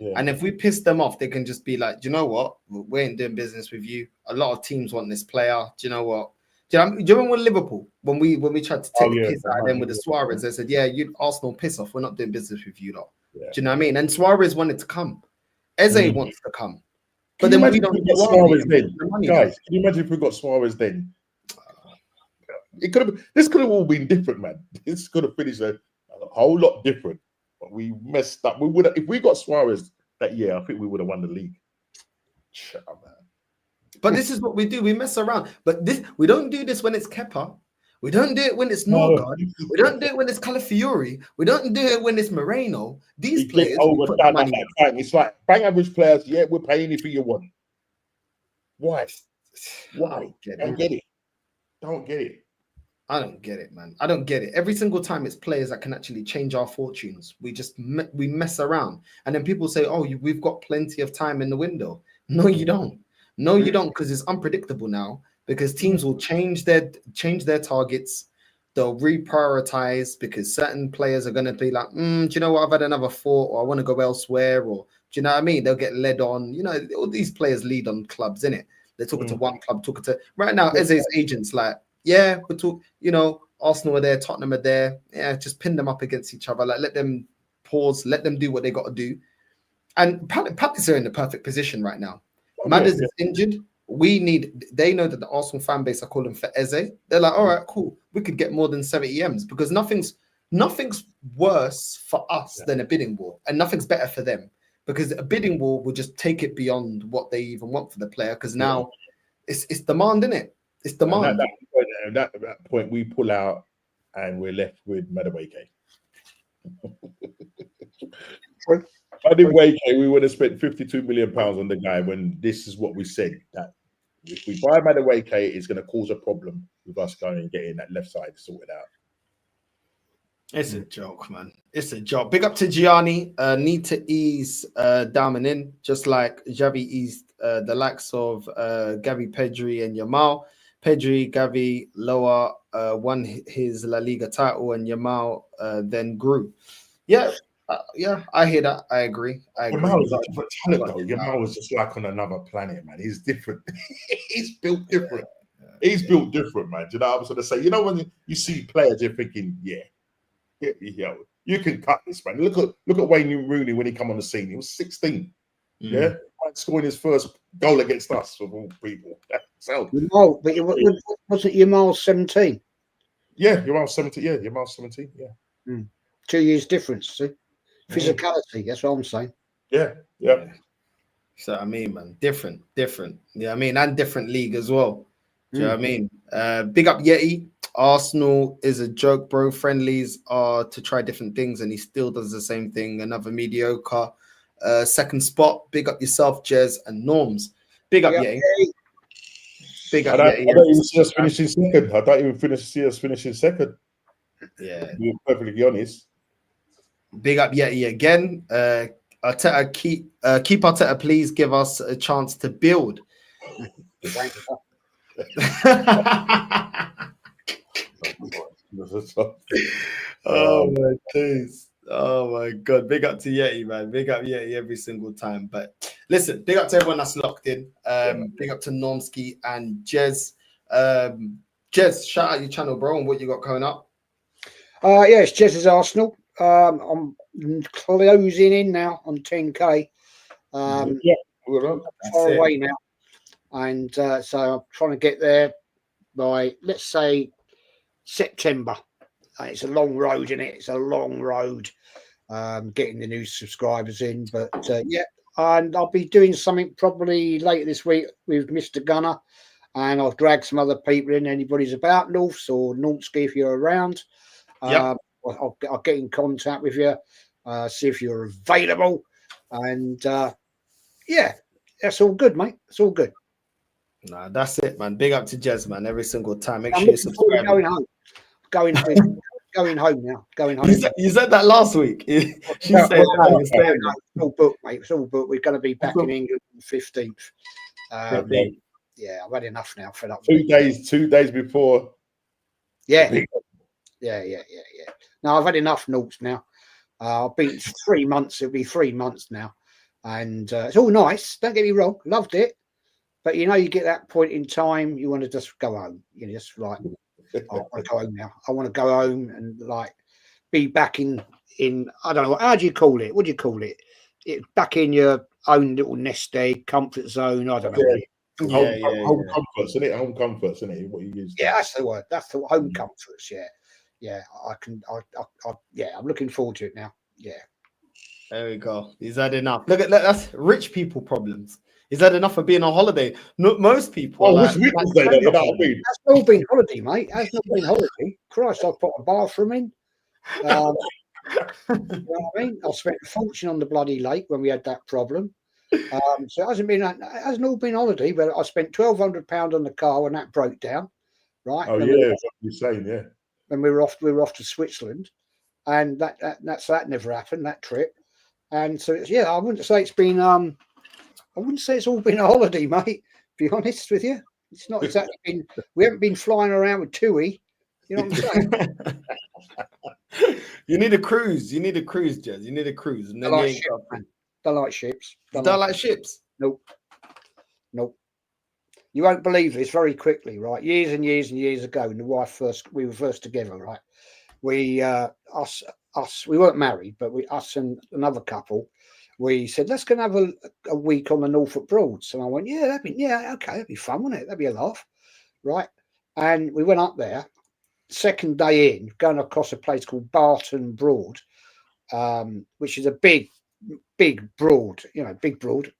Yeah. And if we piss them off, they can just be like, do you know what? We ain't doing business with you. A lot of teams want this player. Do you know what? Do you remember with Liverpool when we tried to take the piss out of them with the Suarez? They said, "Yeah, you Arsenal piss off. We're not doing business with you lot." Yeah. Do you know what I mean? And Suarez wanted to come. Eze wants to come. But then we don't get Suarez then. Guys, can you imagine if we got Suarez then? This could have all been different, man. This could have finished a whole lot different. But we messed up. We would have, if we got Suarez that year, I think we would have won the league. Man. But this is what we do. We mess around. But we don't do this when it's Kepa. We don't do it when it's Norgard. We don't do it when it's Calafiori. We don't do it when it's Moreno. These players overdone that bang. It's like bang average players. Yeah, we're paying you for your one. Why? Don't get it. Don't get it. I don't get it, man. I don't get it. Every single time it's players that can actually change our fortunes. We just we mess around, and then people say, "Oh, we've got plenty of time in the window." No, you don't. No, you don't, because it's unpredictable now. Because teams will change their targets. They'll reprioritize because certain players are going to be like, do you know what? I've had another thought, or I want to go elsewhere, or do you know what I mean? They'll get led on. You know, all these players lead on clubs, innit? They're talking to one club, talking to right now. Eze's agents like, yeah, we're talking. You know, Arsenal are there, Tottenham are there. Yeah, just pin them up against each other. Like, let them pause, let them do what they got to do. And Palace are in the perfect position right now. Madders is injured. They know that the Arsenal fan base are calling for Eze. They're like, all right, cool. We could get more than 70 M's because nothing's worse for us than a bidding war, and nothing's better for them because a bidding war will just take it beyond what they even want for the player because now it's demand, isn't it? It's demand. At that point, we pull out and we're left with Madueke. We would have spent £52 million on the guy when this is what we said, that if we buy Madueke, it's going to cause a problem with us going and getting that left side sorted out. It's a joke, man. It's a joke. Big up to Gianni. Need to ease Diamond in, just like Xavi eased the likes of Gavi, Pedri, and Yamal. Pedri, Gavi, lower won his La Liga title, and Yamal then grew. Yeah, I hear that. I agree. Yamal is a different talent, though. Yamal was just like on another planet, man. He's different. He's built different. He's built different, man. Do you know what I'm trying to say? You know, when you see players, you're thinking, yeah, you can cut this, man. Look at Wayne Rooney when he come on the scene. He was 16. Yeah, scoring his first goal against us, of all people. So, but was it Yamal 17? Yeah, you're around 17. Yeah, you're around 17. Yeah. 2 years difference. See? Physicality. That's what I'm saying. Yeah. Yeah. So I mean, man, different. Yeah, I mean, and different league as well. Do you know what I mean? Big up Yeti. Arsenal is a joke, bro. Friendlies are to try different things, and he still does the same thing. Another mediocre. Second spot. Big up yourself, Jez and Norms. Big up Yeti. Big up I Yeti. don't even see us finishing second. I don't even see us finishing second. Yeah. To be perfectly honest. Big up Yeti again. Arteta, keep Arteta, please give us a chance to build. Oh my days. Oh my god. Big up to Yeti, man. Big up Yeti every single time. But listen, big up to everyone that's locked in. Big up to Normski and Jez. Jez, shout out your channel, bro, and what you got coming up. Yes, Jez's Arsenal. I'm closing in now on 10k. We're far away now, and so I'm trying to get there by, let's say, September. It's a long road, isn't it? It's a long road getting the new subscribers in, but yeah, and I'll be doing something probably later this week with Mr. Gunner, and I'll drag some other people in. Anybody's about Norths or Nortski, if you're around. I'll get in contact with you, see if you're available, and yeah, that's all good, mate. It's all good. Nah, that's it, man. Big up to Jez, man. Every single time. Make I'm sure you looking forward to subscribe. going home. Going home now. Going home. You said that last week. She said that. It's all booked, mate. It's all booked. We're going to be back in England on the 15th. Yeah, I've had enough now. Fed up. 2 days before. Yeah. No, I've had enough Norts now. I've been 3 months. It'll be 3 months now. And it's all nice. Don't get me wrong. Loved it. But, you know, you get that point in time, you want to just go home. You just like, I want to go home now. I want to go home and, like, be back in I don't know, how do you call it? What do you call it? Back in your own little nest egg, comfort zone. I don't know. Home comforts, isn't it? Home comforts, isn't it? What you use? Yeah, that's the word. That's the home comforts. Yeah. I'm looking forward to it now. Yeah. There we go. He's had enough. Look at that. That's rich people problems. He's had enough of being on holiday. Most people. That's all been holiday, mate. That's not been holiday. Christ, I've put a bathroom in. You know what I mean? I spent a fortune on the bloody lake when we had that problem. So it hasn't all been holiday, but I spent £1,200 on the car when that broke down. Right. Oh, yeah, that's what you're saying, yeah. When we were off to Switzerland, and that never happened, that trip. And so I wouldn't say it's been I wouldn't say it's all been a holiday, mate. To be honest with you, it's not exactly been. We haven't been flying around with TUI. You know what I'm saying? You need a cruise. You need a cruise, Jez. You need a cruise. And then Don't like ships. Don't like ships. Nope. You won't believe this very quickly, right? Years and years and years ago, when we were first together, right? We weren't married, but us and another couple. We said, let's go and have a week on the Norfolk Broads. And I went, okay, that'd be fun, wouldn't it? That'd be a laugh. Right. And we went up there, second day in, going across a place called Barton Broad, which is a big broad, big broad.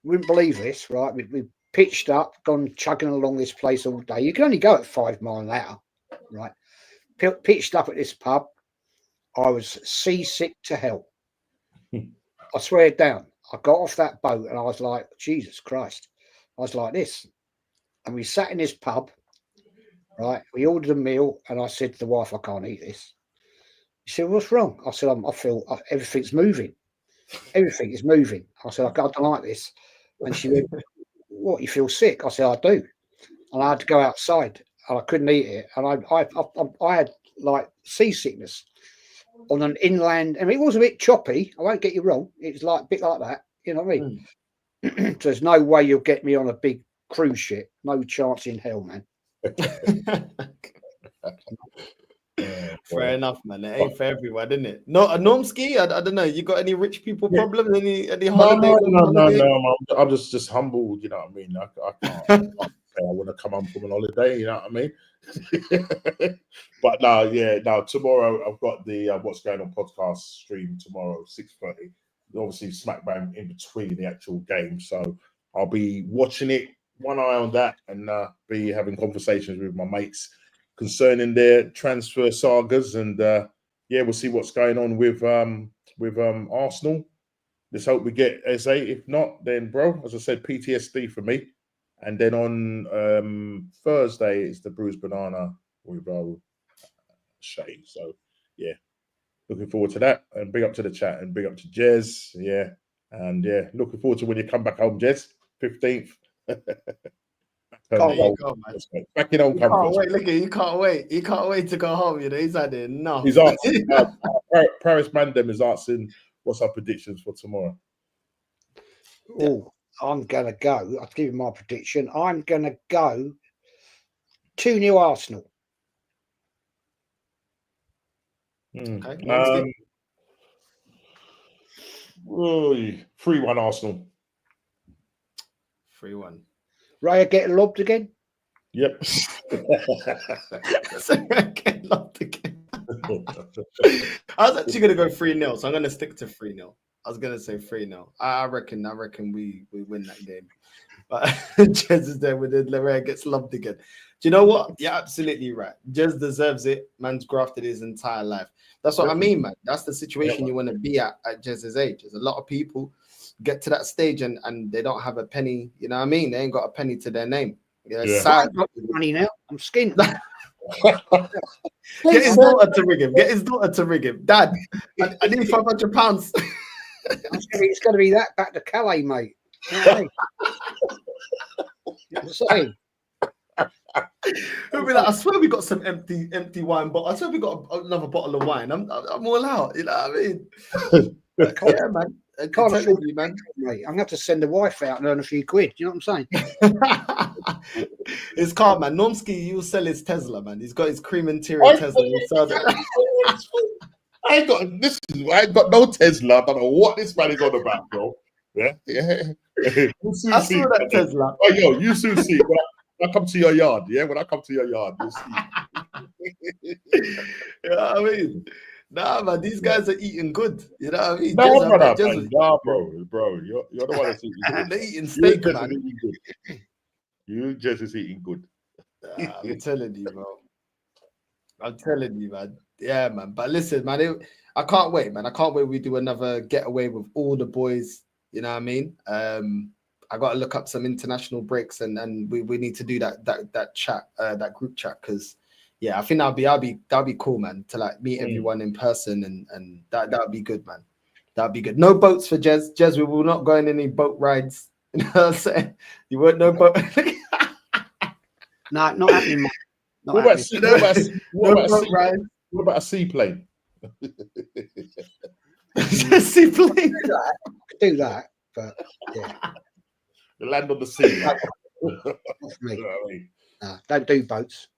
We wouldn't believe this, right? We pitched up, gone chugging along this place all day. You can only go at 5 miles an hour, right? Pitched up at this pub. I was seasick to hell. I swear down. I got off that boat and I was like, Jesus Christ. I was like this. And we sat in this pub, right? We ordered a meal and I said to the wife, I can't eat this. She said, what's wrong? I said, I feel everything's moving. Everything is moving. I said, I don't like this. And she went, what, you feel sick? I said, I do. And I had to go outside and I couldn't eat it. And I had like seasickness on an inland. I mean, it was a bit choppy. I won't get you wrong. It was like a bit like that. You know what I mean? So there's no way you'll get me on a big cruise ship. No chance in hell, man. Fair enough, man. It ain't for everyone, isn't it? No, a Normski. I don't know. You got any rich people problems? Any holiday? No. I'm just humbled. You know what I mean? I I want to come home from an holiday. You know what I mean? But no, tomorrow I've got the What's Going On podcast stream tomorrow, 6:30. Obviously, smack bang in between the actual game, so I'll be watching it, one eye on that, and be having conversations with my mates concerning their transfer sagas, and we'll see what's going on with Arsenal. Let's hope we get SA. If not, then bro, as I said, PTSD for me. And then on Thursday it's the Bruised Banana with Shay. So yeah, looking forward to that. And big up to the chat and big up to Jez. Yeah, and looking forward to when you come back home, Jez. 15th. Back in home comfort. Can't wait. Look at you. Can't wait. He can't wait to go home. You know, he's had enough. He's asking. Paris Mandem is asking, "What's our predictions for tomorrow?" Oh, I'm gonna go. I'll give you my prediction. I'm gonna go 2-0 Arsenal. Okay. 3-1 Arsenal. 3-1. Raya getting lobbed again? Yep. Get lobbed again. I was actually going to go 3-0, so I'm going to stick to 3-0. I was going to say 3-0. I reckon we win that game. But Jez is there with it. Raya gets lobbed again. Do you know what? You're absolutely right. Jez deserves it. Man's grafted his entire life. That's what I mean, man. That's the situation you want to be at Jez's age. There's a lot of people get to that stage and they don't have a penny. You know what I mean? They ain't got a penny to their name. It's sad. I've got money now. I'm skint. Get his daughter to rig him. Get his daughter to rig him. Dad, I need £500. It's going to be that back to Calais, mate. You know what I mean? You know what I'm saying? He'll be like, I swear we got some empty wine bottle. I swear we got another bottle of wine. I'm all out. You know what I mean? Yeah, man. I can't afford you, man. Mate. I'm going to have to send the wife out and earn a few quid. Do you know what I'm saying? It's calm, man. Normski, you'll sell his Tesla, man. He's got his cream interior Tesla. He'll sell that. I ain't got no Tesla. I don't know what this man is on about, bro. Yeah. I saw that Tesla. Oh, yo, you soon see. When I come to your yard, when I come to your yard, you'll see. You know what I mean? Nah, man, these guys are eating good. You know what I mean? Nah, bro. You're the one that's eating good. They're eating steak, man. You just is eating good. I'm telling you, bro. I'm telling you, man. Yeah, man. But listen, man, I can't wait, man. I can't wait we do another getaway with all the boys. You know what I mean? I got to look up some international breaks and we need to do that chat, that group chat, because I think that'll be cool, man, to like meet everyone in person and that would be good, man. That'd be good. No boats for Jez. Jez, we will not go on any boat rides. You know what I'm saying? You won't no boat. No, not happening, man. What about a seaplane? Seaplane. Do that, but yeah. The land on the sea. Don't do boats.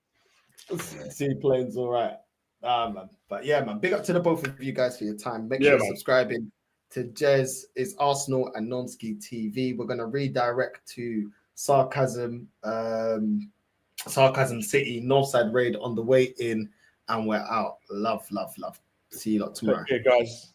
Seaplanes, all right. Man. But yeah, man. Big up to the both of you guys for your time. Make sure you're subscribing to Jez is Arsenal and Nonski TV. We're gonna redirect to Sarcasm City, Northside Raid on the way in, and we're out. Love. See you lot tomorrow. Okay, guys.